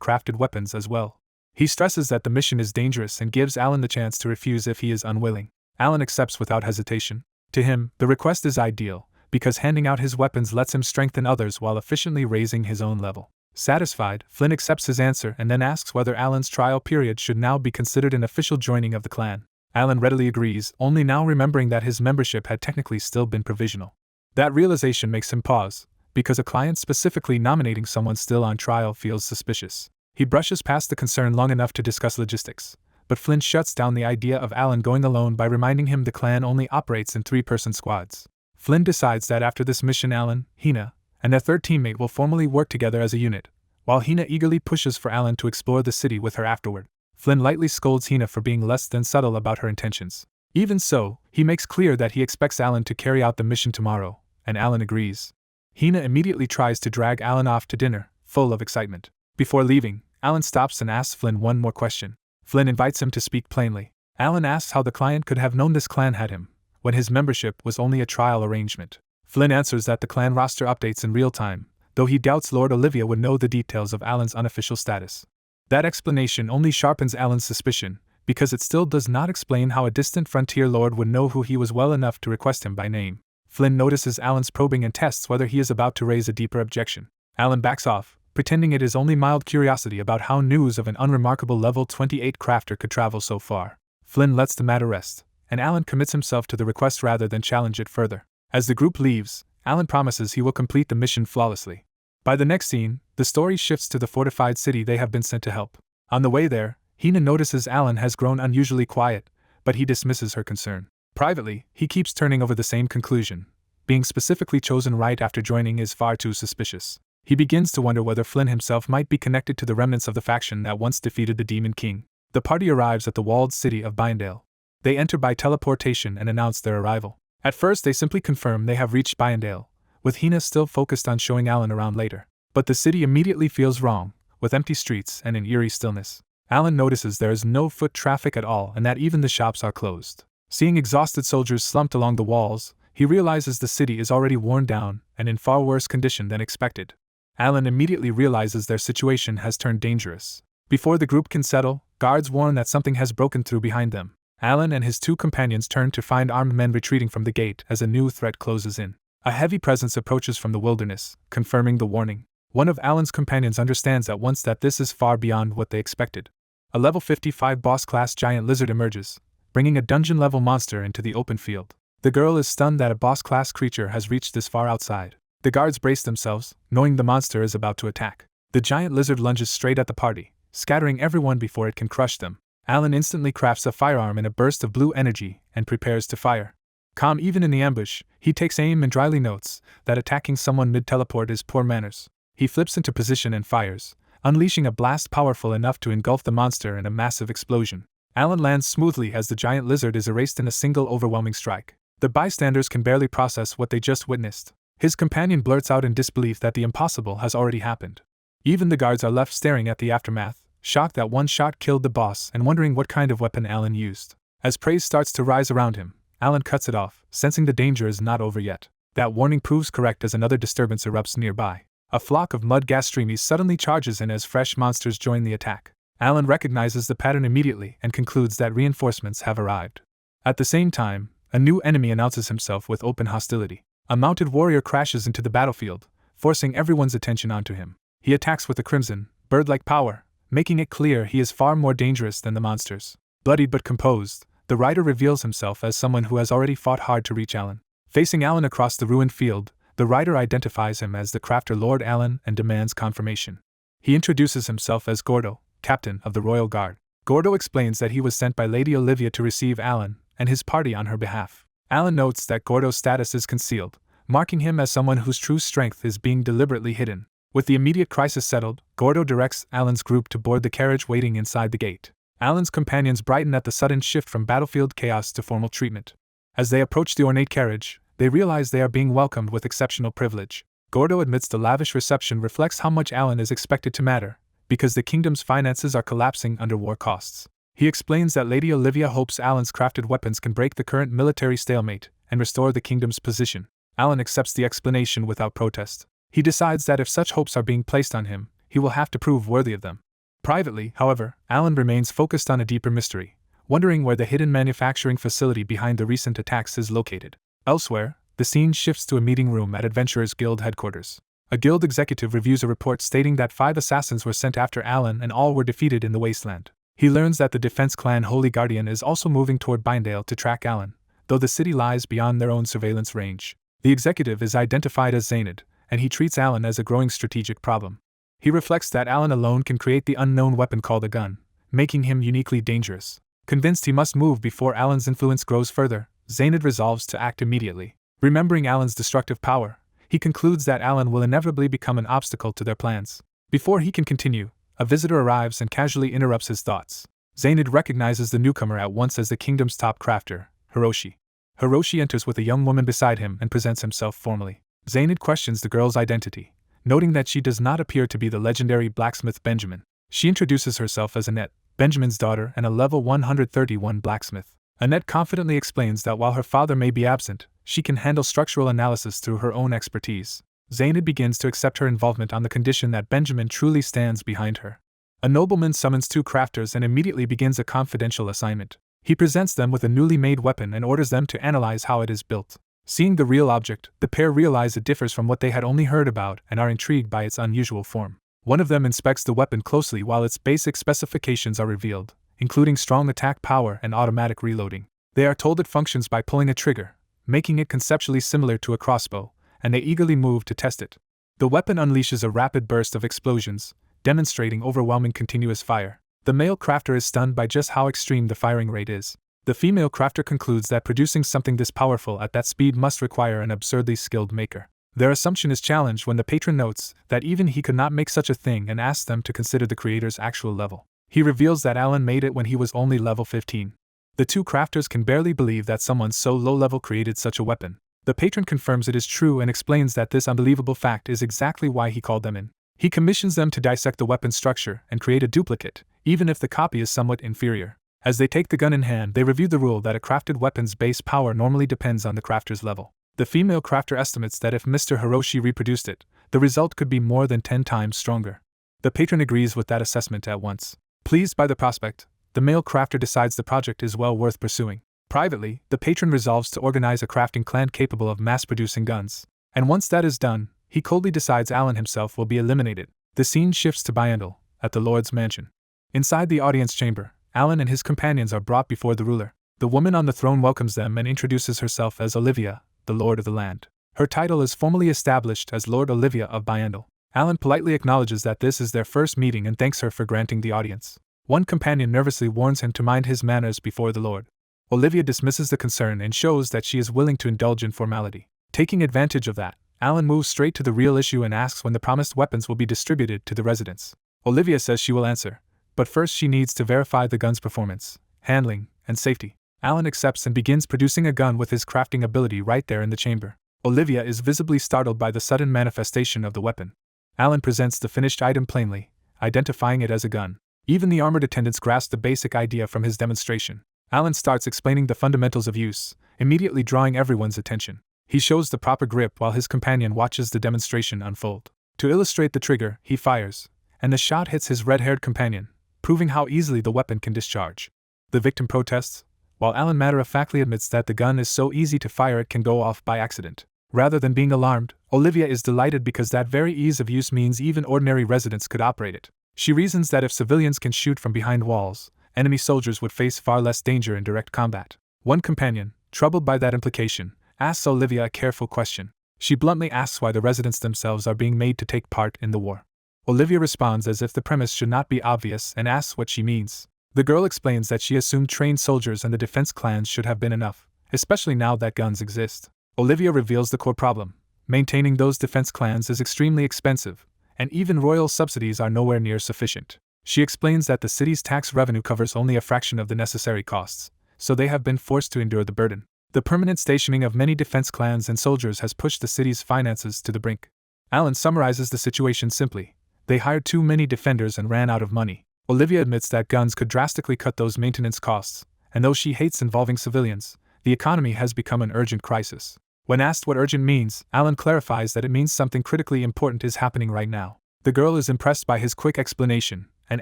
crafted weapons as well. He stresses that the mission is dangerous and gives Alan the chance to refuse if he is unwilling. Alan accepts without hesitation. To him, the request is ideal, because handing out his weapons lets him strengthen others while efficiently raising his own level. Satisfied, Flynn accepts his answer and then asks whether Alan's trial period should now be considered an official joining of the clan. Alan readily agrees, only now remembering that his membership had technically still been provisional. That realization makes him pause, because a client specifically nominating someone still on trial feels suspicious. He brushes past the concern long enough to discuss logistics, but Flynn shuts down the idea of Alan going alone by reminding him the clan only operates in 3-person squads. Flynn decides that after this mission Alan, Hina, and their third teammate will formally work together as a unit, while Hina eagerly pushes for Alan to explore the city with her afterward. Flynn lightly scolds Hina for being less than subtle about her intentions. Even so, he makes clear that he expects Alan to carry out the mission tomorrow, and Alan agrees. Hina immediately tries to drag Alan off to dinner, full of excitement. Before leaving, Alan stops and asks Flynn one more question. Flynn invites him to speak plainly. Alan asks how the client could have known this clan had him, when his membership was only a trial arrangement. Flynn answers that the clan roster updates in real time, though he doubts Lord Olivia would know the details of Alan's unofficial status. That explanation only sharpens Alan's suspicion, because it still does not explain how a distant frontier lord would know who he was well enough to request him by name. Flynn notices Alan's probing and tests whether he is about to raise a deeper objection. Alan backs off, pretending it is only mild curiosity about how news of an unremarkable level 28 crafter could travel so far. Flynn lets the matter rest, and Alan commits himself to the request rather than challenge it further. As the group leaves, Alan promises he will complete the mission flawlessly. By the next scene, the story shifts to the fortified city they have been sent to help. On the way there, Hina notices Alan has grown unusually quiet, but he dismisses her concern. Privately, he keeps turning over the same conclusion. Being specifically chosen right after joining is far too suspicious. He begins to wonder whether Flynn himself might be connected to the remnants of the faction that once defeated the Demon King. The party arrives at the walled city of Byandale. They enter by teleportation and announce their arrival. At first they simply confirm they have reached Byandale, with Hina still focused on showing Alan around later. But the city immediately feels wrong, with empty streets and an eerie stillness. Alan notices there is no foot traffic at all and that even the shops are closed. Seeing exhausted soldiers slumped along the walls, he realizes the city is already worn down and in far worse condition than expected. Alan immediately realizes their situation has turned dangerous. Before the group can settle, guards warn that something has broken through behind them. Alan and his two companions turn to find armed men retreating from the gate as a new threat closes in. A heavy presence approaches from the wilderness, confirming the warning. One of Alan's companions understands at once that this is far beyond what they expected. A level 55 boss-class giant lizard emerges, bringing a dungeon-level monster into the open field. The girl is stunned that a boss-class creature has reached this far outside. The guards brace themselves, knowing the monster is about to attack. The giant lizard lunges straight at the party, scattering everyone before it can crush them. Alan instantly crafts a firearm in a burst of blue energy and prepares to fire. Calm even in the ambush, he takes aim and dryly notes that attacking someone mid-teleport is poor manners. He flips into position and fires, unleashing a blast powerful enough to engulf the monster in a massive explosion. Alan lands smoothly as the giant lizard is erased in a single overwhelming strike. The bystanders can barely process what they just witnessed. His companion blurts out in disbelief that the impossible has already happened. Even the guards are left staring at the aftermath, shocked that one shot killed the boss and wondering what kind of weapon Alan used. As praise starts to rise around him, Alan cuts it off, sensing the danger is not over yet. That warning proves correct as another disturbance erupts nearby. A flock of mud gas streamies suddenly charges in as fresh monsters join the attack. Alan recognizes the pattern immediately and concludes that reinforcements have arrived. At the same time, a new enemy announces himself with open hostility. A mounted warrior crashes into the battlefield, forcing everyone's attention onto him. He attacks with a crimson, bird-like power, making it clear he is far more dangerous than the monsters. Bloodied but composed, the rider reveals himself as someone who has already fought hard to reach Alan. Facing Alan across the ruined field, the rider identifies him as the crafter Lord Alan and demands confirmation. He introduces himself as Gordo, captain of the Royal Guard. Gordo explains that he was sent by Lady Olivia to receive Alan and his party on her behalf. Alan notes that Gordo's status is concealed, marking him as someone whose true strength is being deliberately hidden. With the immediate crisis settled, Gordo directs Alan's group to board the carriage waiting inside the gate. Alan's companions brighten at the sudden shift from battlefield chaos to formal treatment. As they approach the ornate carriage, They realize they are being welcomed with exceptional privilege. Gordo admits the lavish reception reflects how much Alan is expected to matter, because the kingdom's finances are collapsing under war costs. He explains that Lady Olivia hopes Alan's crafted weapons can break the current military stalemate and restore the kingdom's position. Alan accepts the explanation without protest. He decides that if such hopes are being placed on him, he will have to prove worthy of them. Privately, however, Alan remains focused on a deeper mystery, wondering where the hidden manufacturing facility behind the recent attacks is located. Elsewhere, the scene shifts to a meeting room at Adventurers Guild headquarters. A guild executive reviews a report stating that 5 assassins were sent after Alan and all were defeated in the wasteland. He learns that the defense clan Holy Guardian is also moving toward Bindale to track Alan, though the city lies beyond their own surveillance range. The executive is identified as Zaynid, and he treats Alan as a growing strategic problem. He reflects that Alan alone can create the unknown weapon called a gun, making him uniquely dangerous. Convinced he must move before Alan's influence grows further, Zaynid resolves to act immediately. Remembering Alan's destructive power, he concludes that Alan will inevitably become an obstacle to their plans. Before he can continue, a visitor arrives and casually interrupts his thoughts. Zaynid recognizes the newcomer at once as the kingdom's top crafter, Hiroshi. Hiroshi enters with a young woman beside him and presents himself formally. Zaynid questions the girl's identity, noting that she does not appear to be the legendary blacksmith Benjamin. She introduces herself as Annette, Benjamin's daughter and a level 131 blacksmith. Annette confidently explains that while her father may be absent, she can handle structural analysis through her own expertise. Zaynid begins to accept her involvement on the condition that Benjamin truly stands behind her. A nobleman summons 2 crafters and immediately begins a confidential assignment. He presents them with a newly made weapon and orders them to analyze how it is built. Seeing the real object, the pair realize it differs from what they had only heard about and are intrigued by its unusual form. One of them inspects the weapon closely while its basic specifications are revealed, including strong attack power and automatic reloading. They are told it functions by pulling a trigger, making it conceptually similar to a crossbow, and they eagerly move to test it. The weapon unleashes a rapid burst of explosions, demonstrating overwhelming continuous fire. The male crafter is stunned by just how extreme the firing rate is. The female crafter concludes that producing something this powerful at that speed must require an absurdly skilled maker. Their assumption is challenged when the patron notes that even he could not make such a thing and asks them to consider the creator's actual level. He reveals that Alan made it when he was only level 15. The 2 crafters can barely believe that someone so low-level created such a weapon. The patron confirms it is true and explains that this unbelievable fact is exactly why he called them in. He commissions them to dissect the weapon's structure and create a duplicate, even if the copy is somewhat inferior. As they take the gun in hand, they review the rule that a crafted weapon's base power normally depends on the crafter's level. The female crafter estimates that if Mr. Hiroshi reproduced it, the result could be more than 10 times stronger. The patron agrees with that assessment at once. Pleased by the prospect, the male crafter decides the project is well worth pursuing. Privately, the patron resolves to organize a crafting clan capable of mass-producing guns. And once that is done, he coldly decides Alan himself will be eliminated. The scene shifts to Byandal, at the Lord's mansion. Inside the audience chamber, Alan and his companions are brought before the ruler. The woman on the throne welcomes them and introduces herself as Olivia, the Lord of the land. Her title is formally established as Lord Olivia of Byandal. Alan politely acknowledges that this is their first meeting and thanks her for granting the audience. One companion nervously warns him to mind his manners before the Lord. Olivia dismisses the concern and shows that she is willing to indulge in formality. Taking advantage of that, Alan moves straight to the real issue and asks when the promised weapons will be distributed to the residents. Olivia says she will answer, but first she needs to verify the gun's performance, handling, and safety. Alan accepts and begins producing a gun with his crafting ability right there in the chamber. Olivia is visibly startled by the sudden manifestation of the weapon. Alan presents the finished item plainly, identifying it as a gun. Even the armored attendants grasp the basic idea from his demonstration. Alan starts explaining the fundamentals of use, immediately drawing everyone's attention. He shows the proper grip while his companion watches the demonstration unfold. To illustrate the trigger, he fires, and the shot hits his red-haired companion, proving how easily the weapon can discharge. The victim protests, while Alan matter-of-factly admits that the gun is so easy to fire it can go off by accident. Rather than being alarmed, Olivia is delighted because that very ease of use means even ordinary residents could operate it. She reasons that if civilians can shoot from behind walls, enemy soldiers would face far less danger in direct combat. One companion, troubled by that implication, asks Olivia a careful question. She bluntly asks why the residents themselves are being made to take part in the war. Olivia responds as if the premise should not be obvious and asks what she means. The girl explains that she assumed trained soldiers and the defense clans should have been enough, especially now that guns exist. Olivia reveals the core problem. Maintaining those defense clans is extremely expensive, and even royal subsidies are nowhere near sufficient. She explains that the city's tax revenue covers only a fraction of the necessary costs, so they have been forced to endure the burden. The permanent stationing of many defense clans and soldiers has pushed the city's finances to the brink. Alan summarizes the situation simply. They hired too many defenders and ran out of money. Olivia admits that guns could drastically cut those maintenance costs, and though she hates involving civilians, the economy has become an urgent crisis. When asked what urgent means, Alan clarifies that it means something critically important is happening right now. The girl is impressed by his quick explanation, and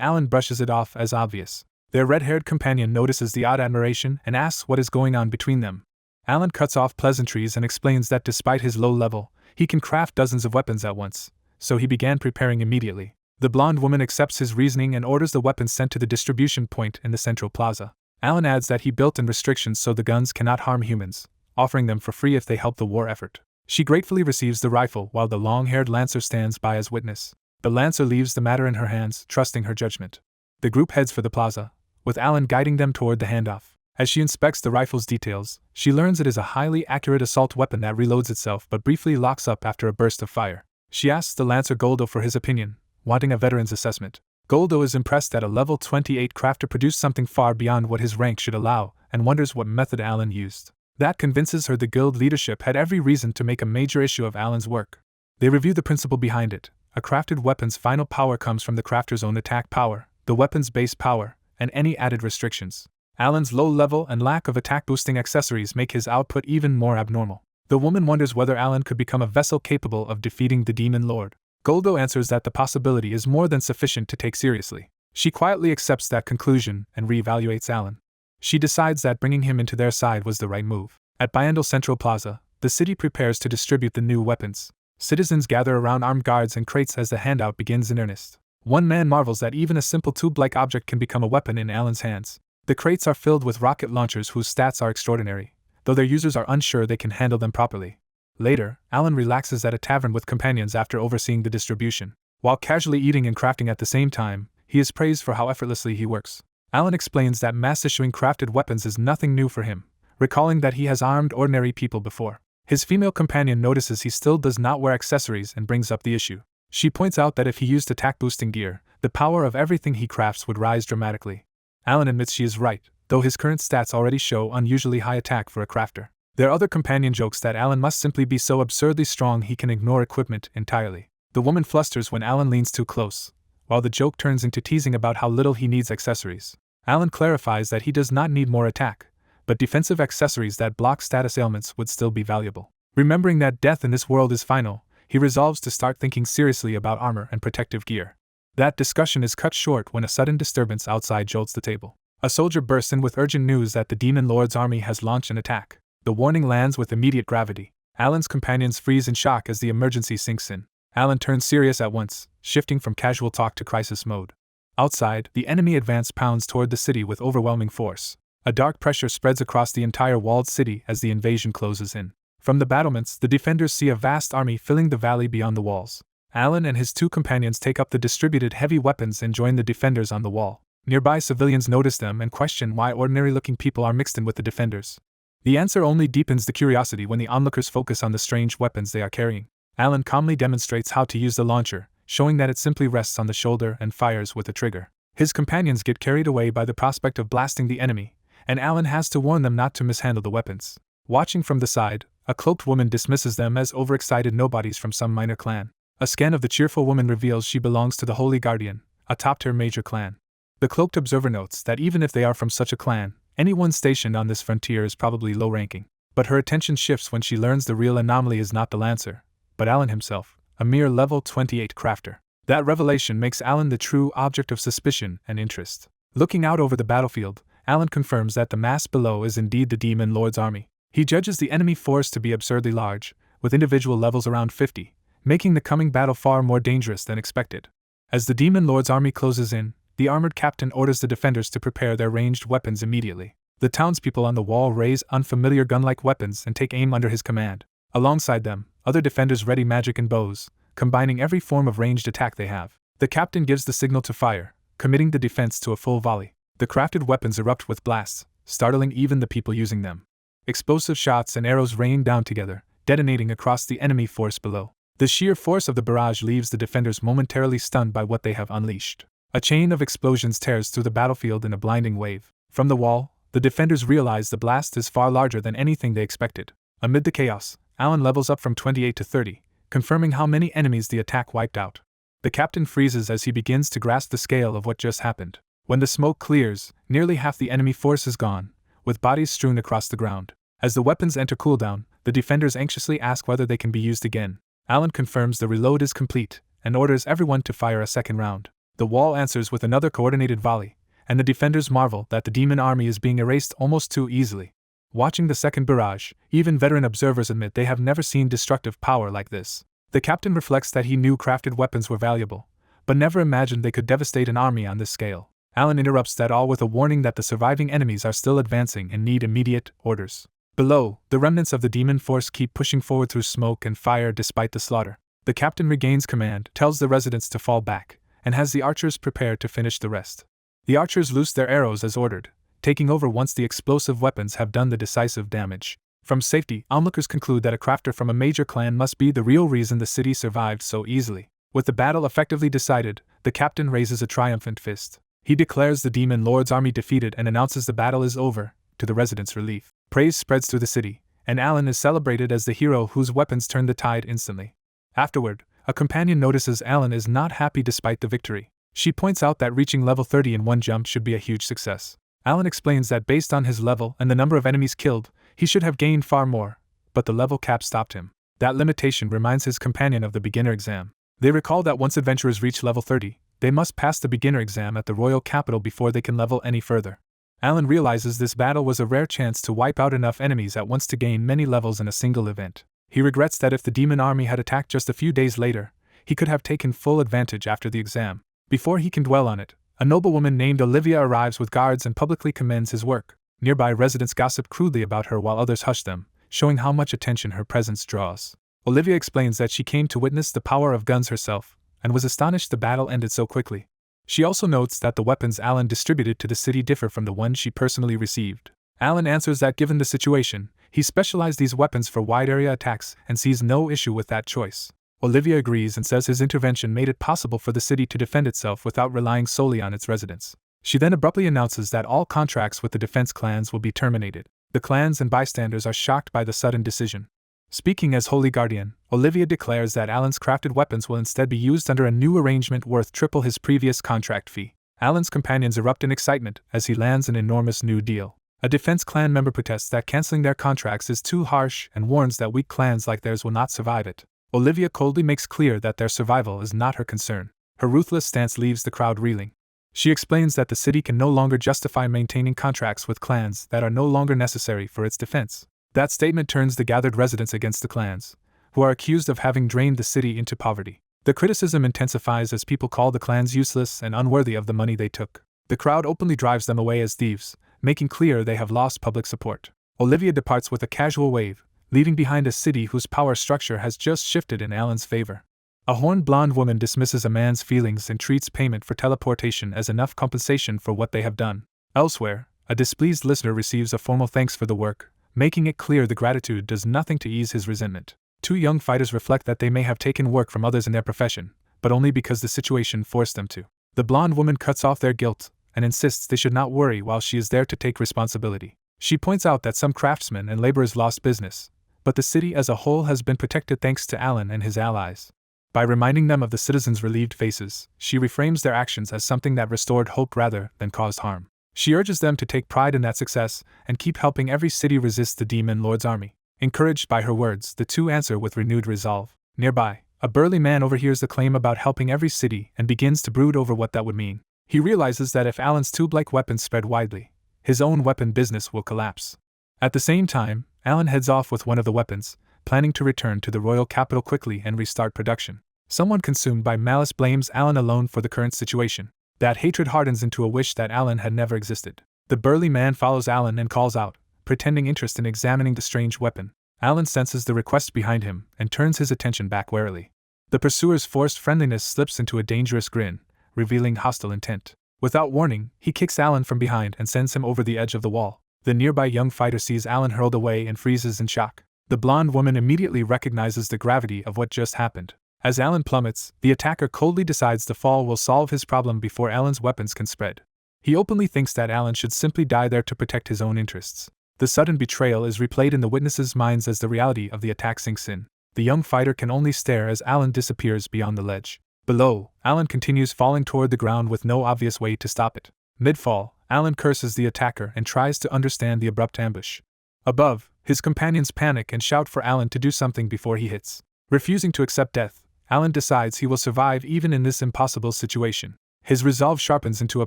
Alan brushes it off as obvious. Their red-haired companion notices the odd admiration and asks what is going on between them. Alan cuts off pleasantries and explains that despite his low level, he can craft dozens of weapons at once, so he began preparing immediately. The blonde woman accepts his reasoning and orders the weapons sent to the distribution point in the central plaza. Alan adds that he built in restrictions so the guns cannot harm humans, offering them for free if they help the war effort. She gratefully receives the rifle while the long-haired Lancer stands by as witness. The Lancer leaves the matter in her hands, trusting her judgment. The group heads for the plaza, with Alan guiding them toward the handoff. As she inspects the rifle's details, she learns it is a highly accurate assault weapon that reloads itself but briefly locks up after a burst of fire. She asks the Lancer Goldo for his opinion, wanting a veteran's assessment. Goldo is impressed that a level 28 crafter produced something far beyond what his rank should allow, and wonders what method Alan used. That convinces her the guild leadership had every reason to make a major issue of Alan's work. They review the principle behind it. A crafted weapon's final power comes from the crafter's own attack power, the weapon's base power, and any added restrictions. Alan's low level and lack of attack-boosting accessories make his output even more abnormal. The woman wonders whether Alan could become a vessel capable of defeating the Demon Lord. Goldo answers that the possibility is more than sufficient to take seriously. She quietly accepts that conclusion and reevaluates Alan. She decides that bringing him into their side was the right move. At Bayandel Central Plaza, the city prepares to distribute the new weapons. Citizens gather around armed guards and crates as the handout begins in earnest. One man marvels that even a simple tube-like object can become a weapon in Alan's hands. The crates are filled with rocket launchers whose stats are extraordinary, though their users are unsure they can handle them properly. Later, Alan relaxes at a tavern with companions after overseeing the distribution. While casually eating and crafting at the same time, he is praised for how effortlessly he works. Alan explains that mass-issuing crafted weapons is nothing new for him, recalling that he has armed ordinary people before. His female companion notices he still does not wear accessories and brings up the issue. She points out that if he used attack-boosting gear, the power of everything he crafts would rise dramatically. Alan admits she is right, though his current stats already show unusually high attack for a crafter. Their other companion jokes that Alan must simply be so absurdly strong he can ignore equipment entirely. The woman flusters when Alan leans too close, while the joke turns into teasing about how little he needs accessories. Alan clarifies that he does not need more attack, but defensive accessories that block status ailments would still be valuable. Remembering that death in this world is final, he resolves to start thinking seriously about armor and protective gear. That discussion is cut short when a sudden disturbance outside jolts the table. A soldier bursts in with urgent news that the Demon Lord's army has launched an attack. The warning lands with immediate gravity. Alan's companions freeze in shock as the emergency sinks in. Alan turns serious at once, shifting from casual talk to crisis mode. Outside, the enemy advance pounds toward the city with overwhelming force. A dark pressure spreads across the entire walled city as the invasion closes in. From the battlements, the defenders see a vast army filling the valley beyond the walls. Alan and his two companions take up the distributed heavy weapons and join the defenders on the wall. Nearby civilians notice them and question why ordinary-looking people are mixed in with the defenders. The answer only deepens the curiosity when the onlookers focus on the strange weapons they are carrying. Alan calmly demonstrates how to use the launcher, showing that it simply rests on the shoulder and fires with a trigger. His companions get carried away by the prospect of blasting the enemy, and Alan has to warn them not to mishandle the weapons. Watching from the side, a cloaked woman dismisses them as overexcited nobodies from some minor clan. A scan of the cheerful woman reveals she belongs to the Holy Guardian, a top-tier major clan. The cloaked observer notes that even if they are from such a clan, anyone stationed on this frontier is probably low-ranking. But her attention shifts when she learns the real anomaly is not the Lancer, but Alan himself, a mere level 28 crafter. That revelation makes Alan the true object of suspicion and interest. Looking out over the battlefield, Alan confirms that the mass below is indeed the Demon Lord's army. He judges the enemy force to be absurdly large, with individual levels around 50, making the coming battle far more dangerous than expected. As the Demon Lord's army closes in, the armored captain orders the defenders to prepare their ranged weapons immediately. The townspeople on the wall raise unfamiliar gun-like weapons and take aim under his command. Alongside them, other defenders ready magic and bows, combining every form of ranged attack they have. The captain gives the signal to fire, committing the defense to a full volley. The crafted weapons erupt with blasts, startling even the people using them. Explosive shots and arrows rain down together, detonating across the enemy force below. The sheer force of the barrage leaves the defenders momentarily stunned by what they have unleashed. A chain of explosions tears through the battlefield in a blinding wave. From the wall, the defenders realize the blast is far larger than anything they expected. Amid the chaos, Alan levels up from 28 to 30, confirming how many enemies the attack wiped out. The captain freezes as he begins to grasp the scale of what just happened. When the smoke clears, nearly half the enemy force is gone, with bodies strewn across the ground. As the weapons enter cooldown, the defenders anxiously ask whether they can be used again. Alan confirms the reload is complete, and orders everyone to fire a second round. The wall answers with another coordinated volley, and the defenders marvel that the demon army is being erased almost too easily. Watching the second barrage, even veteran observers admit they have never seen destructive power like this. The captain reflects that he knew crafted weapons were valuable, but never imagined they could devastate an army on this scale. Alan interrupts that all with a warning that the surviving enemies are still advancing and need immediate orders. Below, the remnants of the demon force keep pushing forward through smoke and fire despite the slaughter. The captain regains command, tells the residents to fall back, and has the archers prepare to finish the rest. The archers loose their arrows as ordered, taking over once the explosive weapons have done the decisive damage. From safety, onlookers conclude that a crafter from a major clan must be the real reason the city survived so easily. With the battle effectively decided, the captain raises a triumphant fist. He declares the demon lord's army defeated and announces the battle is over, to the residents' relief. Praise spreads through the city, and Alan is celebrated as the hero whose weapons turn the tide instantly. Afterward, a companion notices Alan is not happy despite the victory. She points out that reaching level 30 in one jump should be a huge success. Alan explains that based on his level and the number of enemies killed, he should have gained far more, but the level cap stopped him. That limitation reminds his companion of the beginner exam. They recall that once adventurers reach level 30, they must pass the beginner exam at the royal capital before they can level any further. Alan realizes this battle was a rare chance to wipe out enough enemies at once to gain many levels in a single event. He regrets that if the demon army had attacked just a few days later, he could have taken full advantage after the exam. Before he can dwell on it, a noblewoman named Olivia arrives with guards and publicly commends his work. Nearby residents gossip crudely about her while others hush them, showing how much attention her presence draws. Olivia explains that she came to witness the power of guns herself, and was astonished the battle ended so quickly. She also notes that the weapons Alan distributed to the city differ from the ones she personally received. Alan answers that given the situation, he specialized these weapons for wide-area attacks and sees no issue with that choice. Olivia agrees and says his intervention made it possible for the city to defend itself without relying solely on its residents. She then abruptly announces that all contracts with the defense clans will be terminated. The clans and bystanders are shocked by the sudden decision. Speaking as Holy Guardian, Olivia declares that Alan's crafted weapons will instead be used under a new arrangement worth triple his previous contract fee. Alan's companions erupt in excitement as he lands an enormous new deal. A defense clan member protests that canceling their contracts is too harsh and warns that weak clans like theirs will not survive it. Olivia coldly makes clear that their survival is not her concern. Her ruthless stance leaves the crowd reeling. She explains that the city can no longer justify maintaining contracts with clans that are no longer necessary for its defense. That statement turns the gathered residents against the clans, who are accused of having drained the city into poverty. The criticism intensifies as people call the clans useless and unworthy of the money they took. The crowd openly drives them away as thieves, making clear they have lost public support. Olivia departs with a casual wave, leaving behind a city whose power structure has just shifted in Alan's favor. A horned blonde woman dismisses a man's feelings and treats payment for teleportation as enough compensation for what they have done. Elsewhere, a displeased listener receives a formal thanks for the work, making it clear the gratitude does nothing to ease his resentment. Two young fighters reflect that they may have taken work from others in their profession, but only because the situation forced them to. The blonde woman cuts off their guilt and insists they should not worry while she is there to take responsibility. She points out that some craftsmen and laborers lost business, but the city as a whole has been protected thanks to Alan and his allies. By reminding them of the citizens' relieved faces, she reframes their actions as something that restored hope rather than caused harm. She urges them to take pride in that success and keep helping every city resist the demon lord's army. Encouraged by her words, the two answer with renewed resolve. Nearby, a burly man overhears the claim about helping every city and begins to brood over what that would mean. He realizes that if Alan's tube-like weapons spread widely, his own weapon business will collapse. At the same time, Alan heads off with one of the weapons, planning to return to the royal capital quickly and restart production. Someone consumed by malice blames Alan alone for the current situation. That hatred hardens into a wish that Alan had never existed. The burly man follows Alan and calls out, pretending interest in examining the strange weapon. Alan senses the request behind him and turns his attention back warily. The pursuer's forced friendliness slips into a dangerous grin, revealing hostile intent. Without warning, he kicks Alan from behind and sends him over the edge of the wall. The nearby young fighter sees Alan hurled away and freezes in shock. The blonde woman immediately recognizes the gravity of what just happened. As Alan plummets, the attacker coldly decides the fall will solve his problem before Alan's weapons can spread. He openly thinks that Alan should simply die there to protect his own interests. The sudden betrayal is replayed in the witnesses' minds as the reality of the attack sinks in. The young fighter can only stare as Alan disappears beyond the ledge. Below, Alan continues falling toward the ground with no obvious way to stop it. Mid-fall, Alan curses the attacker and tries to understand the abrupt ambush. Above, his companions panic and shout for Alan to do something before he hits. Refusing to accept death, Alan decides he will survive even in this impossible situation. His resolve sharpens into a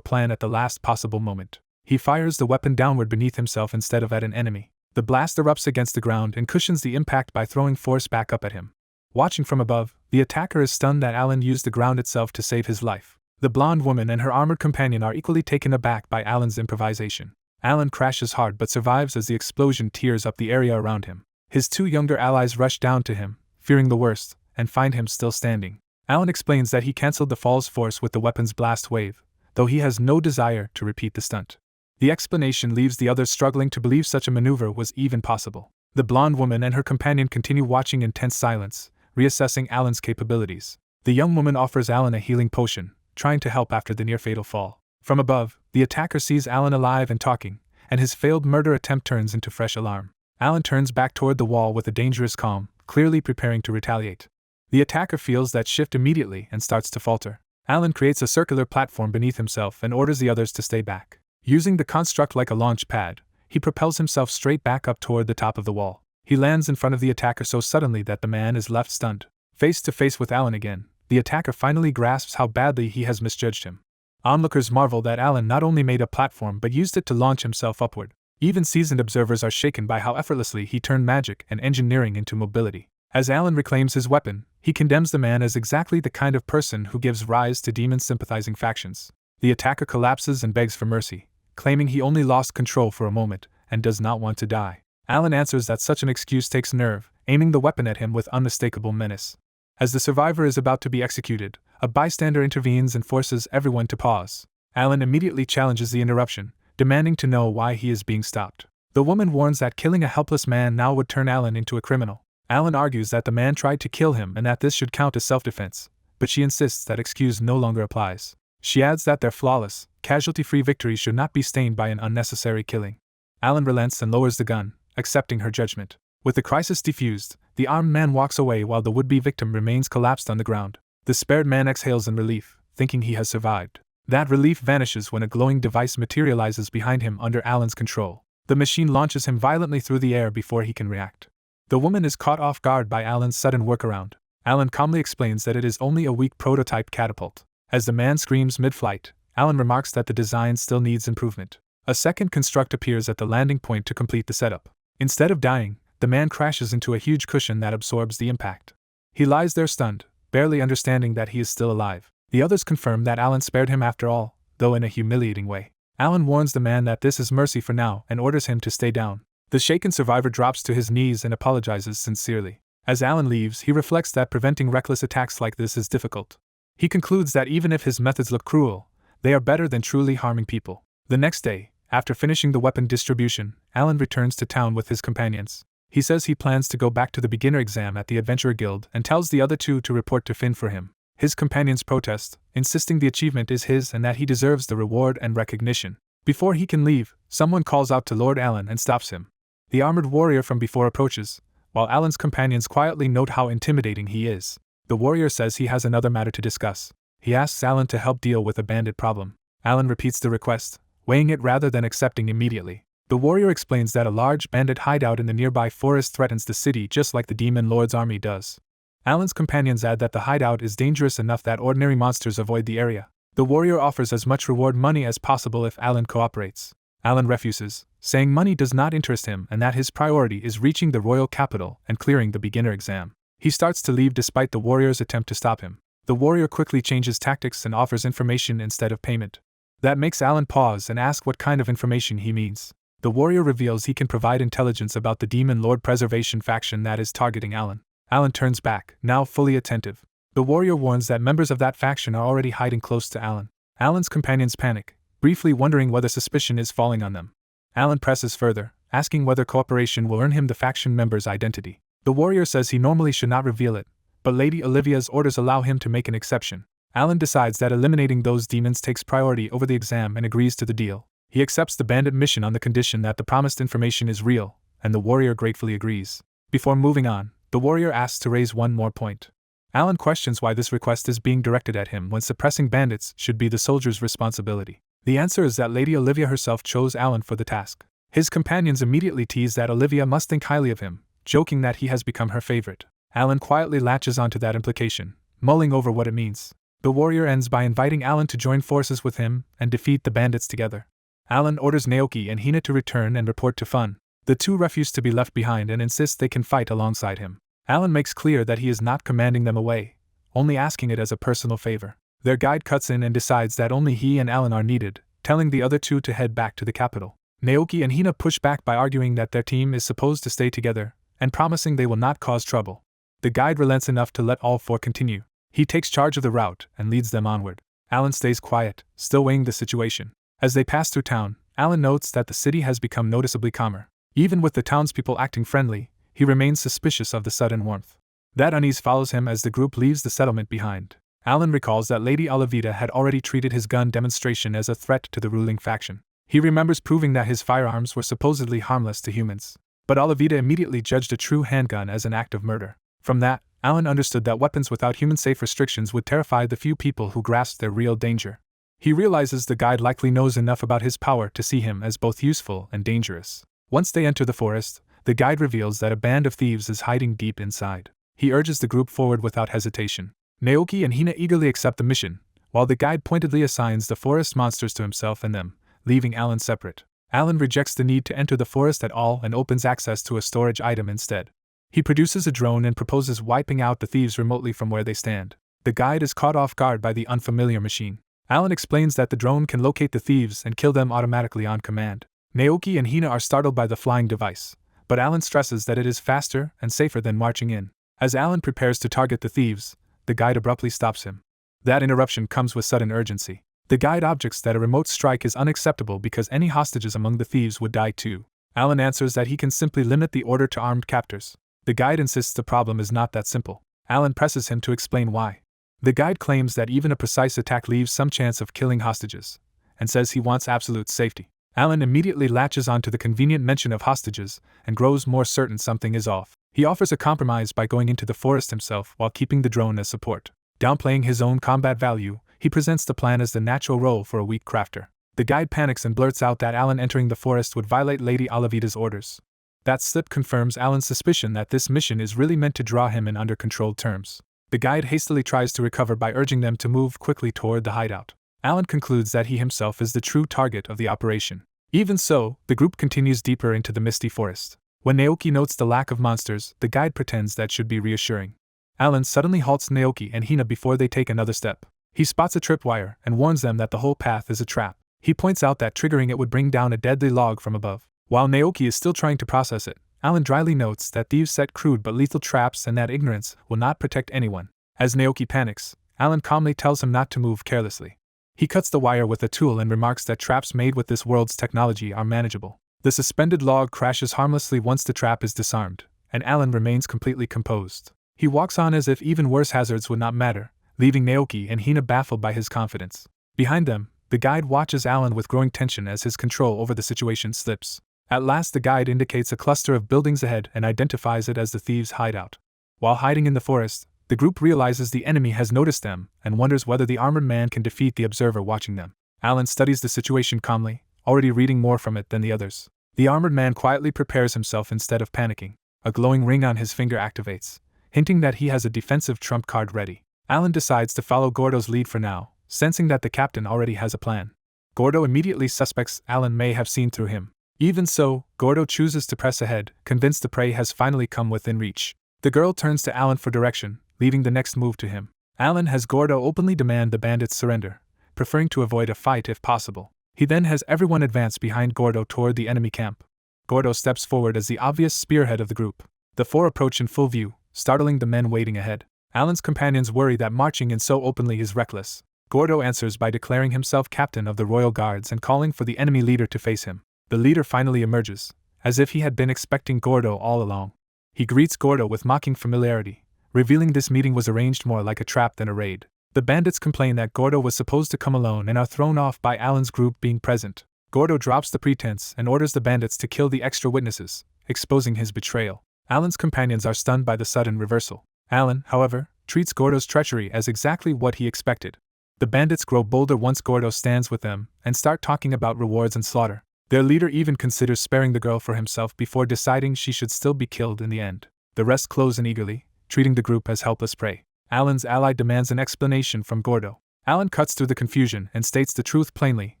plan at the last possible moment. He fires the weapon downward beneath himself instead of at an enemy. The blast erupts against the ground and cushions the impact by throwing force back up at him. Watching from above, the attacker is stunned that Alan used the ground itself to save his life. The blonde woman and her armored companion are equally taken aback by Alan's improvisation. Alan crashes hard but survives as the explosion tears up the area around him. His two younger allies rush down to him, fearing the worst, and find him still standing. Alan explains that he cancelled the fall's force with the weapon's blast wave, though he has no desire to repeat the stunt. The explanation leaves the others struggling to believe such a maneuver was even possible. The blonde woman and her companion continue watching in tense silence, reassessing Alan's capabilities. The young woman offers Alan a healing potion, trying to help after the near-fatal fall. From above, the attacker sees Alan alive and talking, and his failed murder attempt turns into fresh alarm. Alan turns back toward the wall with a dangerous calm, clearly preparing to retaliate. The attacker feels that shift immediately and starts to falter. Alan creates a circular platform beneath himself and orders the others to stay back. Using the construct like a launch pad, he propels himself straight back up toward the top of the wall. He lands in front of the attacker so suddenly that the man is left stunned. Face to face with Alan again, the attacker finally grasps how badly he has misjudged him. Onlookers marvel that Alan not only made a platform but used it to launch himself upward. Even seasoned observers are shaken by how effortlessly he turned magic and engineering into mobility. As Alan reclaims his weapon, he condemns the man as exactly the kind of person who gives rise to demon-sympathizing factions. The attacker collapses and begs for mercy, claiming he only lost control for a moment and does not want to die. Alan answers that such an excuse takes nerve, aiming the weapon at him with unmistakable menace. As the survivor is about to be executed, a bystander intervenes and forces everyone to pause. Alan immediately challenges the interruption, demanding to know why he is being stopped. The woman warns that killing a helpless man now would turn Alan into a criminal. Alan argues that the man tried to kill him and that this should count as self-defense, but she insists that excuse no longer applies. She adds that their flawless, casualty-free victory should not be stained by an unnecessary killing. Alan relents and lowers the gun, accepting her judgment. With the crisis defused, the armed man walks away while the would-be victim remains collapsed on the ground. The spared man exhales in relief, thinking he has survived. That relief vanishes when a glowing device materializes behind him under Alan's control. The machine launches him violently through the air before he can react. The woman is caught off guard by Alan's sudden workaround. Alan calmly explains that it is only a weak prototype catapult. As the man screams mid-flight, Alan remarks that the design still needs improvement. A second construct appears at the landing point to complete the setup. Instead of dying, the man crashes into a huge cushion that absorbs the impact. He lies there stunned, barely understanding that he is still alive. The others confirm that Alan spared him after all, though in a humiliating way. Alan warns the man that this is mercy for now and orders him to stay down. The shaken survivor drops to his knees and apologizes sincerely. As Alan leaves, he reflects that preventing reckless attacks like this is difficult. He concludes that even if his methods look cruel, they are better than truly harming people. The next day, after finishing the weapon distribution, Alan returns to town with his companions. He says he plans to go back to the beginner exam at the Adventurer Guild and tells the other two to report to Finn for him. His companions protest, insisting the achievement is his and that he deserves the reward and recognition. Before he can leave, someone calls out to Lord Alan and stops him. The armored warrior from before approaches, while Alan's companions quietly note how intimidating he is. The warrior says he has another matter to discuss. He asks Alan to help deal with a bandit problem. Alan repeats the request, weighing it rather than accepting immediately. The warrior explains that a large bandit hideout in the nearby forest threatens the city just like the demon lord's army does. Alan's companions add that the hideout is dangerous enough that ordinary monsters avoid the area. The warrior offers as much reward money as possible if Alan cooperates. Alan refuses, saying money does not interest him and that his priority is reaching the royal capital and clearing the beginner exam. He starts to leave despite the warrior's attempt to stop him. The warrior quickly changes tactics and offers information instead of payment. That makes Alan pause and ask what kind of information he means. The warrior reveals he can provide intelligence about the Demon Lord Preservation faction that is targeting Alan. Alan turns back, now fully attentive. The warrior warns that members of that faction are already hiding close to Alan. Alan's companions panic, briefly wondering whether suspicion is falling on them. Alan presses further, asking whether cooperation will earn him the faction member's identity. The warrior says he normally should not reveal it, but Lady Olivia's orders allow him to make an exception. Alan decides that eliminating those demons takes priority over the exam and agrees to the deal. He accepts the bandit mission on the condition that the promised information is real, and the warrior gratefully agrees. Before moving on, the warrior asks to raise one more point. Alan questions why this request is being directed at him when suppressing bandits should be the soldier's responsibility. The answer is that Lady Olivia herself chose Alan for the task. His companions immediately tease that Olivia must think highly of him, joking that he has become her favorite. Alan quietly latches onto that implication, mulling over what it means. The warrior ends by inviting Alan to join forces with him and defeat the bandits together. Alan orders Naoki and Hina to return and report to Fun. The two refuse to be left behind and insist they can fight alongside him. Alan makes clear that he is not commanding them away, only asking it as a personal favor. Their guide cuts in and decides that only he and Alan are needed, telling the other two to head back to the capital. Naoki and Hina push back by arguing that their team is supposed to stay together, and promising they will not cause trouble. The guide relents enough to let all four continue. He takes charge of the route and leads them onward. Alan stays quiet, still weighing the situation. As they pass through town, Alan notes that the city has become noticeably calmer. Even with the townspeople acting friendly, he remains suspicious of the sudden warmth. That unease follows him as the group leaves the settlement behind. Alan recalls that Lady Olivia had already treated his gun demonstration as a threat to the ruling faction. He remembers proving that his firearms were supposedly harmless to humans. But Olivia immediately judged a true handgun as an act of murder. From that, Alan understood that weapons without human-safe restrictions would terrify the few people who grasped their real danger. He realizes the guide likely knows enough about his power to see him as both useful and dangerous. Once they enter the forest, the guide reveals that a band of thieves is hiding deep inside. He urges the group forward without hesitation. Naoki and Hina eagerly accept the mission, while the guide pointedly assigns the forest monsters to himself and them, leaving Alan separate. Alan rejects the need to enter the forest at all and opens access to a storage item instead. He produces a drone and proposes wiping out the thieves remotely from where they stand. The guide is caught off guard by the unfamiliar machine. Alan explains that the drone can locate the thieves and kill them automatically on command. Naoki and Hina are startled by the flying device, but Alan stresses that it is faster and safer than marching in. As Alan prepares to target the thieves, the guide abruptly stops him. That interruption comes with sudden urgency. The guide objects that a remote strike is unacceptable because any hostages among the thieves would die too. Alan answers that he can simply limit the order to armed captors. The guide insists the problem is not that simple. Alan presses him to explain why. The guide claims that even a precise attack leaves some chance of killing hostages, and says he wants absolute safety. Alan immediately latches onto the convenient mention of hostages and grows more certain something is off. He offers a compromise by going into the forest himself while keeping the drone as support. Downplaying his own combat value, he presents the plan as the natural role for a weak crafter. The guide panics and blurts out that Alan entering the forest would violate Lady Olivia's orders. That slip confirms Alan's suspicion that this mission is really meant to draw him in under controlled terms. The guide hastily tries to recover by urging them to move quickly toward the hideout. Alan concludes that he himself is the true target of the operation. Even so, the group continues deeper into the misty forest. When Naoki notes the lack of monsters, the guide pretends that should be reassuring. Alan suddenly halts Naoki and Hina before they take another step. He spots a tripwire and warns them that the whole path is a trap. He points out that triggering it would bring down a deadly log from above. While Naoki is still trying to process it, Alan dryly notes that thieves set crude but lethal traps and that ignorance will not protect anyone. As Naoki panics, Alan calmly tells him not to move carelessly. He cuts the wire with a tool and remarks that traps made with this world's technology are manageable. The suspended log crashes harmlessly once the trap is disarmed, and Alan remains completely composed. He walks on as if even worse hazards would not matter, leaving Naoki and Hina baffled by his confidence. Behind them, the guide watches Alan with growing tension as his control over the situation slips. At last the guide indicates a cluster of buildings ahead and identifies it as the thieves' hideout. While hiding in the forest, the group realizes the enemy has noticed them and wonders whether the armored man can defeat the observer watching them. Alan studies the situation calmly, already reading more from it than the others. The armored man quietly prepares himself instead of panicking. A glowing ring on his finger activates, hinting that he has a defensive trump card ready. Alan decides to follow Gordo's lead for now, sensing that the captain already has a plan. Gordo immediately suspects Alan may have seen through him. Even so, Gordo chooses to press ahead, convinced the prey has finally come within reach. The girl turns to Alan for direction, leaving the next move to him. Alan has Gordo openly demand the bandits surrender, preferring to avoid a fight if possible. He then has everyone advance behind Gordo toward the enemy camp. Gordo steps forward as the obvious spearhead of the group. The four approach in full view, startling the men waiting ahead. Alan's companions worry that marching in so openly is reckless. Gordo answers by declaring himself captain of the royal guards and calling for the enemy leader to face him. The leader finally emerges, as if he had been expecting Gordo all along. He greets Gordo with mocking familiarity, revealing this meeting was arranged more like a trap than a raid. The bandits complain that Gordo was supposed to come alone and are thrown off by Alan's group being present. Gordo drops the pretense and orders the bandits to kill the extra witnesses, exposing his betrayal. Alan's companions are stunned by the sudden reversal. Alan, however, treats Gordo's treachery as exactly what he expected. The bandits grow bolder once Gordo stands with them and start talking about rewards and slaughter. Their leader even considers sparing the girl for himself before deciding she should still be killed in the end. The rest close in eagerly, treating the group as helpless prey. Alan's ally demands an explanation from Gordo. Alan cuts through the confusion and states the truth plainly: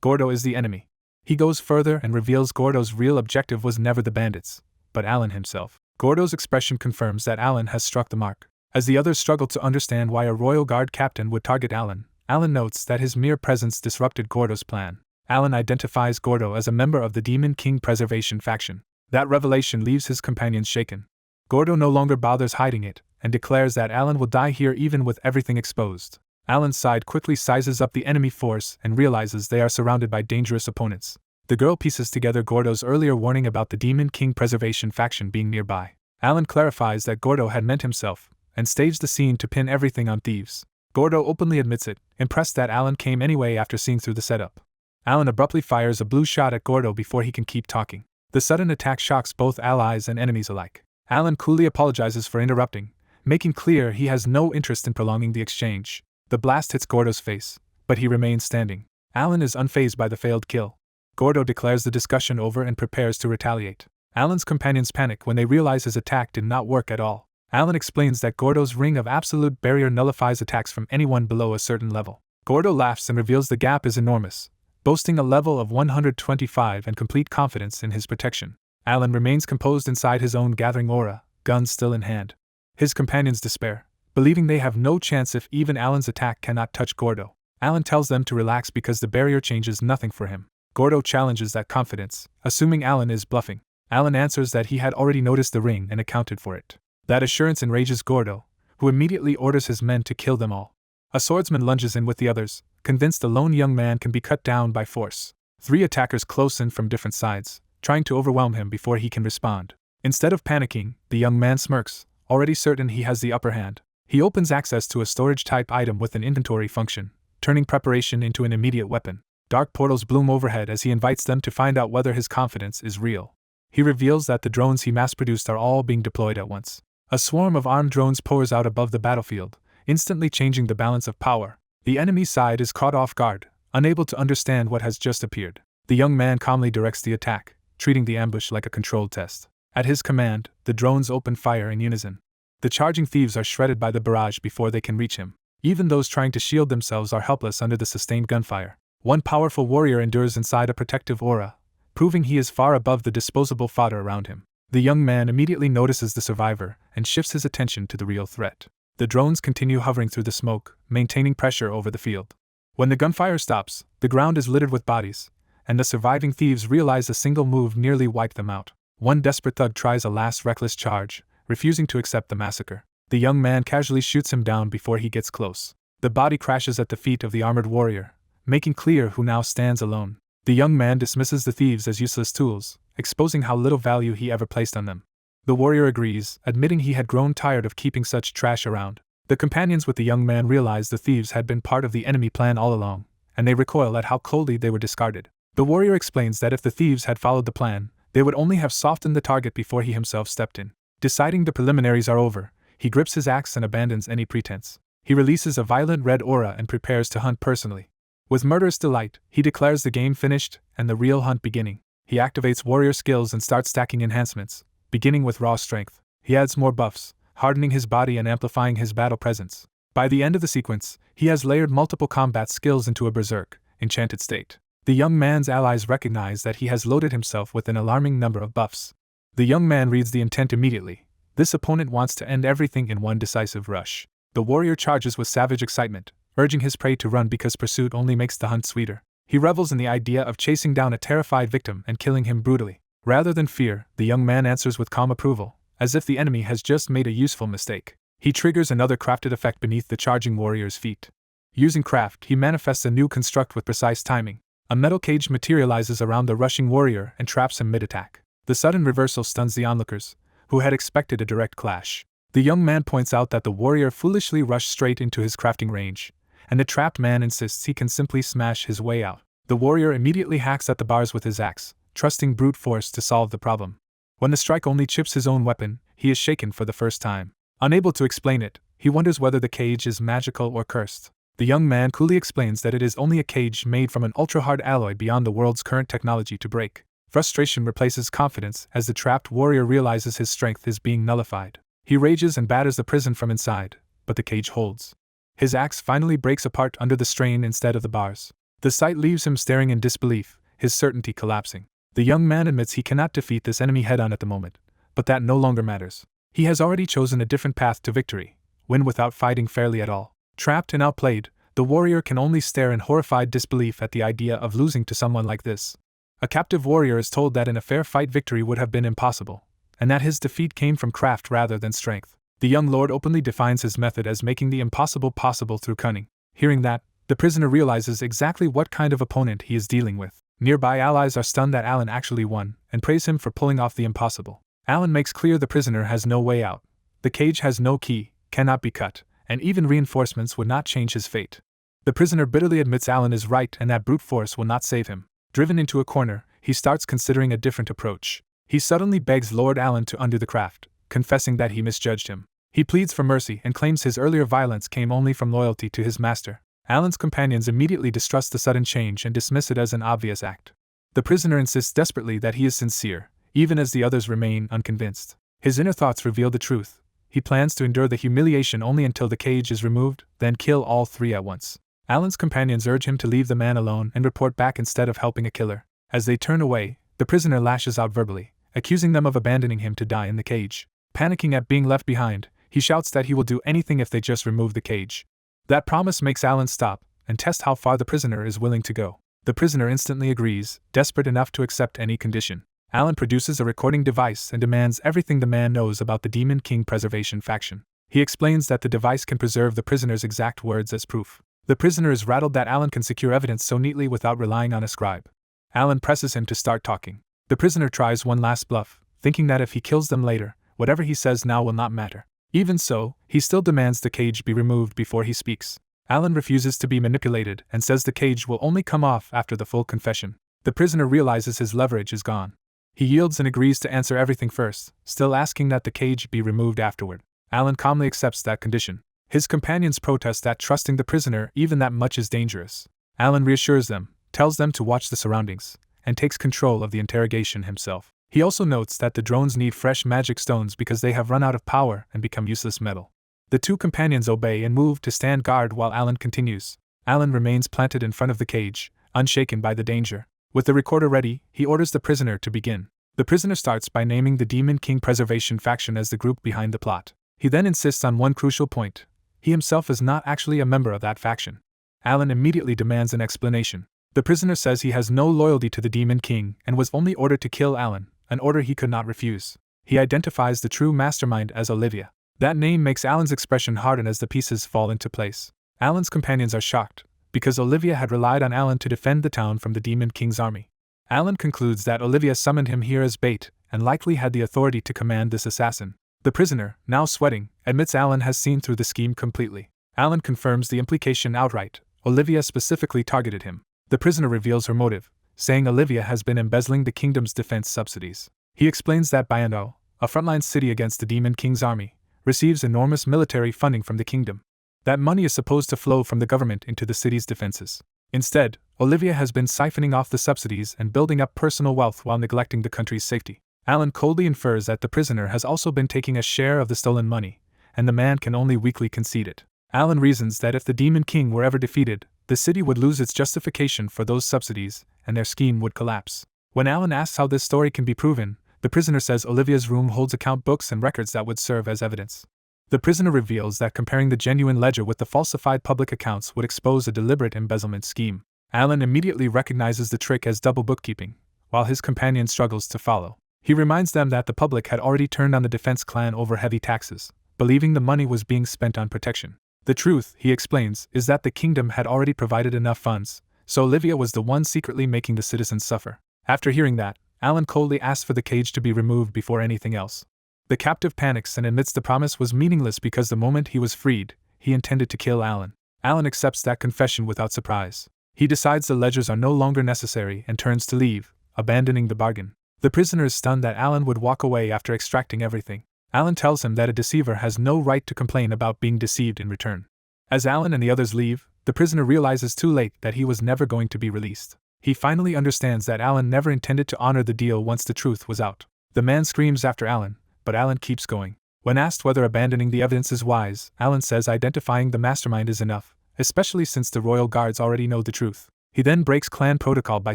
Gordo is the enemy. He goes further and reveals Gordo's real objective was never the bandits, but Alan himself. Gordo's expression confirms that Alan has struck the mark. As the others struggle to understand why a Royal Guard captain would target Alan, Alan notes that his mere presence disrupted Gordo's plan. Alan identifies Gordo as a member of the Demon King Preservation faction. That revelation leaves his companions shaken. Gordo no longer bothers hiding it, and declares that Alan will die here even with everything exposed. Alan's side quickly sizes up the enemy force and realizes they are surrounded by dangerous opponents. The girl pieces together Gordo's earlier warning about the Demon King Preservation faction being nearby. Alan clarifies that Gordo had meant himself, and staged the scene to pin everything on thieves. Gordo openly admits it, impressed that Alan came anyway after seeing through the setup. Alan abruptly fires a blue shot at Gordo before he can keep talking. The sudden attack shocks both allies and enemies alike. Alan coolly apologizes for interrupting, making clear he has no interest in prolonging the exchange. The blast hits Gordo's face, but he remains standing. Alan is unfazed by the failed kill. Gordo declares the discussion over and prepares to retaliate. Alan's companions panic when they realize his attack did not work at all. Alan explains that Gordo's ring of absolute barrier nullifies attacks from anyone below a certain level. Gordo laughs and reveals the gap is enormous, boasting a level of 125 and complete confidence in his protection. Alan remains composed inside his own gathering aura, gun still in hand. His companions despair, believing they have no chance if even Alan's attack cannot touch Gordo. Alan tells them to relax because the barrier changes nothing for him. Gordo challenges that confidence, assuming Alan is bluffing. Alan answers that he had already noticed the ring and accounted for it. That assurance enrages Gordo, who immediately orders his men to kill them all. A swordsman lunges in with the others, convinced the lone young man can be cut down by force. 3 attackers close in from different sides, trying to overwhelm him before he can respond. Instead of panicking, the young man smirks, already certain he has the upper hand. He opens access to a storage-type item with an inventory function, turning preparation into an immediate weapon. Dark portals bloom overhead as he invites them to find out whether his confidence is real. He reveals that the drones he mass-produced are all being deployed at once. A swarm of armed drones pours out above the battlefield, instantly changing the balance of power. The enemy side is caught off guard, unable to understand what has just appeared. The young man calmly directs the attack, treating the ambush like a controlled test. At his command, the drones open fire in unison. The charging thieves are shredded by the barrage before they can reach him. Even those trying to shield themselves are helpless under the sustained gunfire. One powerful warrior endures inside a protective aura, proving he is far above the disposable fodder around him. The young man immediately notices the survivor and shifts his attention to the real threat. The drones continue hovering through the smoke, maintaining pressure over the field. When the gunfire stops, the ground is littered with bodies, and the surviving thieves realize a single move nearly wiped them out. One desperate thug tries a last reckless charge, refusing to accept the massacre. The young man casually shoots him down before he gets close. The body crashes at the feet of the armored warrior, making clear who now stands alone. The young man dismisses the thieves as useless tools, exposing how little value he ever placed on them. The warrior agrees, admitting he had grown tired of keeping such trash around. The companions with the young man realize the thieves had been part of the enemy plan all along, and they recoil at how coldly they were discarded. The warrior explains that if the thieves had followed the plan, they would only have softened the target before he himself stepped in. Deciding the preliminaries are over, he grips his axe and abandons any pretense. He releases a violent red aura and prepares to hunt personally. With murderous delight, he declares the game finished and the real hunt beginning. He activates warrior skills and starts stacking enhancements, beginning with raw strength. He adds more buffs, hardening his body and amplifying his battle presence. By the end of the sequence, he has layered multiple combat skills into a berserk, enchanted state. The young man's allies recognize that he has loaded himself with an alarming number of buffs. The young man reads the intent immediately. This opponent wants to end everything in one decisive rush. The warrior charges with savage excitement, urging his prey to run because pursuit only makes the hunt sweeter. He revels in the idea of chasing down a terrified victim and killing him brutally. Rather than fear, the young man answers with calm approval, as if the enemy has just made a useful mistake. He triggers another crafted effect beneath the charging warrior's feet. Using craft, he manifests a new construct with precise timing. A metal cage materializes around the rushing warrior and traps him mid-attack. The sudden reversal stuns the onlookers, who had expected a direct clash. The young man points out that the warrior foolishly rushed straight into his crafting range, and the trapped man insists he can simply smash his way out. The warrior immediately hacks at the bars with his axe, trusting brute force to solve the problem. When the strike only chips his own weapon, he is shaken for the first time. Unable to explain it, he wonders whether the cage is magical or cursed. The young man coolly explains that it is only a cage made from an ultra-hard alloy beyond the world's current technology to break. Frustration replaces confidence as the trapped warrior realizes his strength is being nullified. He rages and batters the prison from inside, but the cage holds. His axe finally breaks apart under the strain instead of the bars. The sight leaves him staring in disbelief, his certainty collapsing. The young man admits he cannot defeat this enemy head-on at the moment, but that no longer matters. He has already chosen a different path to victory, win without fighting fairly at all. Trapped and outplayed, the warrior can only stare in horrified disbelief at the idea of losing to someone like this. A captive warrior is told that in a fair fight victory would have been impossible, and that his defeat came from craft rather than strength. The young lord openly defines his method as making the impossible possible through cunning. Hearing that, the prisoner realizes exactly what kind of opponent he is dealing with. Nearby allies are stunned that Alan actually won, and praise him for pulling off the impossible. Alan makes clear the prisoner has no way out. The cage has no key, cannot be cut, and even reinforcements would not change his fate. The prisoner bitterly admits Alan is right and that brute force will not save him. Driven into a corner, he starts considering a different approach. He suddenly begs Lord Alan to undo the craft, confessing that he misjudged him. He pleads for mercy and claims his earlier violence came only from loyalty to his master. Alan's companions immediately distrust the sudden change and dismiss it as an obvious act. The prisoner insists desperately that he is sincere, even as the others remain unconvinced. His inner thoughts reveal the truth. He plans to endure the humiliation only until the cage is removed, then kill all three at once. Alan's companions urge him to leave the man alone and report back instead of helping a killer. As they turn away, the prisoner lashes out verbally, accusing them of abandoning him to die in the cage. Panicking at being left behind, he shouts that he will do anything if they just remove the cage. That promise makes Alan stop and test how far the prisoner is willing to go. The prisoner instantly agrees, desperate enough to accept any condition. Alan produces a recording device and demands everything the man knows about the Demon King Preservation faction. He explains that the device can preserve the prisoner's exact words as proof. The prisoner is rattled that Alan can secure evidence so neatly without relying on a scribe. Alan presses him to start talking. The prisoner tries one last bluff, thinking that if he kills them later, whatever he says now will not matter. Even so, he still demands the cage be removed before he speaks. Alan refuses to be manipulated and says the cage will only come off after the full confession. The prisoner realizes his leverage is gone. He yields and agrees to answer everything first, still asking that the cage be removed afterward. Alan calmly accepts that condition. His companions protest that trusting the prisoner even that much is dangerous. Alan reassures them, tells them to watch the surroundings, and takes control of the interrogation himself. He also notes that the drones need fresh magic stones because they have run out of power and become useless metal. The two companions obey and move to stand guard while Alan continues. Alan remains planted in front of the cage, unshaken by the danger. With the recorder ready, he orders the prisoner to begin. The prisoner starts by naming the Demon King Preservation faction as the group behind the plot. He then insists on one crucial point. He himself is not actually a member of that faction. Alan immediately demands an explanation. The prisoner says he has no loyalty to the Demon King and was only ordered to kill Alan, an order he could not refuse. He identifies the true mastermind as Olivia. That name makes Alan's expression harden as the pieces fall into place. Alan's companions are shocked, because Olivia had relied on Alan to defend the town from the Demon King's army. Alan concludes that Olivia summoned him here as bait, and likely had the authority to command this assassin. The prisoner, now sweating, admits Alan has seen through the scheme completely. Alan confirms the implication outright. Olivia specifically targeted him. The prisoner reveals her motive, saying Olivia has been embezzling the kingdom's defense subsidies. He explains that Bayano, a frontline city against the Demon King's army, receives enormous military funding from the kingdom. That money is supposed to flow from the government into the city's defenses. Instead, Olivia has been siphoning off the subsidies and building up personal wealth while neglecting the country's safety. Alan coldly infers that the prisoner has also been taking a share of the stolen money, and the man can only weakly concede it. Alan reasons that if the Demon King were ever defeated, the city would lose its justification for those subsidies, and their scheme would collapse. When Alan asks how this story can be proven, the prisoner says Olivia's room holds account books and records that would serve as evidence. The prisoner reveals that comparing the genuine ledger with the falsified public accounts would expose a deliberate embezzlement scheme. Alan immediately recognizes the trick as double bookkeeping, while his companion struggles to follow. He reminds them that the public had already turned on the defense clan over heavy taxes, believing the money was being spent on protection. The truth, he explains, is that the kingdom had already provided enough funds, so Olivia was the one secretly making the citizens suffer. After hearing that, Alan coldly asks for the cage to be removed before anything else. The captive panics and admits the promise was meaningless because the moment he was freed, he intended to kill Alan. Alan accepts that confession without surprise. He decides the ledgers are no longer necessary and turns to leave, abandoning the bargain. The prisoner is stunned that Alan would walk away after extracting everything. Alan tells him that a deceiver has no right to complain about being deceived in return. As Alan and the others leave, the prisoner realizes too late that he was never going to be released. He finally understands that Alan never intended to honor the deal once the truth was out. The man screams after Alan, but Alan keeps going. When asked whether abandoning the evidence is wise, Alan says identifying the mastermind is enough, especially since the royal guards already know the truth. He then breaks clan protocol by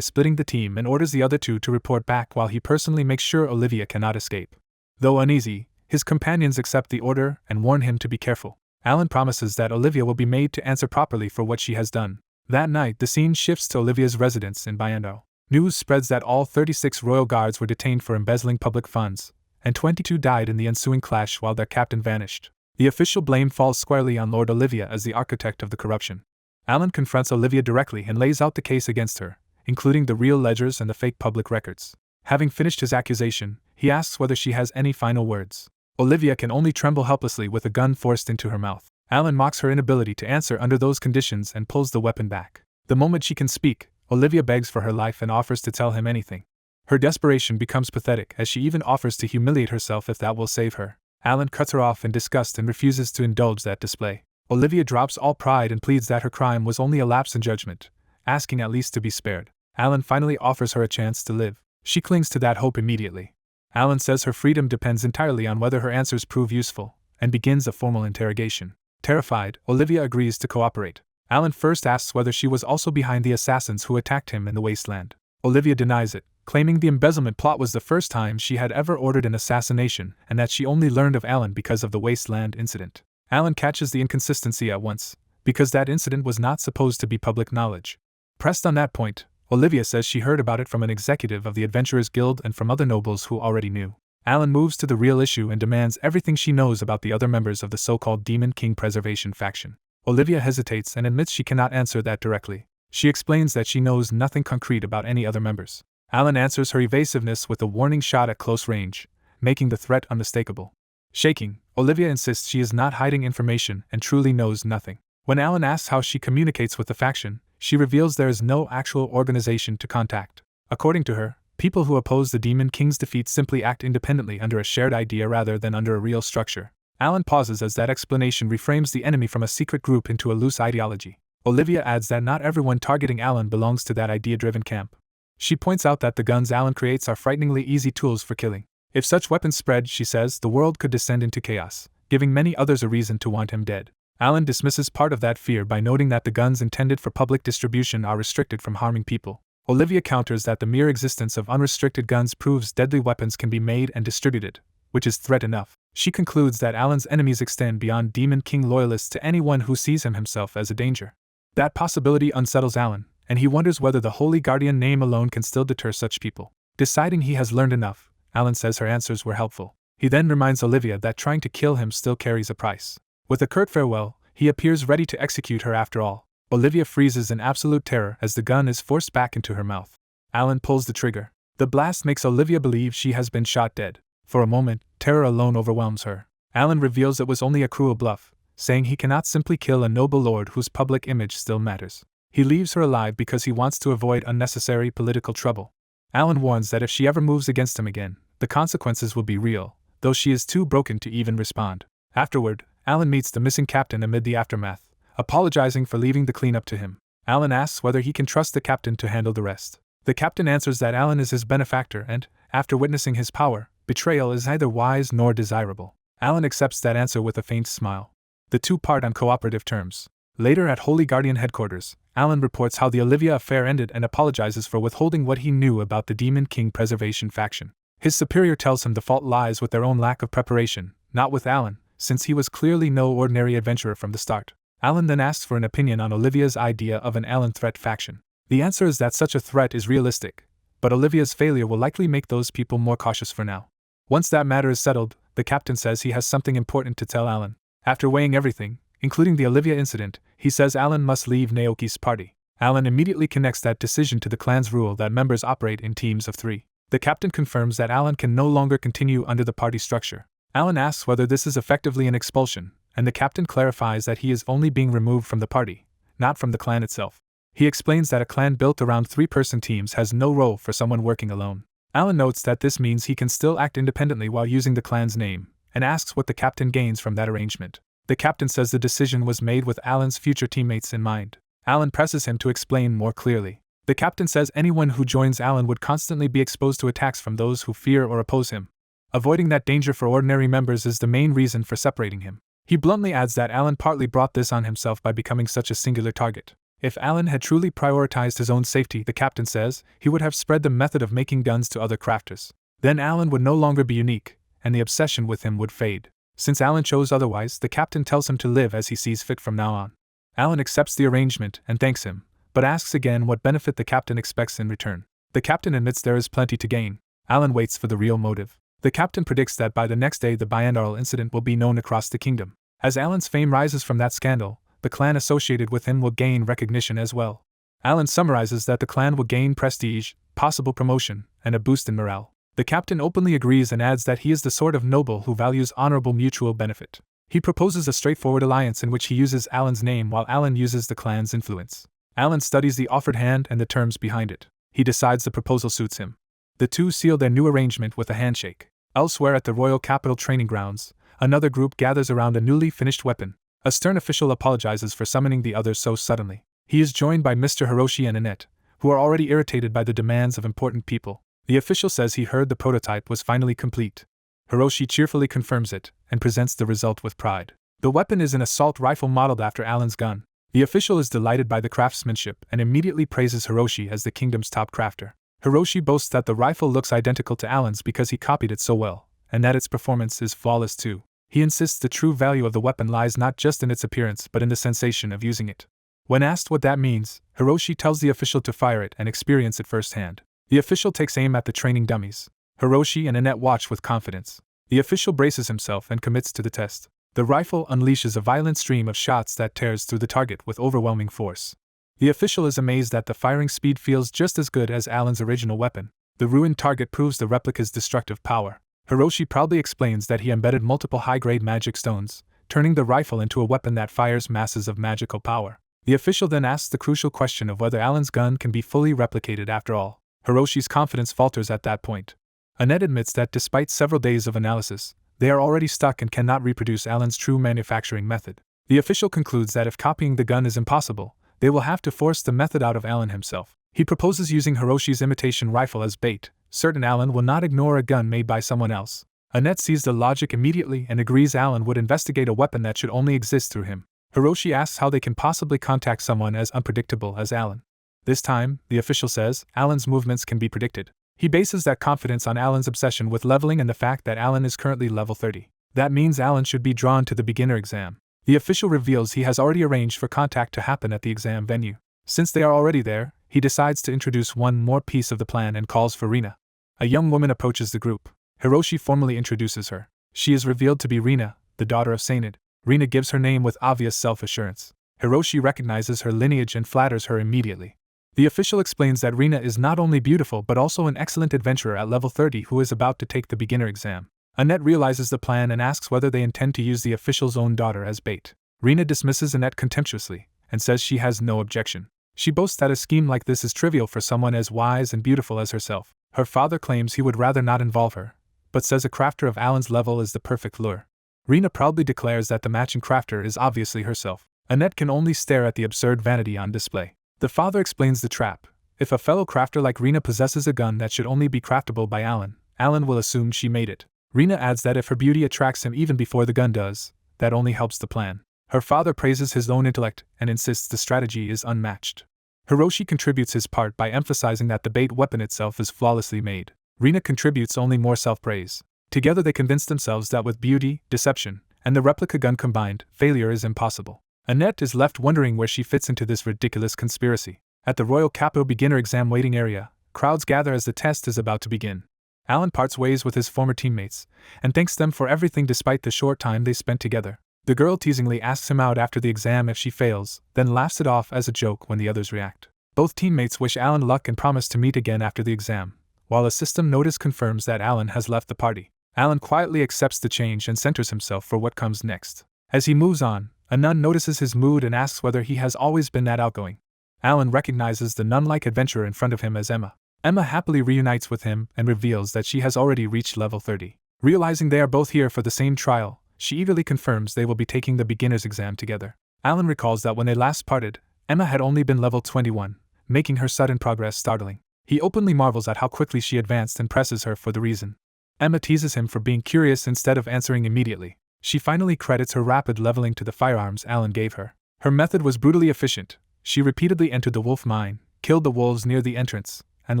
splitting the team and orders the other two to report back while he personally makes sure Olivia cannot escape. Though uneasy, his companions accept the order and warn him to be careful. Alan promises that Olivia will be made to answer properly for what she has done. That night, the scene shifts to Olivia's residence in Bayando. News spreads that all 36 royal guards were detained for embezzling public funds, and 22 died in the ensuing clash while their captain vanished. The official blame falls squarely on Lord Olivia as the architect of the corruption. Alan confronts Olivia directly and lays out the case against her, including the real ledgers and the fake public records. Having finished his accusation, he asks whether she has any final words. Olivia can only tremble helplessly with a gun forced into her mouth. Alan mocks her inability to answer under those conditions and pulls the weapon back. The moment she can speak, Olivia begs for her life and offers to tell him anything. Her desperation becomes pathetic as she even offers to humiliate herself if that will save her. Alan cuts her off in disgust and refuses to indulge that display. Olivia drops all pride and pleads that her crime was only a lapse in judgment, asking at least to be spared. Alan finally offers her a chance to live. She clings to that hope immediately. Alan says her freedom depends entirely on whether her answers prove useful, and begins a formal interrogation. Terrified, Olivia agrees to cooperate. Alan first asks whether she was also behind the assassins who attacked him in the wasteland. Olivia denies it, claiming the embezzlement plot was the first time she had ever ordered an assassination and that she only learned of Alan because of the wasteland incident. Alan catches the inconsistency at once, because that incident was not supposed to be public knowledge. Pressed on that point, Olivia says she heard about it from an executive of the Adventurers Guild and from other nobles who already knew. Alan moves to the real issue and demands everything she knows about the other members of the so-called Demon King Preservation faction. Olivia hesitates and admits she cannot answer that directly. She explains that she knows nothing concrete about any other members. Alan answers her evasiveness with a warning shot at close range, making the threat unmistakable. Shaking, Olivia insists she is not hiding information and truly knows nothing. When Alan asks how she communicates with the faction, she reveals there is no actual organization to contact. According to her, people who oppose the Demon King's defeat simply act independently under a shared idea rather than under a real structure. Alan pauses as that explanation reframes the enemy from a secret group into a loose ideology. Olivia adds that not everyone targeting Alan belongs to that idea-driven camp. She points out that the guns Alan creates are frighteningly easy tools for killing. If such weapons spread, she says, the world could descend into chaos, giving many others a reason to want him dead. Alan dismisses part of that fear by noting that the guns intended for public distribution are restricted from harming people. Olivia counters that the mere existence of unrestricted guns proves deadly weapons can be made and distributed, which is threat enough. She concludes that Alan's enemies extend beyond Demon King loyalists to anyone who sees him himself as a danger. That possibility unsettles Alan, and he wonders whether the Holy Guardian name alone can still deter such people. Deciding he has learned enough, Alan says her answers were helpful. He then reminds Olivia that trying to kill him still carries a price. With a curt farewell, he appears ready to execute her after all. Olivia freezes in absolute terror as the gun is forced back into her mouth. Alan pulls the trigger. The blast makes Olivia believe she has been shot dead. For a moment, terror alone overwhelms her. Alan reveals it was only a cruel bluff, saying he cannot simply kill a noble lord whose public image still matters. He leaves her alive because he wants to avoid unnecessary political trouble. Alan warns that if she ever moves against him again, the consequences will be real, though she is too broken to even respond. Afterward, Alan meets the missing captain amid the aftermath, apologizing for leaving the cleanup to him. Alan asks whether he can trust the captain to handle the rest. The captain answers that Alan is his benefactor and, after witnessing his power, betrayal is neither wise nor desirable. Alan accepts that answer with a faint smile. The two part on cooperative terms. Later at Holy Guardian headquarters, Alan reports how the Olivia affair ended and apologizes for withholding what he knew about the Demon King Preservation faction. His superior tells him the fault lies with their own lack of preparation, not with Alan, since he was clearly no ordinary adventurer from the start. Alan then asks for an opinion on Olivia's idea of an Alan threat faction. The answer is that such a threat is realistic, but Olivia's failure will likely make those people more cautious for now. Once that matter is settled, the captain says he has something important to tell Alan. After weighing everything, including the Olivia incident, he says Alan must leave Naoki's party. Alan immediately connects that decision to the clan's rule that members operate in teams of 3. The captain confirms that Alan can no longer continue under the party structure. Alan asks whether this is effectively an expulsion, and the captain clarifies that he is only being removed from the party, not from the clan itself. He explains that a clan built around 3-person teams has no role for someone working alone. Alan notes that this means he can still act independently while using the clan's name, and asks what the captain gains from that arrangement. The captain says the decision was made with Alan's future teammates in mind. Alan presses him to explain more clearly. The captain says anyone who joins Alan would constantly be exposed to attacks from those who fear or oppose him. Avoiding that danger for ordinary members is the main reason for separating him. He bluntly adds that Alan partly brought this on himself by becoming such a singular target. If Alan had truly prioritized his own safety, the captain says, he would have spread the method of making guns to other crafters. Then Alan would no longer be unique, and the obsession with him would fade. Since Alan chose otherwise, the captain tells him to live as he sees fit from now on. Alan accepts the arrangement and thanks him, but asks again what benefit the captain expects in return. The captain admits there is plenty to gain. Alan waits for the real motive. The captain predicts that by the next day the binaural incident will be known across the kingdom. As Alan's fame rises from that scandal, the clan associated with him will gain recognition as well. Alan summarizes that the clan will gain prestige, possible promotion, and a boost in morale. The captain openly agrees and adds that he is the sort of noble who values honorable mutual benefit. He proposes a straightforward alliance in which he uses Alan's name while Alan uses the clan's influence. Alan studies the offered hand and the terms behind it. He decides the proposal suits him. The two seal their new arrangement with a handshake. Elsewhere at the Royal Capital training grounds, another group gathers around a newly finished weapon. A stern official apologizes for summoning the others so suddenly. He is joined by Mr. Hiroshi and Annette, who are already irritated by the demands of important people. The official says he heard the prototype was finally complete. Hiroshi cheerfully confirms it, and presents the result with pride. The weapon is an assault rifle modeled after Alan's gun. The official is delighted by the craftsmanship and immediately praises Hiroshi as the kingdom's top crafter. Hiroshi boasts that the rifle looks identical to Alan's because he copied it so well, and that its performance is flawless too. He insists the true value of the weapon lies not just in its appearance but in the sensation of using it. When asked what that means, Hiroshi tells the official to fire it and experience it firsthand. The official takes aim at the training dummies. Hiroshi and Annette watch with confidence. The official braces himself and commits to the test. The rifle unleashes a violent stream of shots that tears through the target with overwhelming force. The official is amazed that the firing speed feels just as good as Alan's original weapon. The ruined target proves the replica's destructive power. Hiroshi proudly explains that he embedded multiple high-grade magic stones, turning the rifle into a weapon that fires masses of magical power. The official then asks the crucial question of whether Alan's gun can be fully replicated after all. Hiroshi's confidence falters at that point. Annette admits that despite several days of analysis, they are already stuck and cannot reproduce Alan's true manufacturing method. The official concludes that if copying the gun is impossible, they will have to force the method out of Alan himself. He proposes using Hiroshi's imitation rifle as bait, certain Alan will not ignore a gun made by someone else. Annette sees the logic immediately and agrees Alan would investigate a weapon that should only exist through him. Hiroshi asks how they can possibly contact someone as unpredictable as Alan. This time, the official says, Alan's movements can be predicted. He bases that confidence on Alan's obsession with leveling and the fact that Alan is currently level 30. That means Alan should be drawn to the beginner exam. The official reveals he has already arranged for contact to happen at the exam venue. Since they are already there, he decides to introduce one more piece of the plan and calls for Rina. A young woman approaches the group. Hiroshi formally introduces her. She is revealed to be Rina, the daughter of Sainid. Rina gives her name with obvious self-assurance. Hiroshi recognizes her lineage and flatters her immediately. The official explains that Rina is not only beautiful but also an excellent adventurer at level 30 who is about to take the beginner exam. Annette realizes the plan and asks whether they intend to use the official's own daughter as bait. Rina dismisses Annette contemptuously and says she has no objection. She boasts that a scheme like this is trivial for someone as wise and beautiful as herself. Her father claims he would rather not involve her, but says a crafter of Alan's level is the perfect lure. Rina proudly declares that the matching crafter is obviously herself. Annette can only stare at the absurd vanity on display. The father explains the trap. If a fellow crafter like Rina possesses a gun that should only be craftable by Alan, Alan will assume she made it. Rina adds that if her beauty attracts him even before the gun does, that only helps the plan. Her father praises his own intellect and insists the strategy is unmatched. Hiroshi contributes his part by emphasizing that the bait weapon itself is flawlessly made. Rina contributes only more self-praise. Together they convince themselves that with beauty, deception, and the replica gun combined, failure is impossible. Annette is left wondering where she fits into this ridiculous conspiracy. At the Royal Capital beginner exam waiting area, crowds gather as the test is about to begin. Alan parts ways with his former teammates, and thanks them for everything despite the short time they spent together. The girl teasingly asks him out after the exam if she fails, then laughs it off as a joke when the others react. Both teammates wish Alan luck and promise to meet again after the exam, while a system notice confirms that Alan has left the party. Alan quietly accepts the change and centers himself for what comes next. As he moves on, a nun notices his mood and asks whether he has always been that outgoing. Alan recognizes the nun-like adventurer in front of him as Emma. Emma happily reunites with him and reveals that she has already reached level 30. Realizing they are both here for the same trial, she eagerly confirms they will be taking the beginner's exam together. Alan recalls that when they last parted, Emma had only been level 21, making her sudden progress startling. He openly marvels at how quickly she advanced and presses her for the reason. Emma teases him for being curious instead of answering immediately. She finally credits her rapid leveling to the firearms Alan gave her. Her method was brutally efficient. She repeatedly entered the wolf mine, killed the wolves near the entrance, and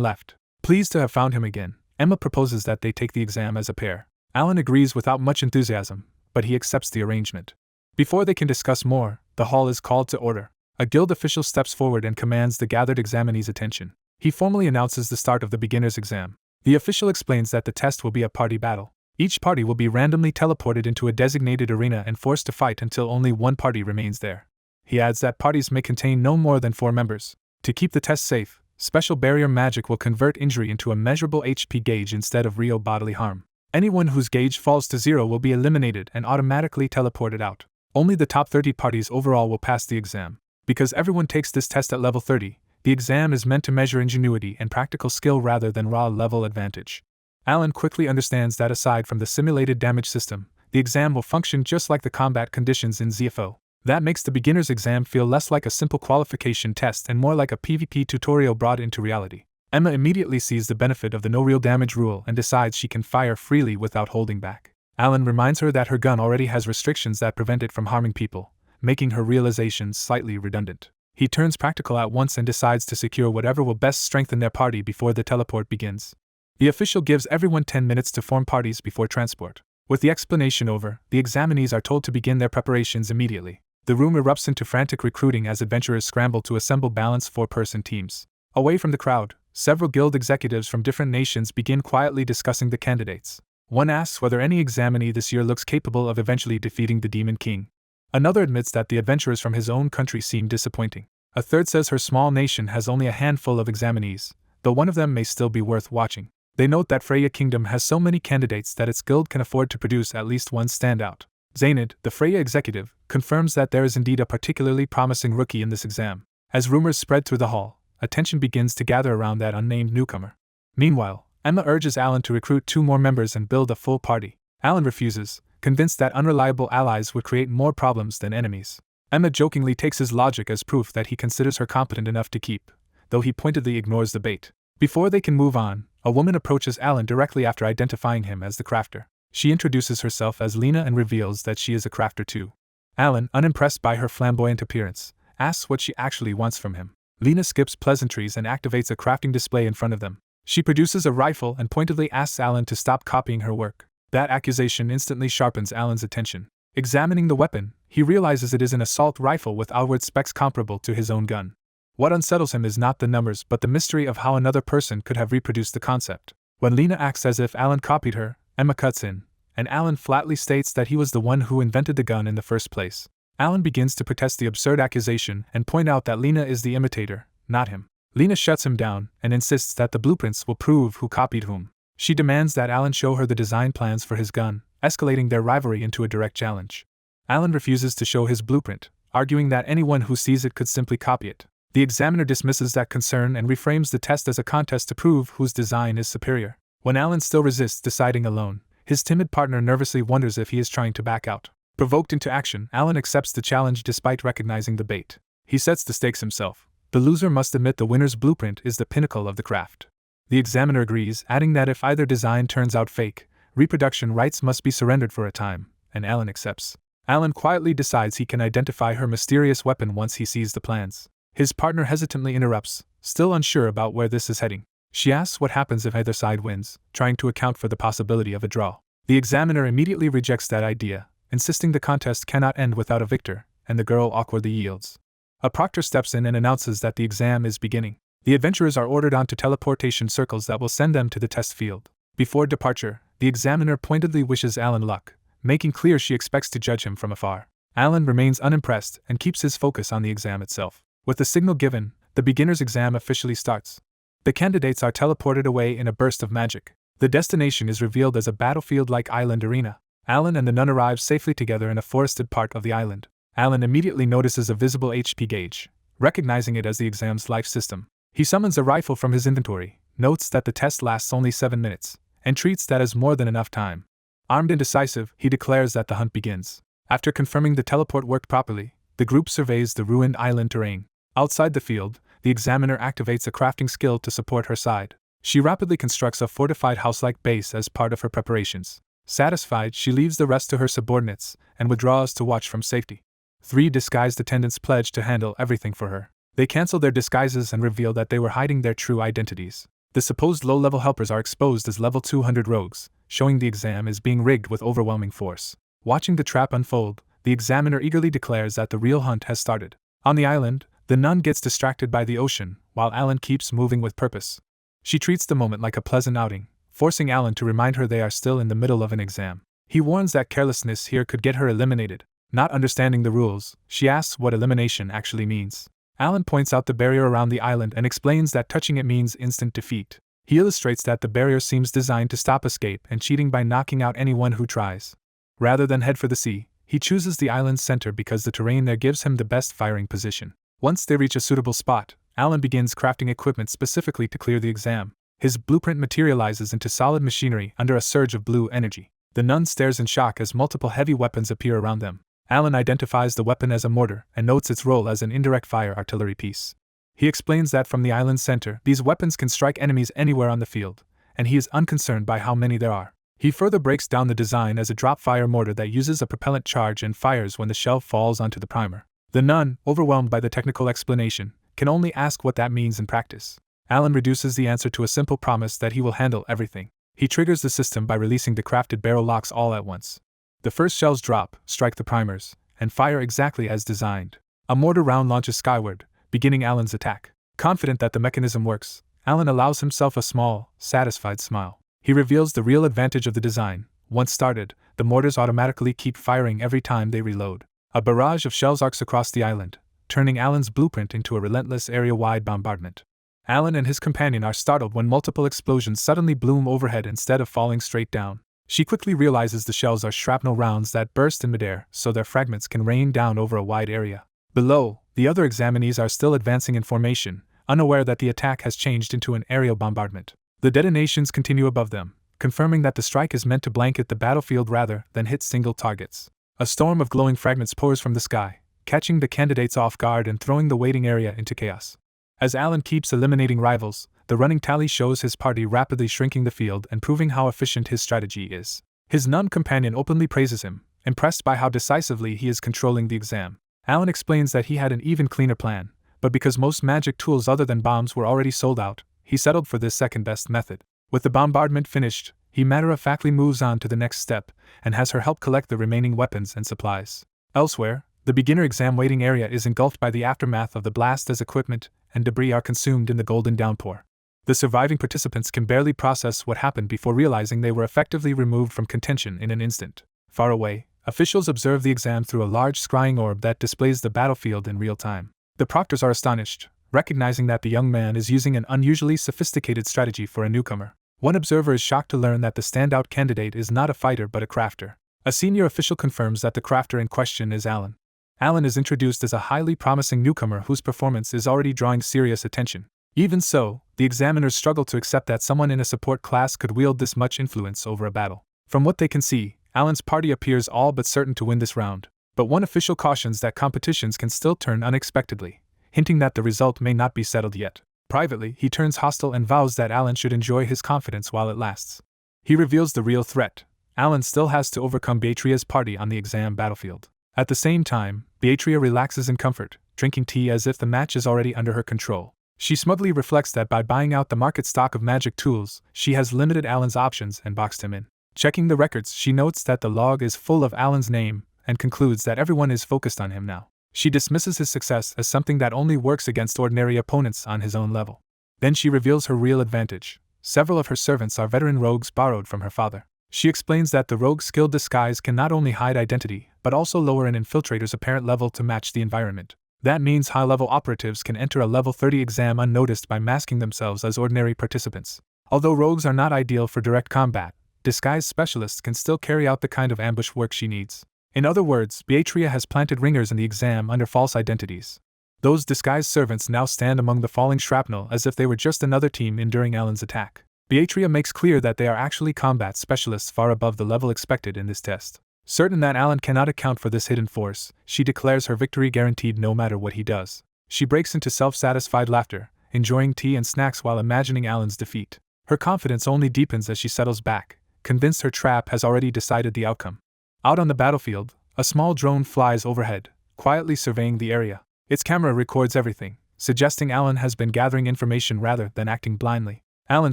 left. Pleased to have found him again, Emma proposes that they take the exam as a pair. Alan agrees without much enthusiasm, but he accepts the arrangement. Before they can discuss more, the hall is called to order. A guild official steps forward and commands the gathered examinees' attention. He formally announces the start of the beginner's exam. The official explains that the test will be a party battle. Each party will be randomly teleported into a designated arena and forced to fight until only one party remains there. He adds that parties may contain no more than 4 members. To keep the test safe, special barrier magic will convert injury into a measurable HP gauge instead of real bodily harm. Anyone whose gauge falls to 0 will be eliminated and automatically teleported out. Only the top 30 parties overall will pass the exam. Because everyone takes this test at level 30, the exam is meant to measure ingenuity and practical skill rather than raw level advantage. Alan quickly understands that aside from the simulated damage system, the exam will function just like the combat conditions in ZFO. That makes the beginner's exam feel less like a simple qualification test and more like a PvP tutorial brought into reality. Emma immediately sees the benefit of the no real damage rule and decides she can fire freely without holding back. Alan reminds her that her gun already has restrictions that prevent it from harming people, making her realizations slightly redundant. He turns practical at once and decides to secure whatever will best strengthen their party before the teleport begins. The official gives everyone 10 minutes to form parties before transport. With the explanation over, the examinees are told to begin their preparations immediately. The room erupts into frantic recruiting as adventurers scramble to assemble balanced 4-person teams. Away from the crowd, several guild executives from different nations begin quietly discussing the candidates. One asks whether any examinee this year looks capable of eventually defeating the Demon King. Another admits that the adventurers from his own country seem disappointing. A third says her small nation has only a handful of examinees, though one of them may still be worth watching. They note that Freya Kingdom has so many candidates that its guild can afford to produce at least one standout. Zainid, the Freya executive, confirms that there is indeed a particularly promising rookie in this exam. As rumors spread through the hall, attention begins to gather around that unnamed newcomer. Meanwhile, Emma urges Alan to recruit 2 more members and build a full party. Alan refuses, convinced that unreliable allies would create more problems than enemies. Emma jokingly takes his logic as proof that he considers her competent enough to keep, though he pointedly ignores the bait. Before they can move on, a woman approaches Alan directly after identifying him as the crafter. She introduces herself as Lena and reveals that she is a crafter too. Alan, unimpressed by her flamboyant appearance, asks what she actually wants from him. Lena skips pleasantries and activates a crafting display in front of them. She produces a rifle and pointedly asks Alan to stop copying her work. That accusation instantly sharpens Alan's attention. Examining the weapon, he realizes it is an assault rifle with outward specs comparable to his own gun. What unsettles him is not the numbers but the mystery of how another person could have reproduced the concept. When Lena acts as if Alan copied her, Emma cuts in, and Alan flatly states that he was the one who invented the gun in the first place. Alan begins to protest the absurd accusation and point out that Lena is the imitator, not him. Lena shuts him down and insists that the blueprints will prove who copied whom. She demands that Alan show her the design plans for his gun, escalating their rivalry into a direct challenge. Alan refuses to show his blueprint, arguing that anyone who sees it could simply copy it. The examiner dismisses that concern and reframes the test as a contest to prove whose design is superior. When Alan still resists deciding alone, his timid partner nervously wonders if he is trying to back out. Provoked into action, Alan accepts the challenge despite recognizing the bait. He sets the stakes himself. The loser must admit the winner's blueprint is the pinnacle of the craft. The examiner agrees, adding that if either design turns out fake, reproduction rights must be surrendered for a time, and Alan accepts. Alan quietly decides he can identify her mysterious weapon once he sees the plans. His partner hesitantly interrupts, still unsure about where this is heading. She asks what happens if either side wins, trying to account for the possibility of a draw. The examiner immediately rejects that idea, insisting the contest cannot end without a victor, and the girl awkwardly yields. A proctor steps in and announces that the exam is beginning. The adventurers are ordered onto teleportation circles that will send them to the test field. Before departure, the examiner pointedly wishes Alan luck, making clear she expects to judge him from afar. Alan remains unimpressed and keeps his focus on the exam itself. With the signal given, the beginner's exam officially starts. The candidates are teleported away in a burst of magic. The destination is revealed as a battlefield-like island arena. Alan and the nun arrive safely together in a forested part of the island. Alan immediately notices a visible HP gauge, recognizing it as the exam's life system. He summons a rifle from his inventory, notes that the test lasts only 7 minutes, and treats that as more than enough time. Armed and decisive, he declares that the hunt begins. After confirming the teleport worked properly, the group surveys the ruined island terrain. Outside the field, the examiner activates a crafting skill to support her side. She rapidly constructs a fortified house-like base as part of her preparations. Satisfied, she leaves the rest to her subordinates and withdraws to watch from safety. 3 disguised attendants pledge to handle everything for her. They cancel their disguises and reveal that they were hiding their true identities. The supposed low-level helpers are exposed as level 200 rogues, showing the exam is being rigged with overwhelming force. Watching the trap unfold, the examiner eagerly declares that the real hunt has started. On the island, the nun gets distracted by the ocean, while Alan keeps moving with purpose. She treats the moment like a pleasant outing, forcing Alan to remind her they are still in the middle of an exam. He warns that carelessness here could get her eliminated. Not understanding the rules, she asks what elimination actually means. Alan points out the barrier around the island and explains that touching it means instant defeat. He illustrates that the barrier seems designed to stop escape and cheating by knocking out anyone who tries. Rather than head for the sea, he chooses the island's center because the terrain there gives him the best firing position. Once they reach a suitable spot, Alan begins crafting equipment specifically to clear the exam. His blueprint materializes into solid machinery under a surge of blue energy. The nun stares in shock as multiple heavy weapons appear around them. Alan identifies the weapon as a mortar and notes its role as an indirect fire artillery piece. He explains that from the island's center, these weapons can strike enemies anywhere on the field, and he is unconcerned by how many there are. He further breaks down the design as a drop-fire mortar that uses a propellant charge and fires when the shell falls onto the primer. The nun, overwhelmed by the technical explanation, can only ask what that means in practice. Alan reduces the answer to a simple promise that he will handle everything. He triggers the system by releasing the crafted barrel locks all at once. The first shells drop, strike the primers, and fire exactly as designed. A mortar round launches skyward, beginning Alan's attack. Confident that the mechanism works, Alan allows himself a small, satisfied smile. He reveals the real advantage of the design. Once started, the mortars automatically keep firing every time they reload. A barrage of shells arcs across the island, turning Alan's blueprint into a relentless area-wide bombardment. Alan and his companion are startled when multiple explosions suddenly bloom overhead instead of falling straight down. She quickly realizes the shells are shrapnel rounds that burst in midair so their fragments can rain down over a wide area. Below, the other examinees are still advancing in formation, unaware that the attack has changed into an aerial bombardment. The detonations continue above them, confirming that the strike is meant to blanket the battlefield rather than hit single targets. A storm of glowing fragments pours from the sky, catching the candidates off guard and throwing the waiting area into chaos. As Alan keeps eliminating rivals, the running tally shows his party rapidly shrinking the field and proving how efficient his strategy is. His nun companion openly praises him, impressed by how decisively he is controlling the exam. Alan explains that he had an even cleaner plan, but because most magic tools other than bombs were already sold out, he settled for this second-best method. With the bombardment finished, he matter-of-factly moves on to the next step and has her help collect the remaining weapons and supplies. Elsewhere, the beginner exam waiting area is engulfed by the aftermath of the blast as equipment and debris are consumed in the golden downpour. The surviving participants can barely process what happened before realizing they were effectively removed from contention in an instant. Far away, officials observe the exam through a large scrying orb that displays the battlefield in real time. The proctors are astonished, recognizing that the young man is using an unusually sophisticated strategy for a newcomer. One observer is shocked to learn that the standout candidate is not a fighter but a crafter. A senior official confirms that the crafter in question is Alan. Alan is introduced as a highly promising newcomer whose performance is already drawing serious attention. Even so, the examiners struggle to accept that someone in a support class could wield this much influence over a battle. From what they can see, Alan's party appears all but certain to win this round, but one official cautions that competitions can still turn unexpectedly, hinting that the result may not be settled yet. Privately, he turns hostile and vows that Alan should enjoy his confidence while it lasts. He reveals the real threat. Alan still has to overcome Beatria's party on the exam battlefield. At the same time, Beatria relaxes in comfort, drinking tea as if the match is already under her control. She smugly reflects that by buying out the market stock of magic tools, she has limited Alan's options and boxed him in. Checking the records, she notes that the log is full of Alan's name and concludes that everyone is focused on him now. She dismisses his success as something that only works against ordinary opponents on his own level. Then she reveals her real advantage. Several of her servants are veteran rogues borrowed from her father. She explains that the rogue's skilled disguise can not only hide identity, but also lower an infiltrator's apparent level to match the environment. That means high-level operatives can enter a level 30 exam unnoticed by masking themselves as ordinary participants. Although rogues are not ideal for direct combat, disguise specialists can still carry out the kind of ambush work she needs. In other words, Beatria has planted ringers in the exam under false identities. Those disguised servants now stand among the falling shrapnel as if they were just another team enduring Alan's attack. Beatria makes clear that they are actually combat specialists far above the level expected in this test. Certain that Alan cannot account for this hidden force, she declares her victory guaranteed no matter what he does. She breaks into self-satisfied laughter, enjoying tea and snacks while imagining Alan's defeat. Her confidence only deepens as she settles back, convinced her trap has already decided the outcome. Out on the battlefield, a small drone flies overhead, quietly surveying the area. Its camera records everything, suggesting Alan has been gathering information rather than acting blindly. Alan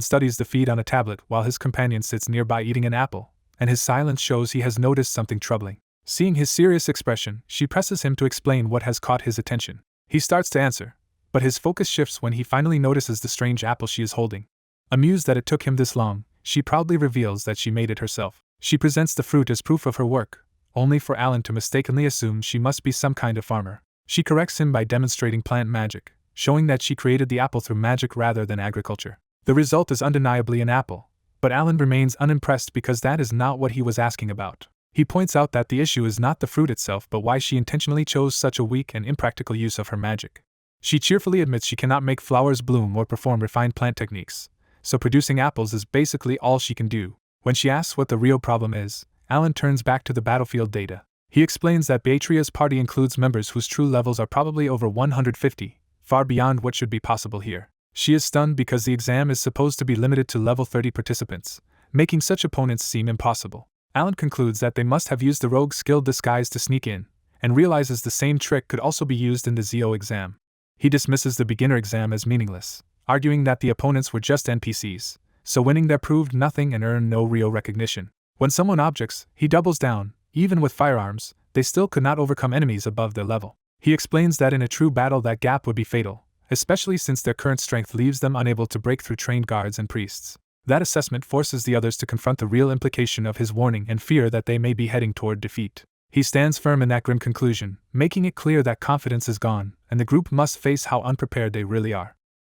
studies the feed on a tablet while his companion sits nearby eating an apple, and his silence shows he has noticed something troubling. Seeing his serious expression, she presses him to explain what has caught his attention. He starts to answer, but his focus shifts when he finally notices the strange apple she is holding. Amused that it took him this long, she proudly reveals that she made it herself. She presents the fruit as proof of her work, only for Alan to mistakenly assume she must be some kind of farmer. She corrects him by demonstrating plant magic, showing that she created the apple through magic rather than agriculture. The result is undeniably an apple, but Alan remains unimpressed because that is not what he was asking about. He points out that the issue is not the fruit itself but why she intentionally chose such a weak and impractical use of her magic. She cheerfully admits she cannot make flowers bloom or perform refined plant techniques, so producing apples is basically all she can do. When she asks what the real problem is, Alan turns back to the battlefield data. He explains that Beatria's party includes members whose true levels are probably over 150, far beyond what should be possible here. She is stunned because the exam is supposed to be limited to level 30 participants, making such opponents seem impossible. Alan concludes that they must have used the rogue skill disguise to sneak in, and realizes the same trick could also be used in the ZO exam. He dismisses the beginner exam as meaningless, arguing that the opponents were just NPCs, so winning there proved nothing and earned no real recognition. When someone objects, he doubles down. Even with firearms, they still could not overcome enemies above their level. He explains that in a true battle that gap would be fatal, especially since their current strength leaves them unable to break through trained guards and priests. That assessment forces the others to confront the real implication of his warning and fear that they may be heading toward defeat. He stands firm in that grim conclusion, making it clear that confidence is gone, and the group must face how unprepared they really are.